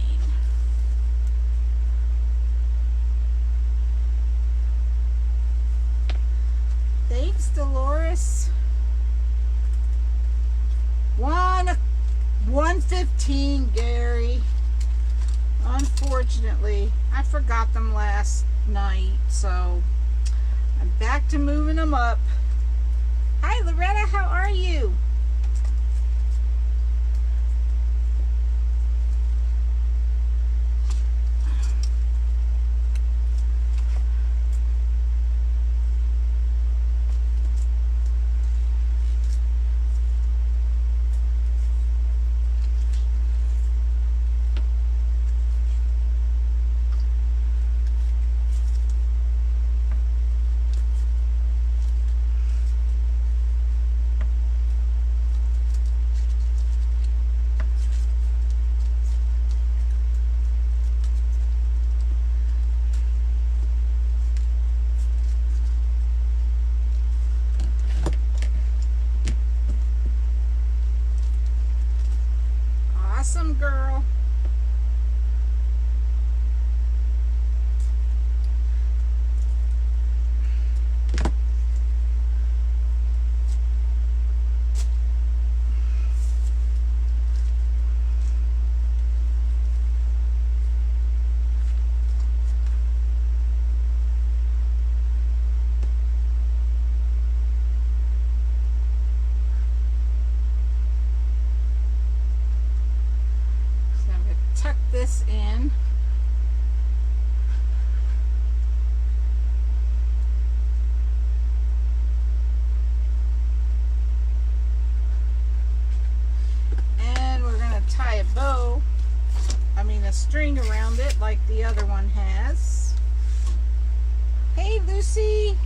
Thanks, Dolores. 1:15, Gary. Unfortunately, I forgot them last night, so I'm back to moving them up. Hi, Loretta. How are you? this in. And we're going to tie a bow, a string around it like the other one has. Hey, Lucy.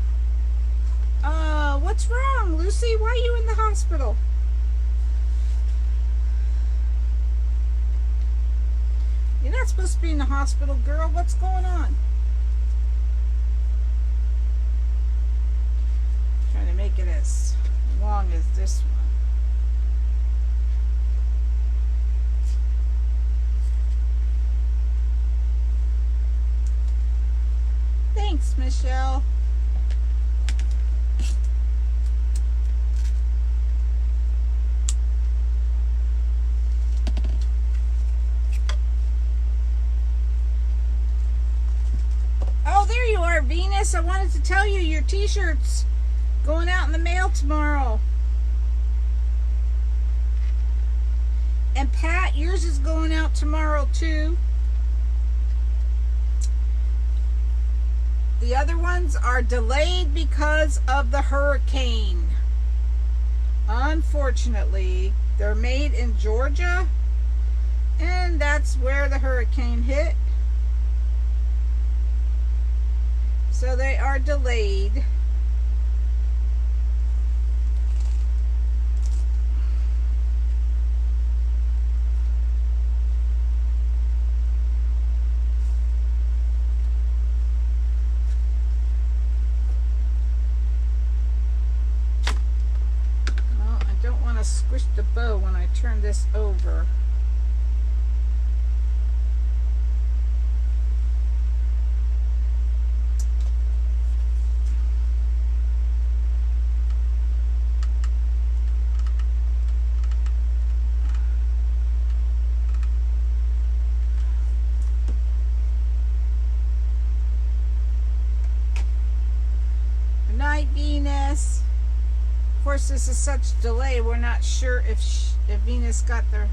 What's wrong, Lucy? Why are you in the hospital? You're not supposed to be in the hospital, girl. What's going on? Trying to make it as long as this one. Thanks, Michelle. Oh, there you are, Venus. I wanted to tell you your t-shirt's going out in the mail tomorrow. And Pat, yours is going out tomorrow too. The other ones are delayed because of the hurricane. Unfortunately, they're made in Georgia, and that's where the hurricane hit. So they are delayed. Squish the bow when I turn this over. Good night, Venus. Of course, this is such delay, we're not sure if Venus got their...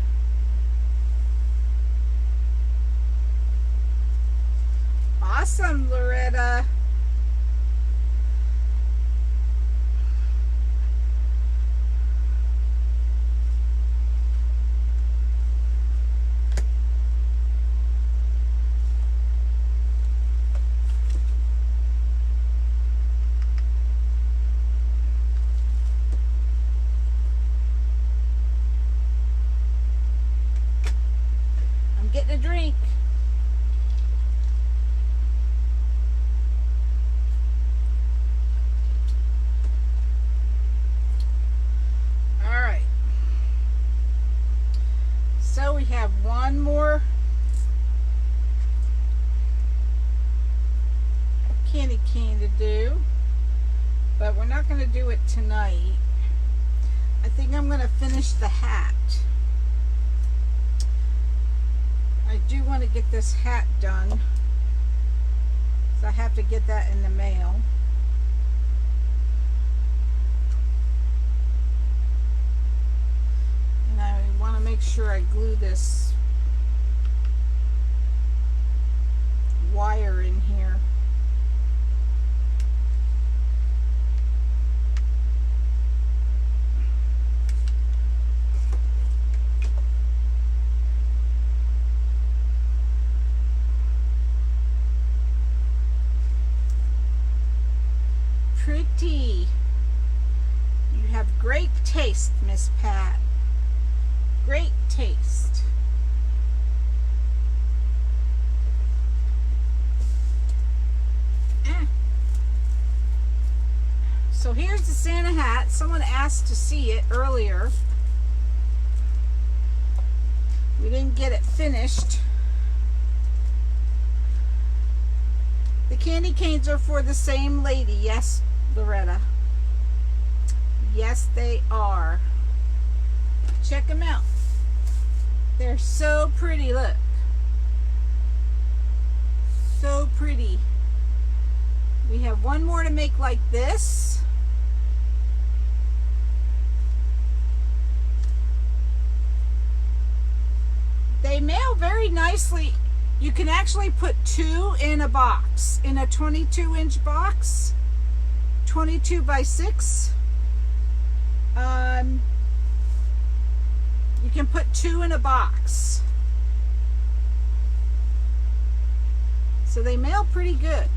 Awesome, Loretta. Getting a drink. All right. So we have one more candy cane to do, but we're not going to do it tonight. I think I'm going to finish the hat. I do want to get this hat done, so I have to get that in the mail. And I want to make sure I glue this wire in here. Pretty. You have great taste, Miss Pat. Great taste. So here's the Santa hat. Someone asked to see it earlier. We didn't get it finished. The candy canes are for the same lady. Yes, Loretta. Yes, they are. Check them out. They're so pretty. Look. So pretty. We have one more to make like this. They mail very very nicely. You can actually put 2 in a box, in a 22-inch box, 22 by 6. You can put 2 in a box. So they mail pretty good.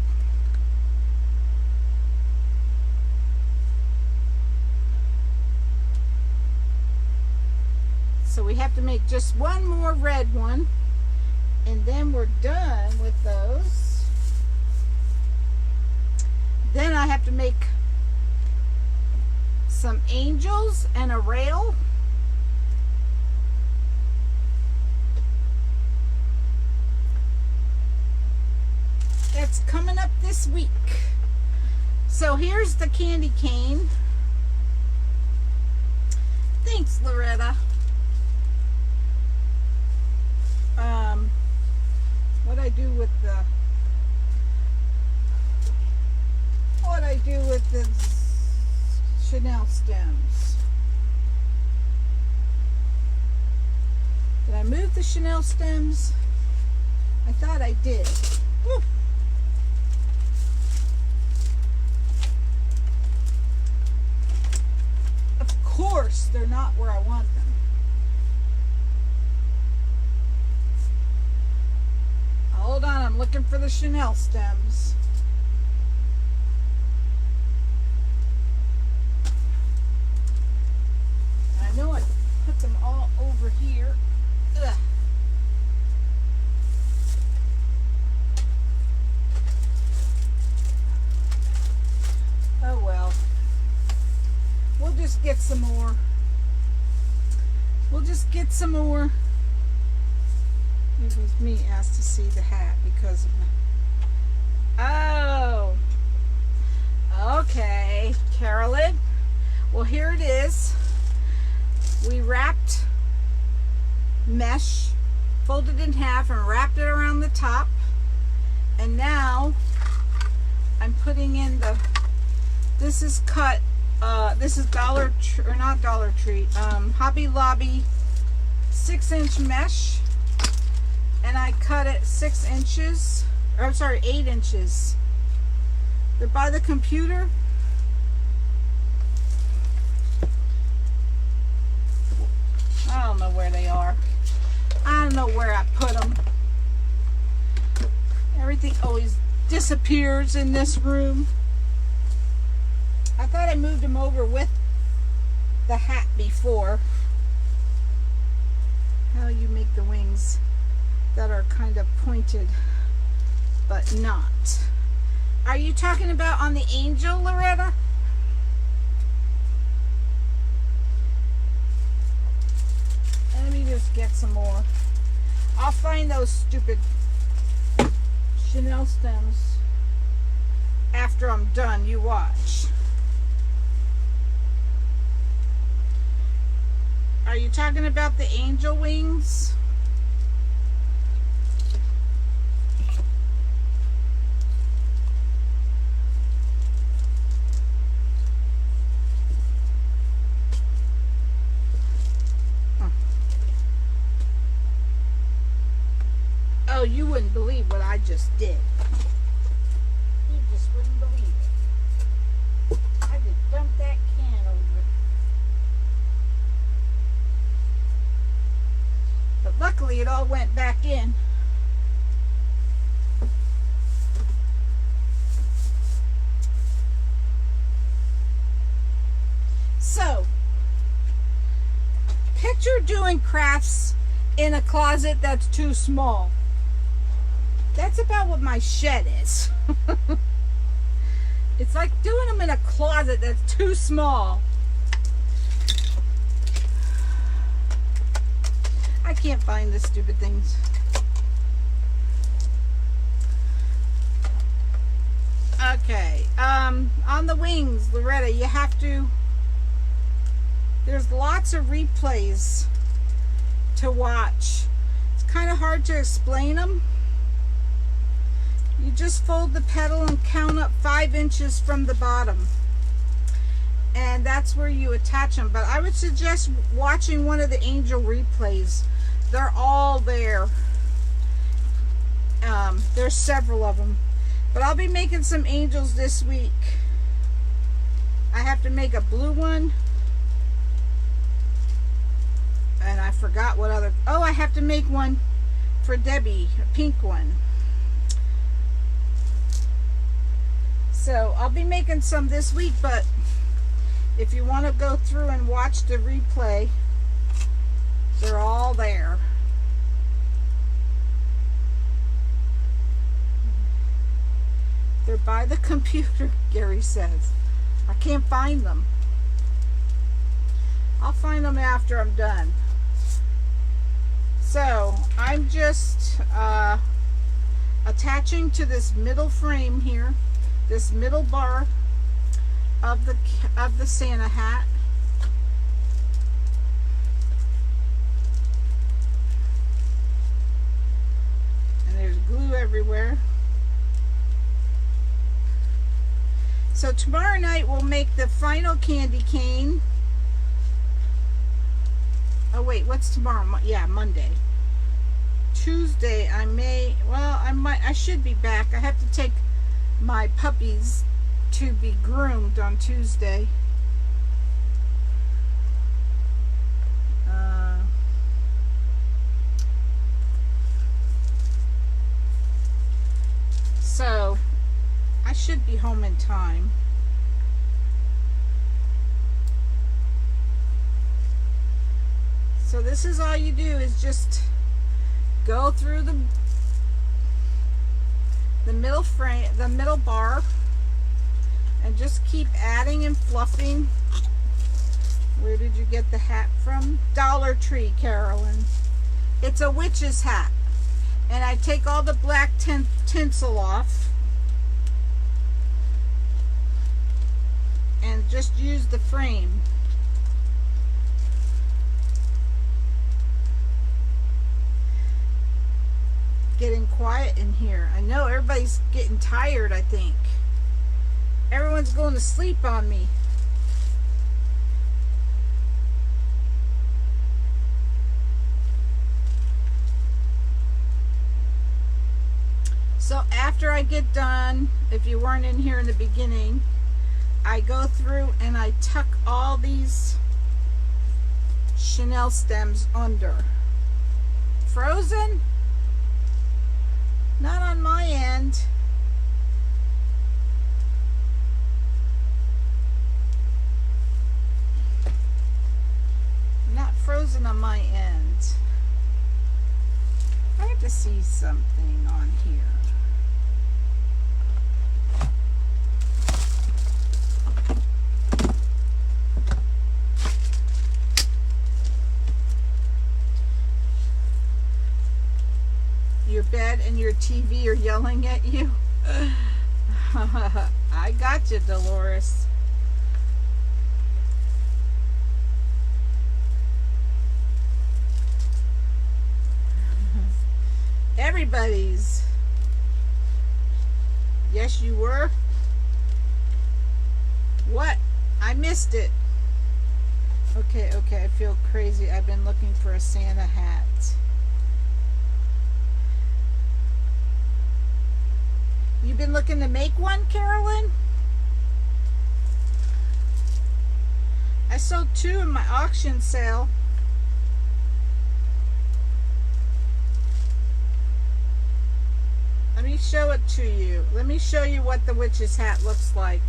So we have to make just one more red one, and then we're done with those. Then I have to make some angels and a rail. That's coming up this week. So here's the candy cane. Thanks, Loretta. What I do with the Chanel stems. Did I move the Chanel stems? I thought I did. Woo. Of course, they're not where I want them. Hold on, I'm looking for the Chanel stems. I know I put them all over here. Ugh. Oh well. We'll just get some more. We'll just get some more. It was me asked to see the hat because of my... Oh. Okay, Carolyn. Well, here it is. We wrapped mesh, folded in half and wrapped it around the top. And now I'm putting in the... This is cut... this is Dollar Tree, or not Dollar Tree, Hobby Lobby 6-inch mesh. And I cut it 6 inches, or I'm sorry, 8 inches. They're by the computer. I don't know where they are. I don't know where I put them. Everything always disappears in this room. I thought I moved them over with the hat before. How you make the wings that are kind of pointed but not. Are you talking about on the angel, Loretta? Let me just get some more. I'll find those stupid Chanel stems after I'm done. You watch. Are you talking about the angel wings? Oh, you wouldn't believe what I just did. You just wouldn't believe it. I just dumped that can over. But luckily it all went back in. So, picture doing crafts in a closet that's too small. That's about what my shed is. It's like doing them in a closet that's too small. I can't find the stupid things. Okay, on the wings, Loretta, you have to... There's lots of replays to watch. It's kind of hard to explain them. You just fold the petal and count up 5 inches from the bottom. And that's where you attach them. But I would suggest watching one of the angel replays. They're all there. There's several of them. But I'll be making some angels this week. I have to make a blue one. And I forgot what other... Oh, I have to make one for Debbie, a pink one. So I'll be making some this week, but if you want to go through and watch the replay, they're all there. They're by the computer, Gary says. I can't find them. I'll find them after I'm done. So I'm just attaching to this middle frame here, this middle bar of the Santa hat. And there's glue everywhere. So tomorrow night we'll make the final candy cane. Oh wait, what's tomorrow? Yeah, Monday. Tuesday I should be back. I have to take my puppies to be groomed on Tuesday. So I should be home in time. So this is all you do, is just go through the middle frame, the middle bar, and just keep adding and fluffing. Where did you get the hat from? Dollar Tree, Carolyn. It's a witch's hat. And I take all the black tinsel off and just use the frame. Getting quiet in here. I know everybody's getting tired, I think. Everyone's going to sleep on me. So after I get done, if you weren't in here in the beginning, I go through and I tuck all these chenille stems under. Frozen? Not on my end. Not frozen on my end. I have to see something on here. Your bed and your TV are yelling at you. I got you, Dolores. Everybody's. Yes, you were. What? I missed it. Okay, I feel crazy. I've been looking for a Santa hat. You've been looking to make one, Carolyn? I sold 2 in my auction sale. Let me show it to you. Let me show you what the witch's hat looks like,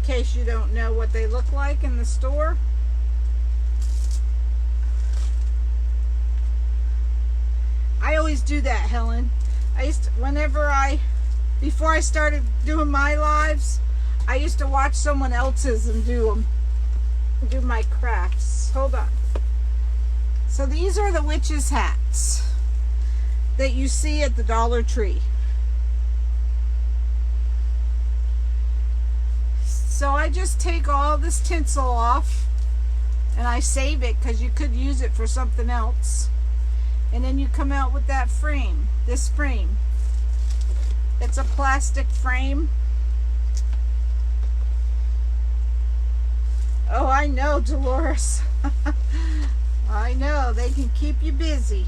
in case you don't know what they look like in the store. I always do that, Helen. Before I started doing my lives, I used to watch someone else's and do my crafts. Hold on. So these are the witch's hats that you see at the Dollar Tree. So I just take all this tinsel off and I save it because you could use it for something else. And then you come out with that frame, this frame. It's a plastic frame. Oh, I know, Dolores. I know, they can keep you busy.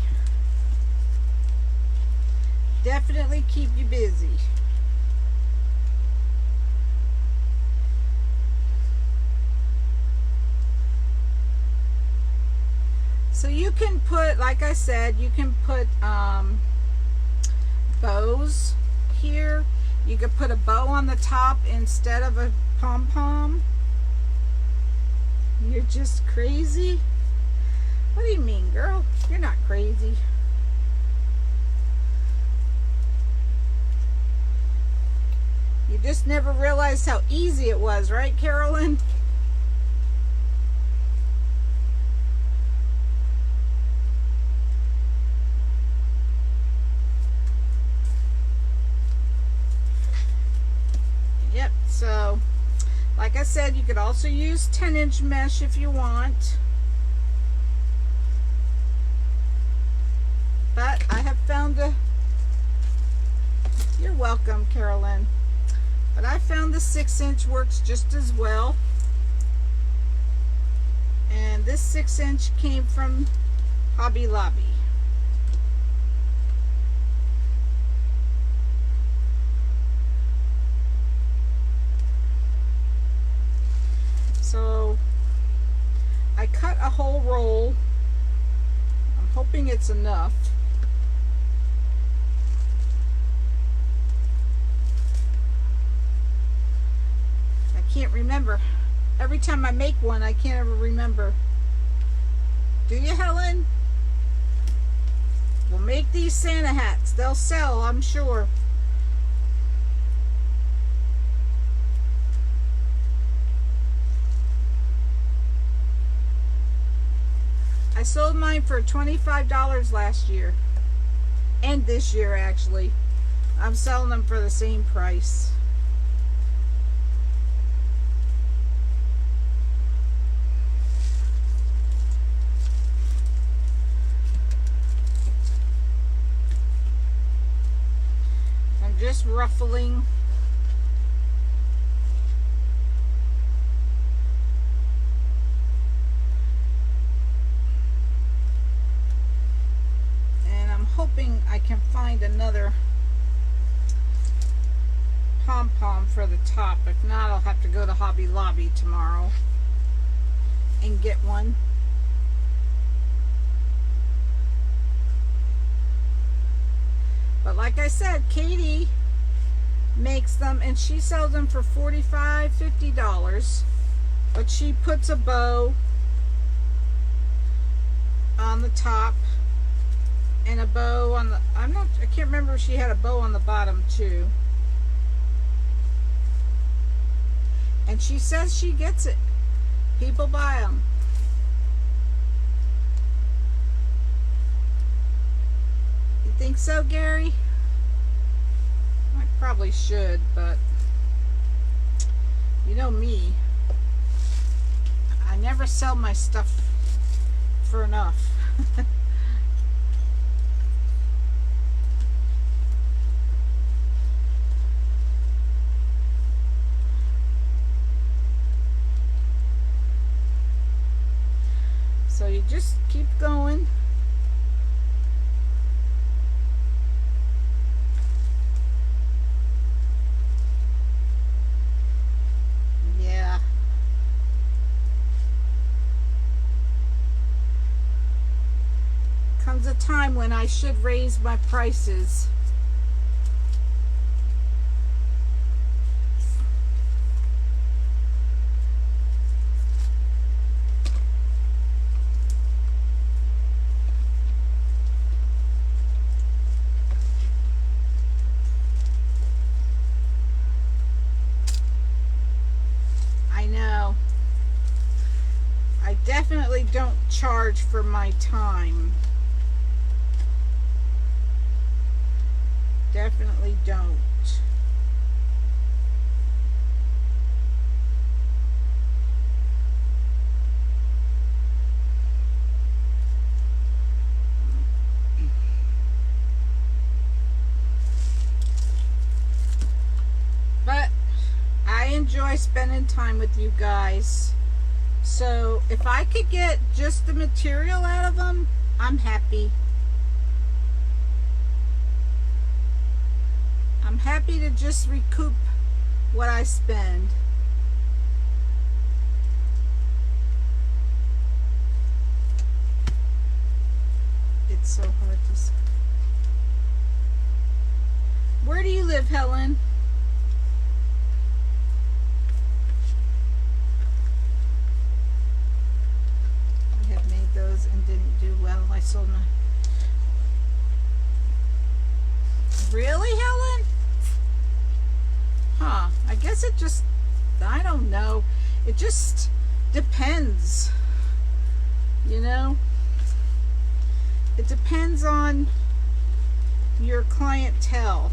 definitely keep you busy. So you can put, like I said, you can put bows here. You could put a bow on the top instead of a pom-pom. You're just crazy? What do you mean, girl? You're not crazy. You just never realized how easy it was, right, Carolyn? Yep, so like I said, you could also use 10-inch mesh if you want. But I have found you're welcome, Carolyn. But I found the 6-inch works just as well. And this 6-inch came from Hobby Lobby. So I cut a whole roll. I'm hoping it's enough. Can't remember. Every time I make one, I can't ever remember. Do you, Helen? We'll make these Santa hats. They'll sell, I'm sure. I sold mine for $25 last year. And this year, actually. I'm selling them for the same price. Just ruffling. And I'm hoping I can find another pom-pom for the top. If not, I'll have to go to Hobby Lobby tomorrow and get one. But like I said, Katie makes them and she sells them for $45, $50. But she puts a bow on the top and a bow on the, I can't remember if she had a bow on the bottom too. And she says she gets it. People buy them. Think so, Gary? I probably should, but you know me. I never sell my stuff for enough. So you just keep going. Comes a time when I should raise my prices. I know. I definitely don't charge for my time. Definitely don't. But I enjoy spending time with you guys. So if I could get just the material out of them, I'm happy. happy to just recoup what I spend. It's so hard to see. Where do you live, Helen? I have made those and didn't do well. I sold my... Really, Helen? Huh. I guess it just... I don't know. It just depends. You know? It depends on your clientele.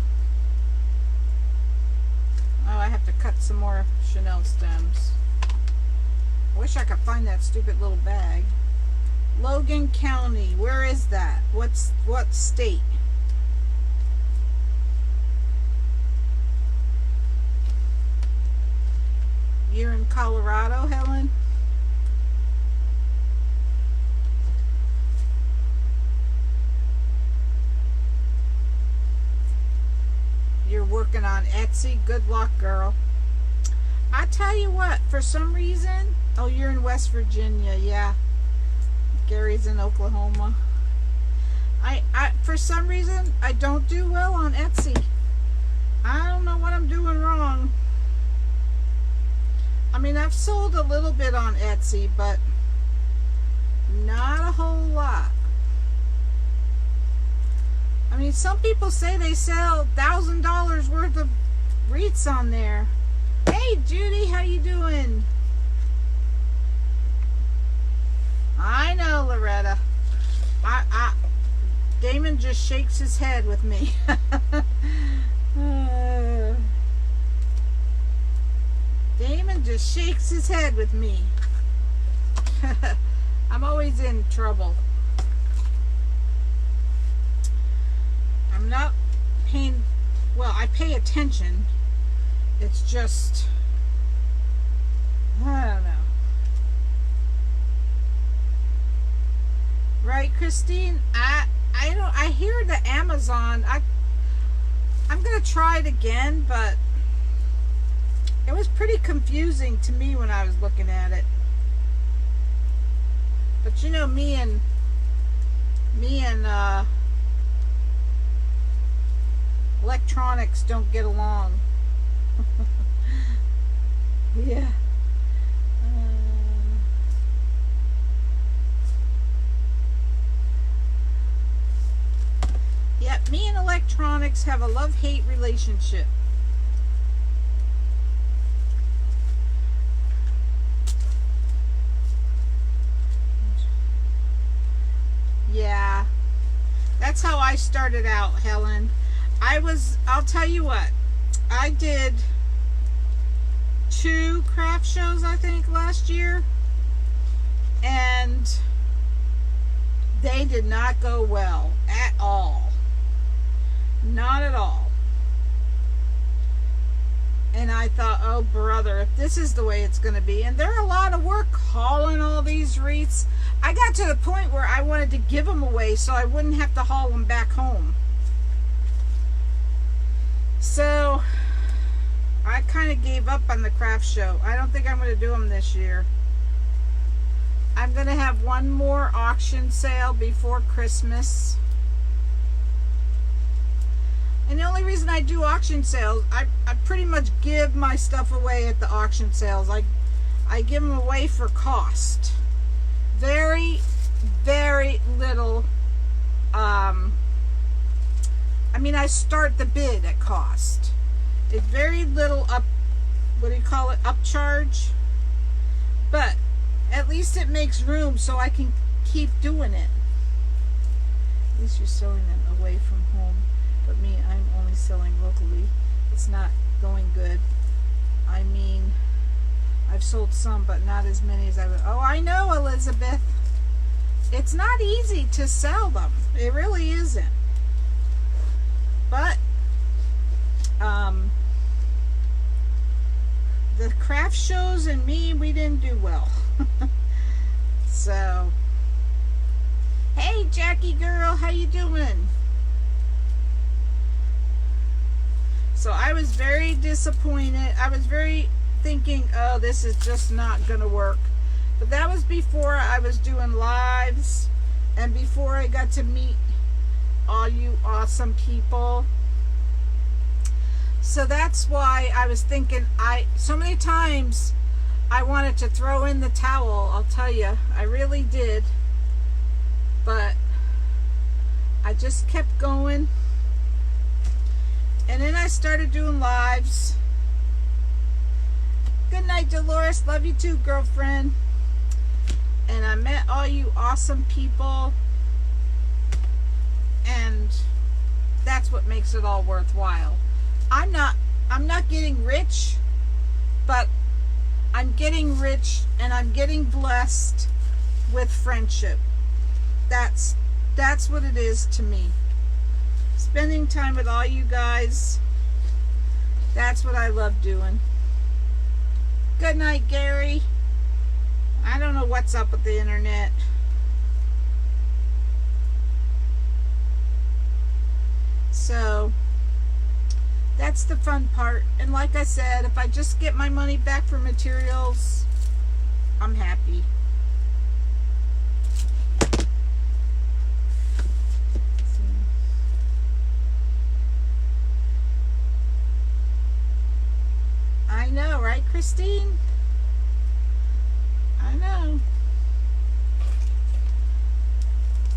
Oh, I have to cut some more Chanel stems. I wish I could find that stupid little bag. Logan County. Where is that? What state? You're in Colorado, Helen? You're working on Etsy. Good luck, girl. I tell you what, for some reason... Oh, you're in West Virginia, yeah. Gary's in Oklahoma. For some reason, I don't do well on Etsy. I don't know what I'm doing wrong. I mean, I've sold a little bit on Etsy, but not a whole lot. I mean, some people say they sell $1,000 worth of wreaths on there. Hey, Judy, how you doing? I know, Loretta. Damon just shakes his head with me. Damon just shakes his head with me. I'm always in trouble. I'm not paying, well, I pay attention. It's just, I don't know. Right, Christine? I hear the Amazon. I'm gonna try it again, but it was pretty confusing to me when I was looking at it. But you know, me and electronics don't get along. Yeah. Yep, me and electronics have a love-hate relationship. Yeah, that's how I started out, Helen. I'll tell you what, I did 2 craft shows, I think, last year, and they did not go well at all. Not at all. And I thought, oh brother, if this is the way it's going to be, and they're a lot of work hauling all these wreaths. I got to the point where I wanted to give them away so I wouldn't have to haul them back home. So I kind of gave up on the craft show. I don't think I'm going to do them this year. I'm going to have one more auction sale before Christmas. And the only reason I do auction sales, I pretty much give my stuff away at the auction sales. I give them away for cost. Very, very little. I mean, I start the bid at cost. It's very little upcharge. But at least it makes room so I can keep doing it. At least you're selling them away from home. But me, I'm only selling locally. It's not going good. I mean, I've sold some, but not as many as I would. Oh, I know, Elizabeth. It's not easy to sell them. It really isn't. But, the craft shows and me, we didn't do well. So, hey, Jackie girl, how you doing? So I was very disappointed. I was very thinking, oh, this is just not gonna work. But that was before I was doing lives and before I got to meet all you awesome people. So that's why I was thinking, so many times I wanted to throw in the towel, I'll tell you. I really did. But I just kept going. And then I started doing lives. Good night, Dolores. Love you too, girlfriend. And I met all you awesome people. And that's what makes it all worthwhile. I'm not getting rich, but I'm getting rich and I'm getting blessed with friendship. That's what it is to me. Spending time with all you guys, that's what I love doing. Good night, Gary. I don't know what's up with the internet. So that's the fun part. And like I said, if I just get my money back for materials, I'm happy. I know, right, Christine? I know.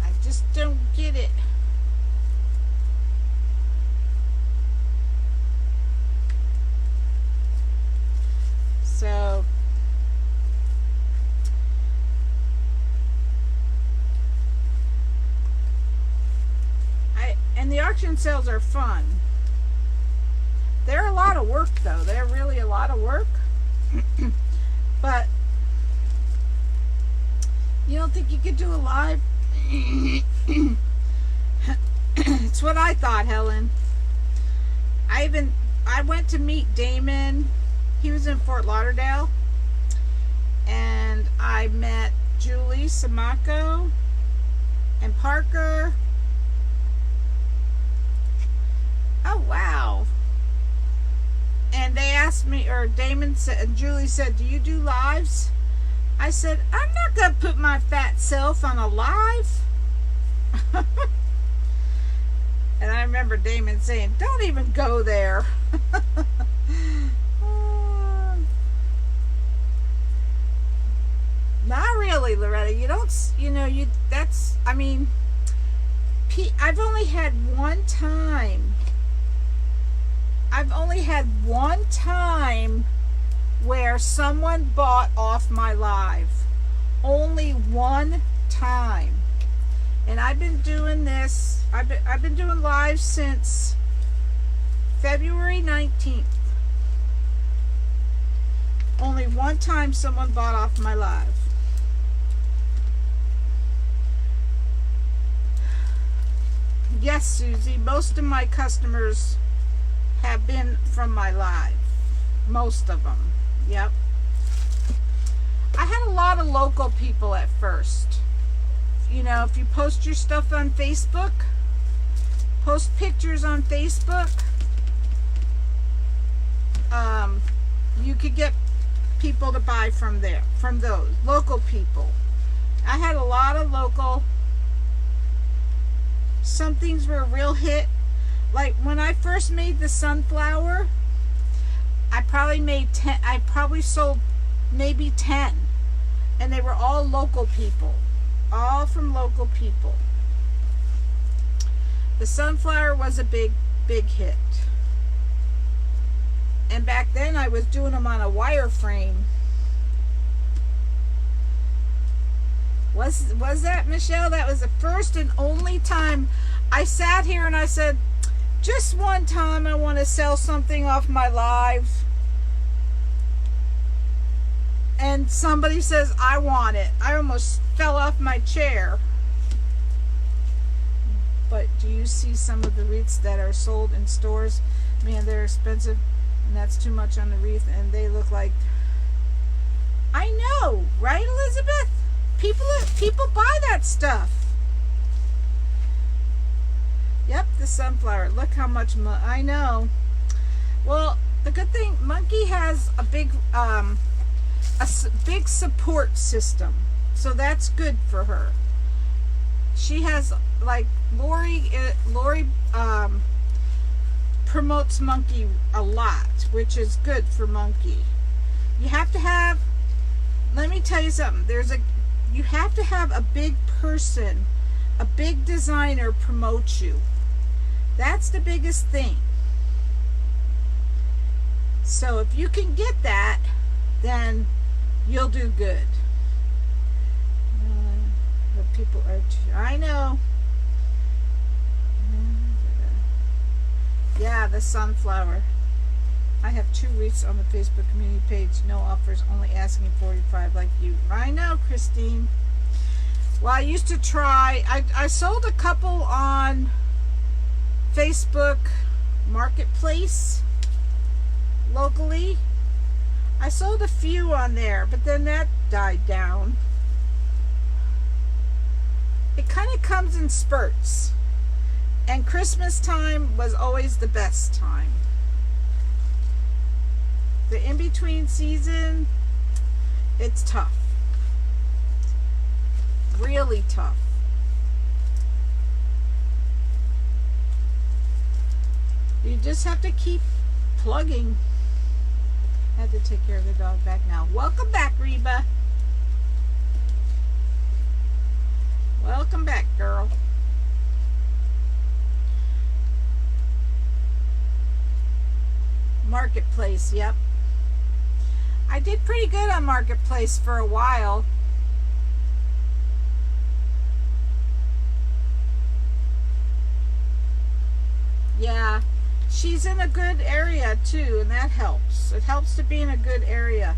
I just don't get it. So and the auction sales are fun. They're a lot of work though. They're really a lot of work. But you don't think you could do a live? It's what I thought, Helen. I went to meet Damon. He was in Fort Lauderdale. And I met Julie Samako and Parker. Oh, wow. And they asked me, or Damon said, and Julie said, do you do lives? I said, I'm not going to put my fat self on a live. And I remember Damon saying, don't even go there. Not really, Loretta. You don't, that's, I mean, I've only had one time where someone bought off my live. Only one time. And I've been doing this, I've been doing live since February 19th. Only one time someone bought off my live. Yes, Susie, most of my customers have been from my live. Most of them. Yep. I had a lot of local people at first. You know, if you post your stuff on Facebook, post pictures on Facebook, you could get people to buy from there, from those local people. I had a lot of local. Some things were a real hit. Like when I first made the sunflower, I probably sold maybe 10, and they were all local people, all from local people. The sunflower was a big hit. And back then I was doing them on a wireframe. Was that, Michelle? That was the first and only time I sat here and I said, just one time I want to sell something off my live. And somebody says, I want it. I almost fell off my chair. But do you see some of the wreaths that are sold in stores? Man, they're expensive. And that's too much on the wreath. And they look like... I know, right, Elizabeth? People buy that stuff. Yep, the sunflower. Look how much I know. Well, the good thing, Monkey has a big big support system, so that's good for her. She has, like, Lori promotes Monkey a lot, which is good for Monkey. You have to have, let me tell you something, you have to have a big person, a big designer promote you. That's the biggest thing. So if you can get that, then you'll do good. The people are, I know. Yeah, the sunflower. I have 2 wreaths on the Facebook community page. No offers, only asking $45 like you. I know, Christine. Well, I used to try. I sold a couple on Facebook Marketplace locally. I sold a few on there, but then that died down. It kind of comes in spurts. And Christmas time was always the best time. The in-between season, it's tough. Really tough. You just have to keep plugging. Had to take care of the dog back now. Welcome back, Reba. Welcome back, girl. Marketplace, yep. I did pretty good on Marketplace for a while. Yeah, she's in a good area too, and that helps. It helps to be in a good area.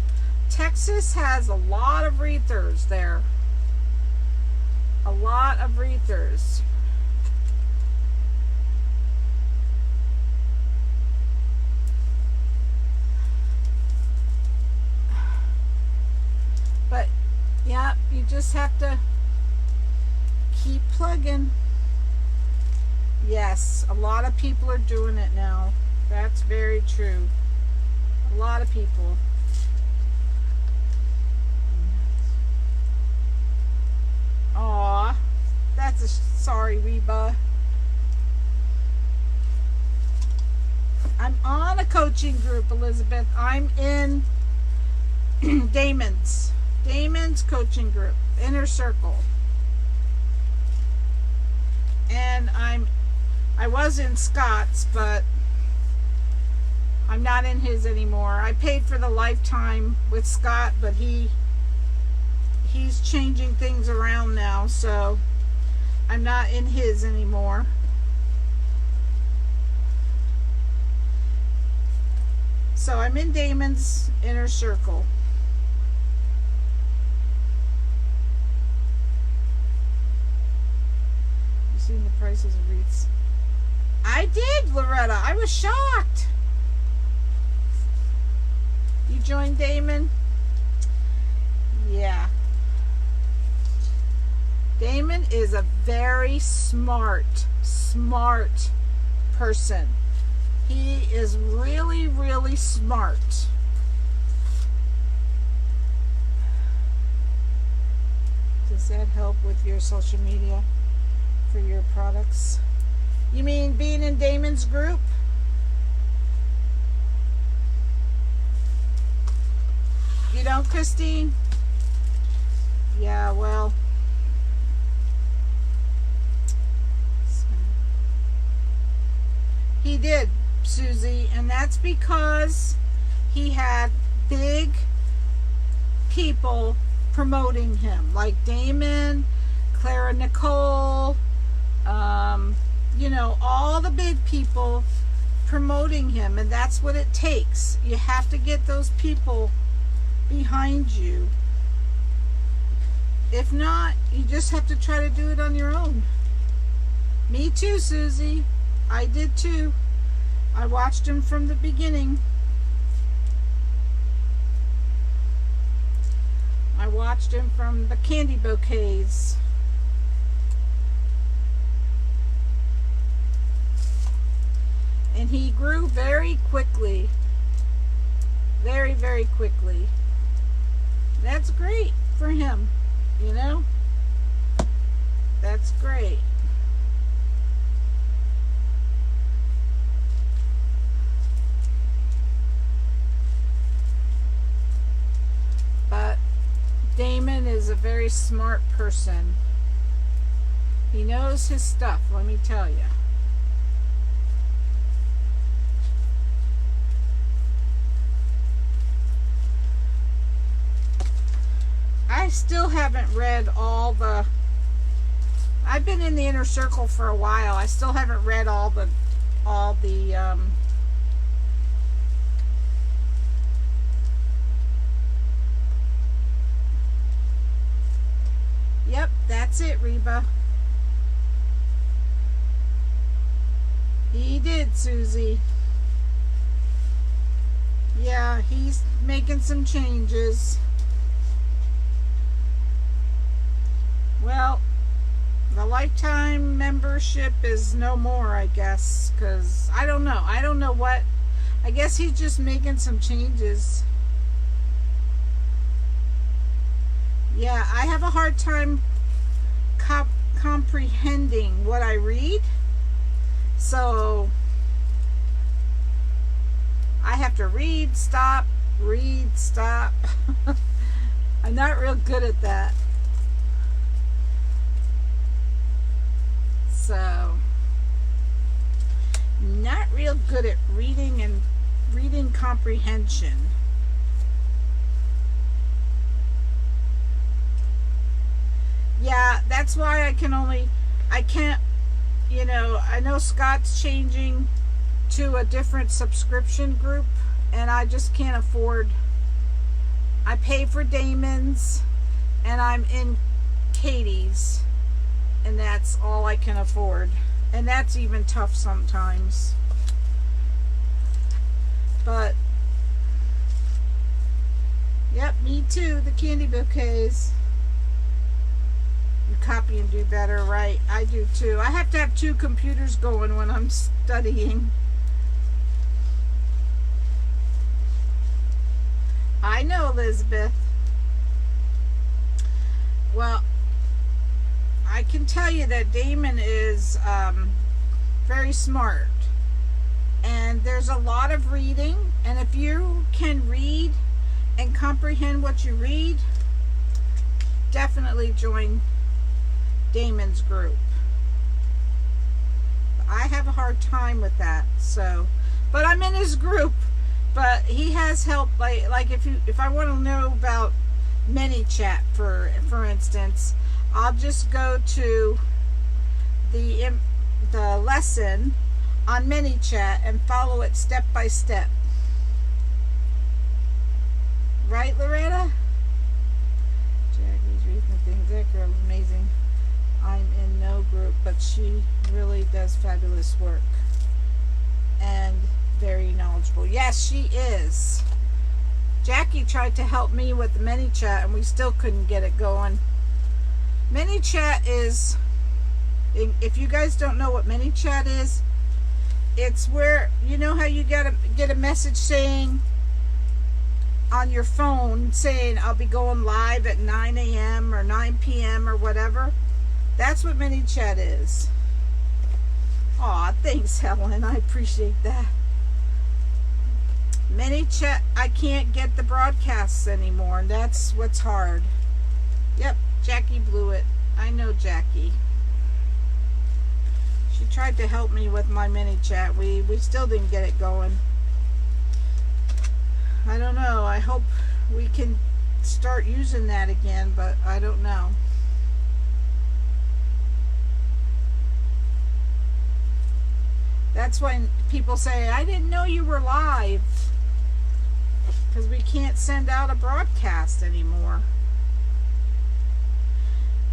Texas has a lot of wreathers there. A lot of wreathers. But yeah, you just have to keep plugging. Yes, a lot of people are doing it now. That's very true. A lot of people. Aw, that's a sorry, Reba. I'm on a coaching group, Elizabeth. I'm in Damon's coaching group, Inner Circle. And I was in Scott's, but I'm not in his anymore. I paid for the lifetime with Scott, but he's changing things around now, so I'm not in his anymore. So I'm in Damon's Inner Circle. You seen the prices of wreaths? I did, Loretta. I was shocked. You joined Damon? Yeah. Damon is a very smart person. He is really, really smart. Does that help with your social media for your products? You mean being in Damon's group? You don't, Christine? Yeah, well. He did, Susie, and that's because he had big people promoting him, like Damon, Clara Nicole, you know, all the big people promoting him, and that's what it takes. You have to get those people behind you. If not, you just have to try to do it on your own. Me too, Susie. I did too. I watched him from the beginning. I watched him from the candy bouquets. And he grew very quickly. Very, very quickly. That's great for him, you know? That's great. But Damon is a very smart person. He knows his stuff, let me tell you. I still haven't read all the... I've been in the inner circle for a while. I still haven't read all the Yep, that's it, Reba. He did, Susie. Yeah, he's making some changes. Well, the lifetime membership is no more, I guess, because I don't know. I don't know what. I guess he's just making some changes. Yeah, I have a hard time comprehending what I read. So I have to read, stop, read, stop. I'm not real good at that. So not real good at reading and reading comprehension. Yeah, that's why I can't, you know, I know Scott's changing to a different subscription group, and I just can't afford. I pay for Damon's, and I'm in Katie's, and that's all I can afford. And that's even tough sometimes. But, yep, me too, the candy bouquets. You copy and do better, right? I do too. I have to have two computers going when I'm studying. I know, Elizabeth. Well, I can tell you that Damon is very smart. And there's a lot of reading. And if you can read and comprehend what you read, definitely join Damon's group. I have a hard time with that, so, but I'm in his group. But he has helped, like if I want to know about ManyChat, for instance, I'll just go to the lesson on ManyChat and follow it step by step. Right, Loretta? Jackie's Wreathing things. That girl is amazing. I'm in no group, but she really does fabulous work and very knowledgeable. Yes, she is. Jackie tried to help me with the ManyChat, and we still couldn't get it going. ManyChat is, if you guys don't know what ManyChat is, it's where, you know how you get a message saying on your phone saying I'll be going live at 9 a.m. or 9 p.m. or whatever. That's what ManyChat is. Aw, thanks, Helen. I appreciate that. ManyChat, I can't get the broadcasts anymore, and that's what's hard. Yep, Jackie blew it. I know Jackie. She tried to help me with my ManyChat. We still didn't get it going. I don't know. I hope we can start using that again, but I don't know. That's when people say, I didn't know you were live. Because we can't send out a broadcast anymore.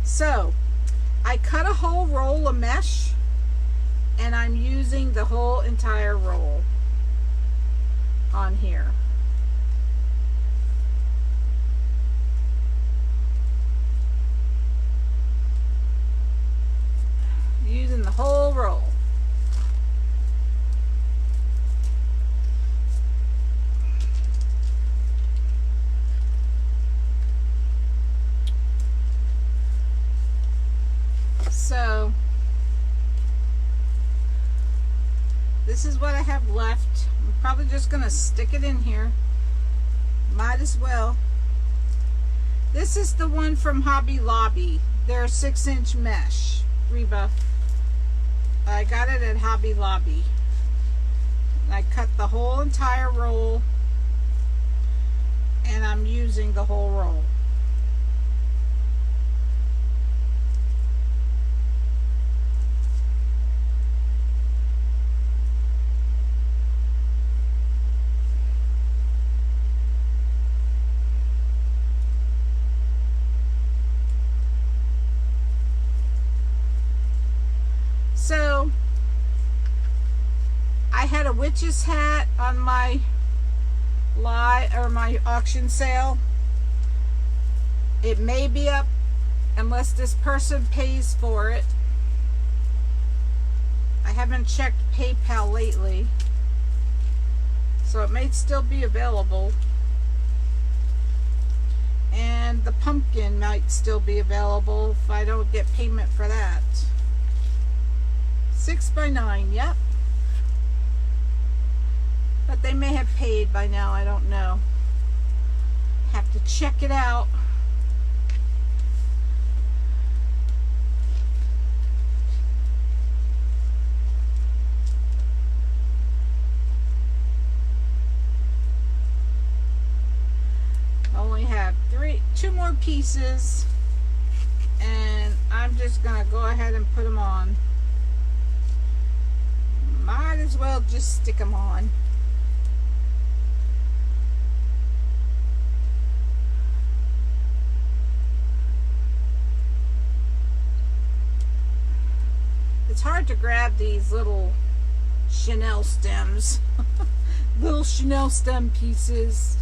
So, I cut a whole roll of mesh, and I'm using the whole entire roll on here. Using the whole roll. this is what I have left. I'm probably just gonna stick it in here. Might as well. This is the one from Hobby Lobby. They're 6-inch mesh. Reba. I got it at Hobby Lobby. And I cut the whole entire roll. And I'm using the whole roll. So I had a witch's hat on my my auction sale. It may be up unless this person pays for it. I haven't checked PayPal lately, so it may still be available. And the pumpkin might still be available if I don't get payment for that. 6x9, yep. But they may have paid by now, I don't know. Have to check it out. Only have two more pieces, and I'm just gonna go ahead and put them on. Might as well just stick them on. It's hard to grab these little Chanel stems. Little Chanel stem pieces.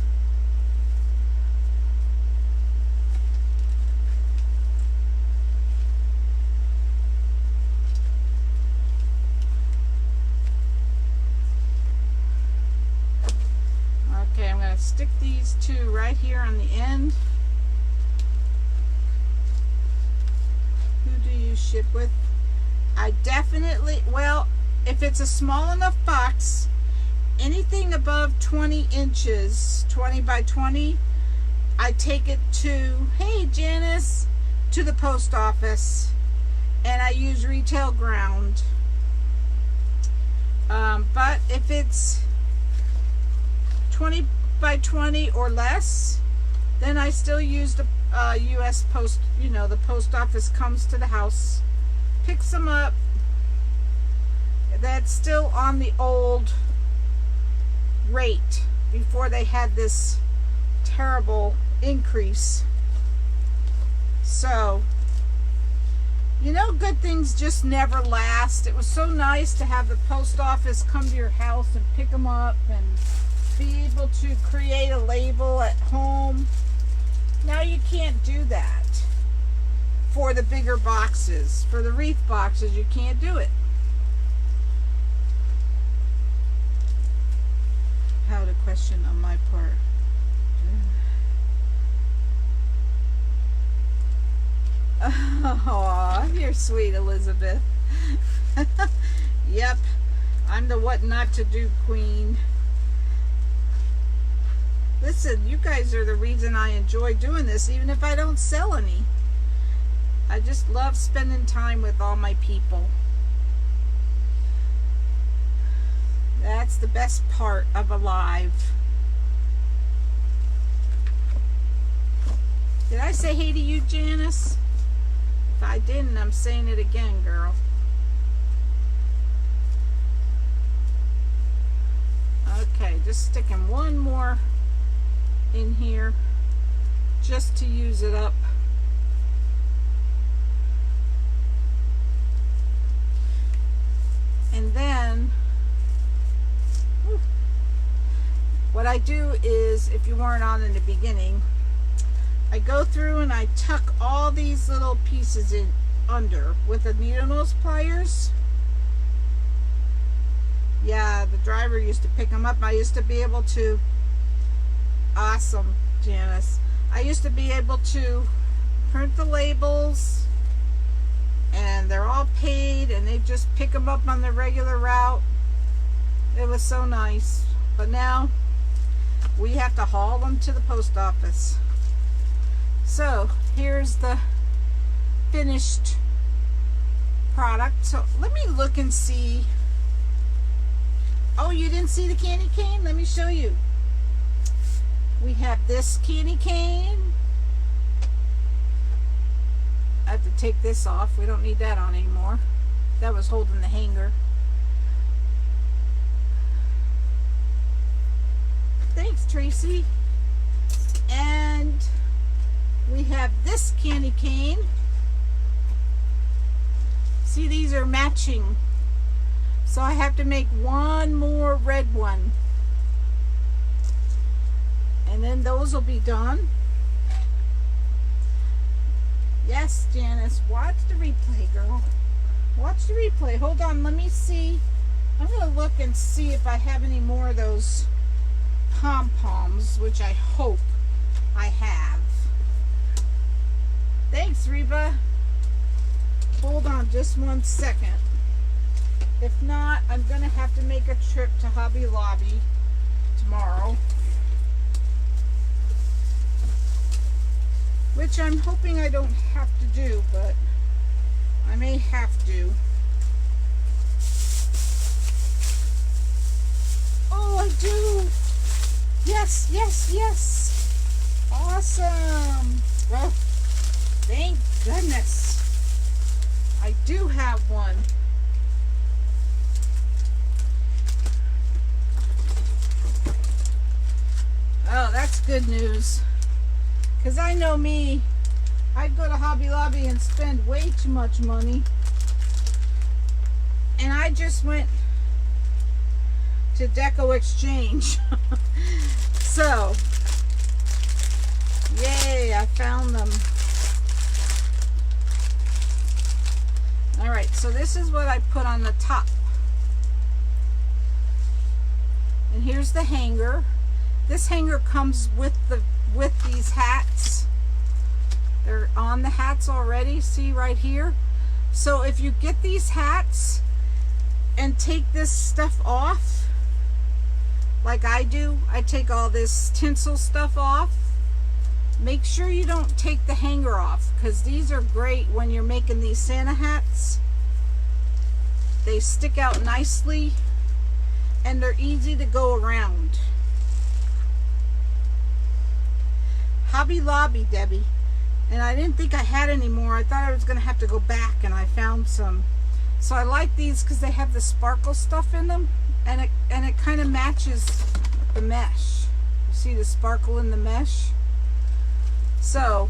Okay, I'm going to stick these two right here on the end. Who do you ship with? I definitely, well, if it's a small enough box, anything above 20 inches, 20 by 20, I take it to, hey Janice, to the post office, and I use retail ground. But if it's 20 by 20 or less, then I still use the U.S. Post, you know, the post office comes to the house, picks them up. That's still on the old rate before they had this terrible increase. So, you know, good things just never last. It was so nice to have the post office come to your house and pick them up and be able to create a label at home. Now you can't do that for the bigger boxes. For the wreath boxes, you can't do it. How to question on my part. Oh, you're sweet, Elizabeth. Yep, I'm the what not to do queen. Listen, you guys are the reason I enjoy doing this, even if I don't sell any. I just love spending time with all my people. That's the best part of a live. Did I say hey to you, Janice? If I didn't, I'm saying it again, girl. Okay, just sticking one more in here just to use it up. And then what I do is, if you weren't on in the beginning, I go through and I tuck all these little pieces in under with the needle nose pliers. Yeah, the driver used to pick them up. I used to be able to, awesome, Janice. I used to be able to print the labels, and they're all paid, and they just pick them up on the regular route. It was so nice. But now we have to haul them to the post office. So here's the finished product. So let me look and see. Oh, you didn't see the candy cane? Let me show you. We have this candy cane. I have to take this off. We don't need that on anymore. That was holding the hanger. Thanks, Tracy. And we have this candy cane. See, these are matching. So I have to make one more red one. And then those will be done. Yes, Janice, watch the replay, girl. Watch the replay. Hold on, let me see. I'm going to look and see if I have any more of those pom-poms, which I hope I have. Thanks, Reba. Hold on just 1 second. If not, I'm going to have to make a trip to Hobby Lobby tomorrow. Which I'm hoping I don't have to do, but I may have to. Oh, I do! Yes, yes, yes! Awesome! Well, thank goodness. I do have one. Oh, that's good news. Because I know me, I'd go to Hobby Lobby and spend way too much money. And I just went to Deco Exchange. So, yay, I found them. Alright, so this is what I put on the top. And here's the hanger. This hanger comes with these hats. They're on the hats already, see right here. So if you get these hats and take this stuff off, like I do, I take all this tinsel stuff off. Make sure you don't take the hanger off, because these are great when you're making these Santa hats. They stick out nicely and they're easy to go around. Hobby Lobby, Debbie. And I didn't think I had any more. I thought I was going to have to go back, and I found some. So I like these because they have the sparkle stuff in them, and it kind of matches the mesh. You see the sparkle in the mesh? So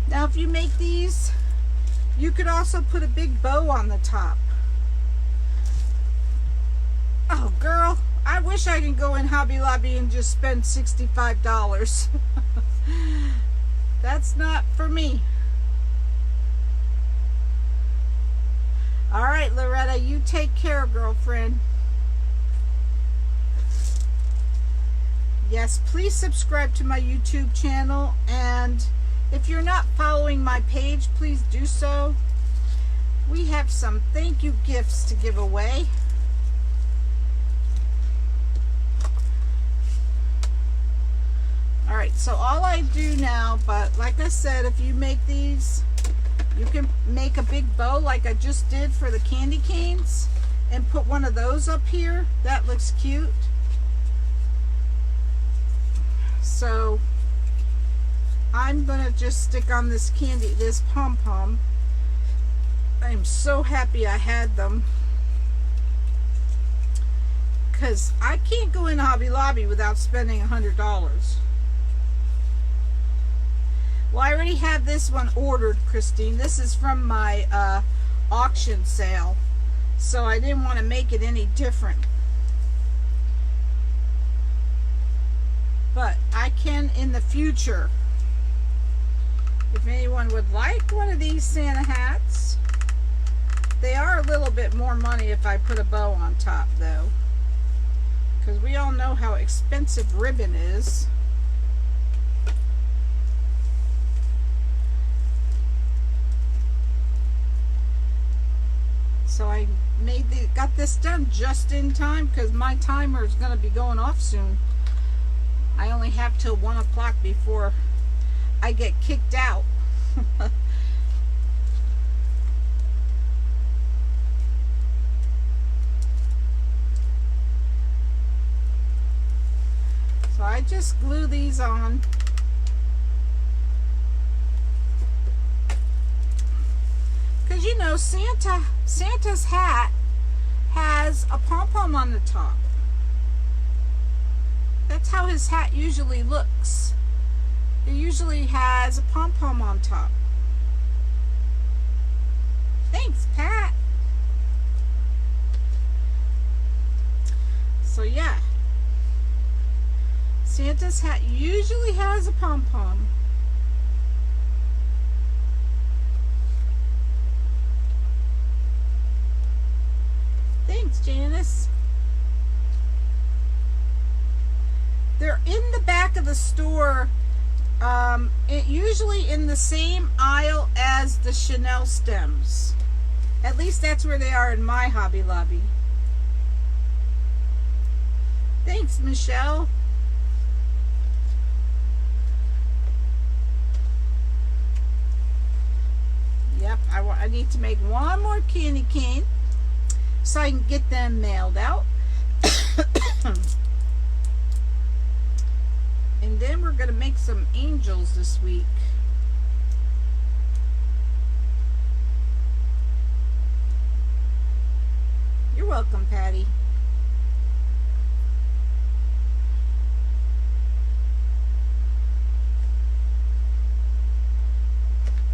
now if you make these, you could also put a big bow on the top. Oh girl, I wish I could go in Hobby Lobby and just spend $65. That's not for me. All right, Loretta, you take care, girlfriend. Yes, please subscribe to my YouTube channel, and if you're not following my page, please do so. We have some thank you gifts to give away. All right, so all I do now, but like I said, if you make these, you can make a big bow like I just did for the candy canes and put one of those up here. That looks cute. So I'm gonna just stick on this pom-pom. I'm so happy I had them, because I can't go in Hobby Lobby without spending $100. Well, I already have this one ordered, Christine. This is from my auction sale, so I didn't want to make it any different. But I can in the future. If anyone would like one of these Santa hats, they are a little bit more money if I put a bow on top, though, because we all know how expensive ribbon is. So I got this done just in time because my timer is going to be going off soon. I only have till 1 o'clock before I get kicked out. So I just glue these on. Because you know, Santa's hat has a pom-pom on the top. That's how his hat usually looks. It usually has a pom-pom on top. Thanks, Pat. So yeah, Santa's hat usually has a pom-pom. Thanks, Janice. They're in the back of the store, usually in the same aisle as the Chanel stems. At least that's where they are in my Hobby Lobby. Thanks, Michelle. Yep, I need to make one more candy cane so I can get them mailed out. And then we're going to make some angels this week. You're welcome, Patty.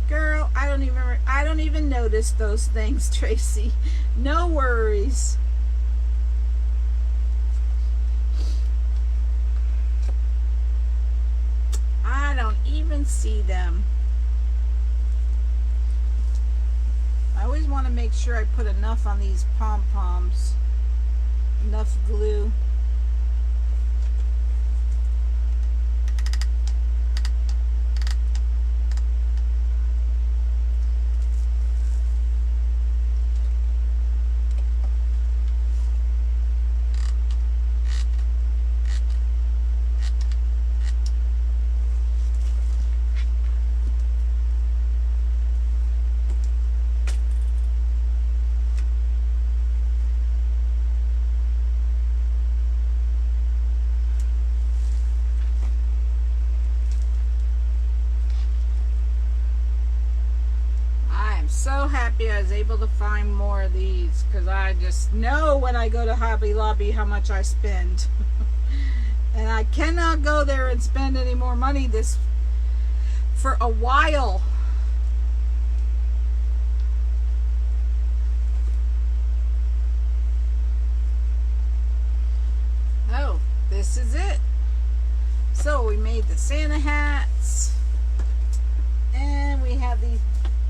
Girl, I don't even notice those things, Tracy. No worries. I don't even see them. I always want to make sure I put enough on these pom-poms. Enough glue. So happy I was able to find more of these because I just know when I go to Hobby Lobby how much I spend. And I cannot go there and spend any more money for a while. Oh, this is it. So we made the Santa hats and we have these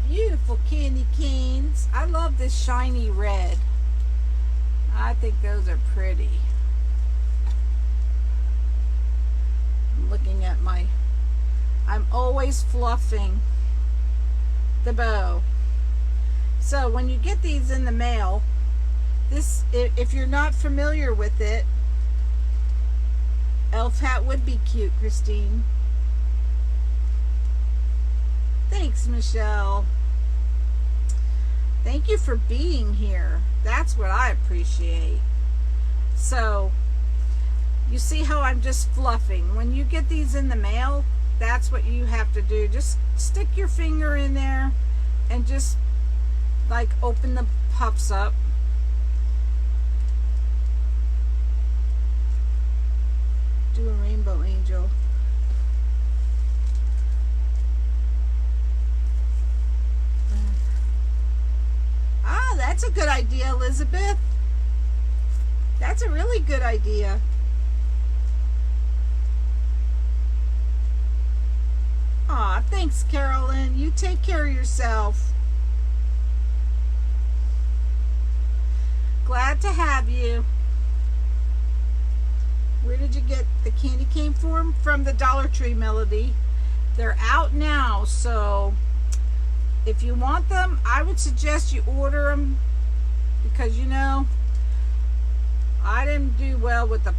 beautiful candy canes. I love this shiny red. I think those are pretty. I'm looking at I'm always fluffing the bow. So when you get these in the mail, if you're not familiar with it, elf hat would be cute, Christine. Thanks, Michelle. Thank you for being here. That's what I appreciate. So, you see how I'm just fluffing. When you get these in the mail, that's what you have to do. Just stick your finger in there and just like open the puffs up. Do a rainbow angel. Ah, that's a good idea, Elizabeth. That's a really good idea. Aw, thanks, Carolyn. You take care of yourself. Glad to have you. Where did you get the candy cane from? From the Dollar Tree, Melody. They're out now, so if you want them, I would suggest you order them because you know, I didn't do well with the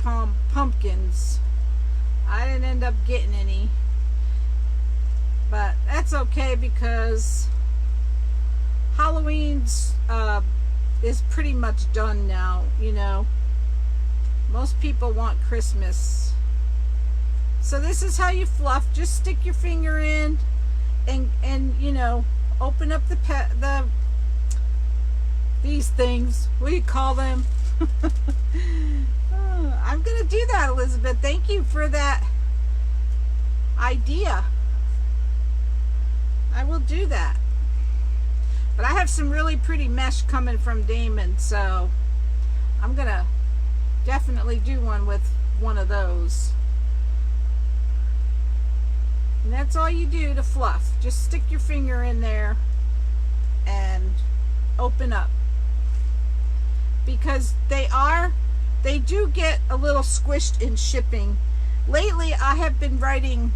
pumpkins. I didn't end up getting any, but that's okay because Halloween's is pretty much done now. You know, most people want Christmas. So this is how you fluff. Just stick your finger in and you know, open up these things. What do you call them? Oh, I'm gonna do that, Elizabeth. Thank you for that idea. I will do that. But I have some really pretty mesh coming from Damon, so I'm gonna definitely do one with one of those. And that's all you do to fluff. Just stick your finger in there and open up. Because they do get a little squished in shipping. Lately I have been writing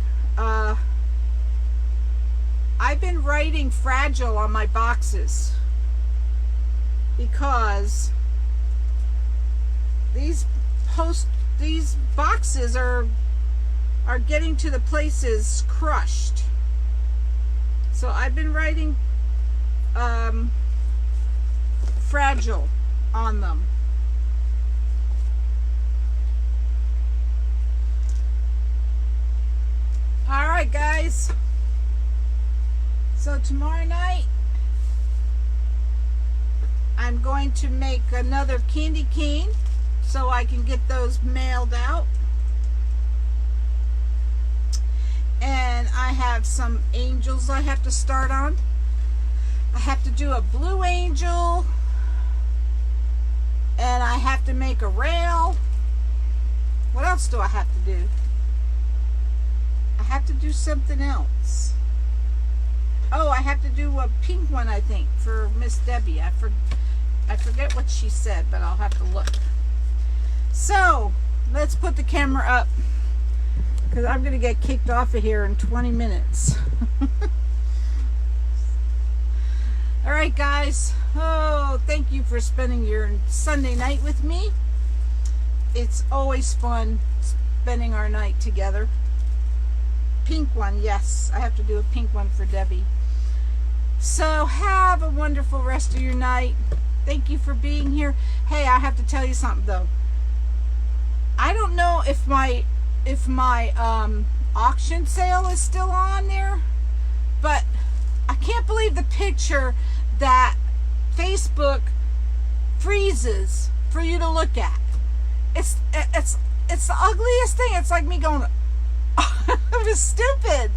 fragile on my boxes because these boxes are getting to the places crushed. So I've been writing fragile on them. All right, guys. So tomorrow night, I'm going to make another candy cane so I can get those mailed out. And I have some angels I have to start on. I have to do a blue angel. And I have to make a rail. What else do I have to do? I have to do something else. Oh, I have to do a pink one, I think, for Miss Debbie. I forget what she said, but I'll have to look. So, let's put the camera up, because I'm going to get kicked off of here in 20 minutes. All right, guys. Oh, thank you for spending your Sunday night with me. It's always fun spending our night together. Pink one, yes. I have to do a pink one for Debbie. So have a wonderful rest of your night. Thank you for being here. Hey, I have to tell you something though. I don't know if my auction sale is still on there, but I can't believe the picture that Facebook freezes for you to look at. It's the ugliest thing. It's like me going, it was stupid.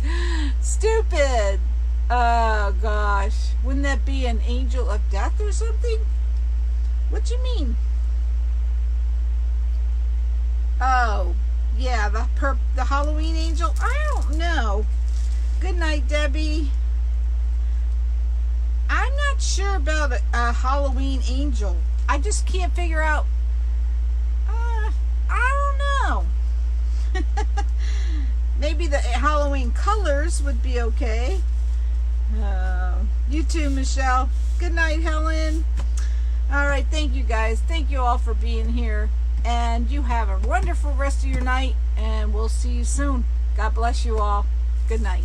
Oh gosh, wouldn't that be an angel of death or something? What do you mean? Oh yeah, the Halloween angel. I don't know. Good night, Debbie. I'm not sure about a Halloween angel. I just can't figure out. I don't know. Maybe the Halloween colors would be okay. You too, Michelle. Good night, Helen. All right, thank you guys. Thank you all for being here. And you have a wonderful rest of your night, and we'll see you soon. God bless you all. Good night.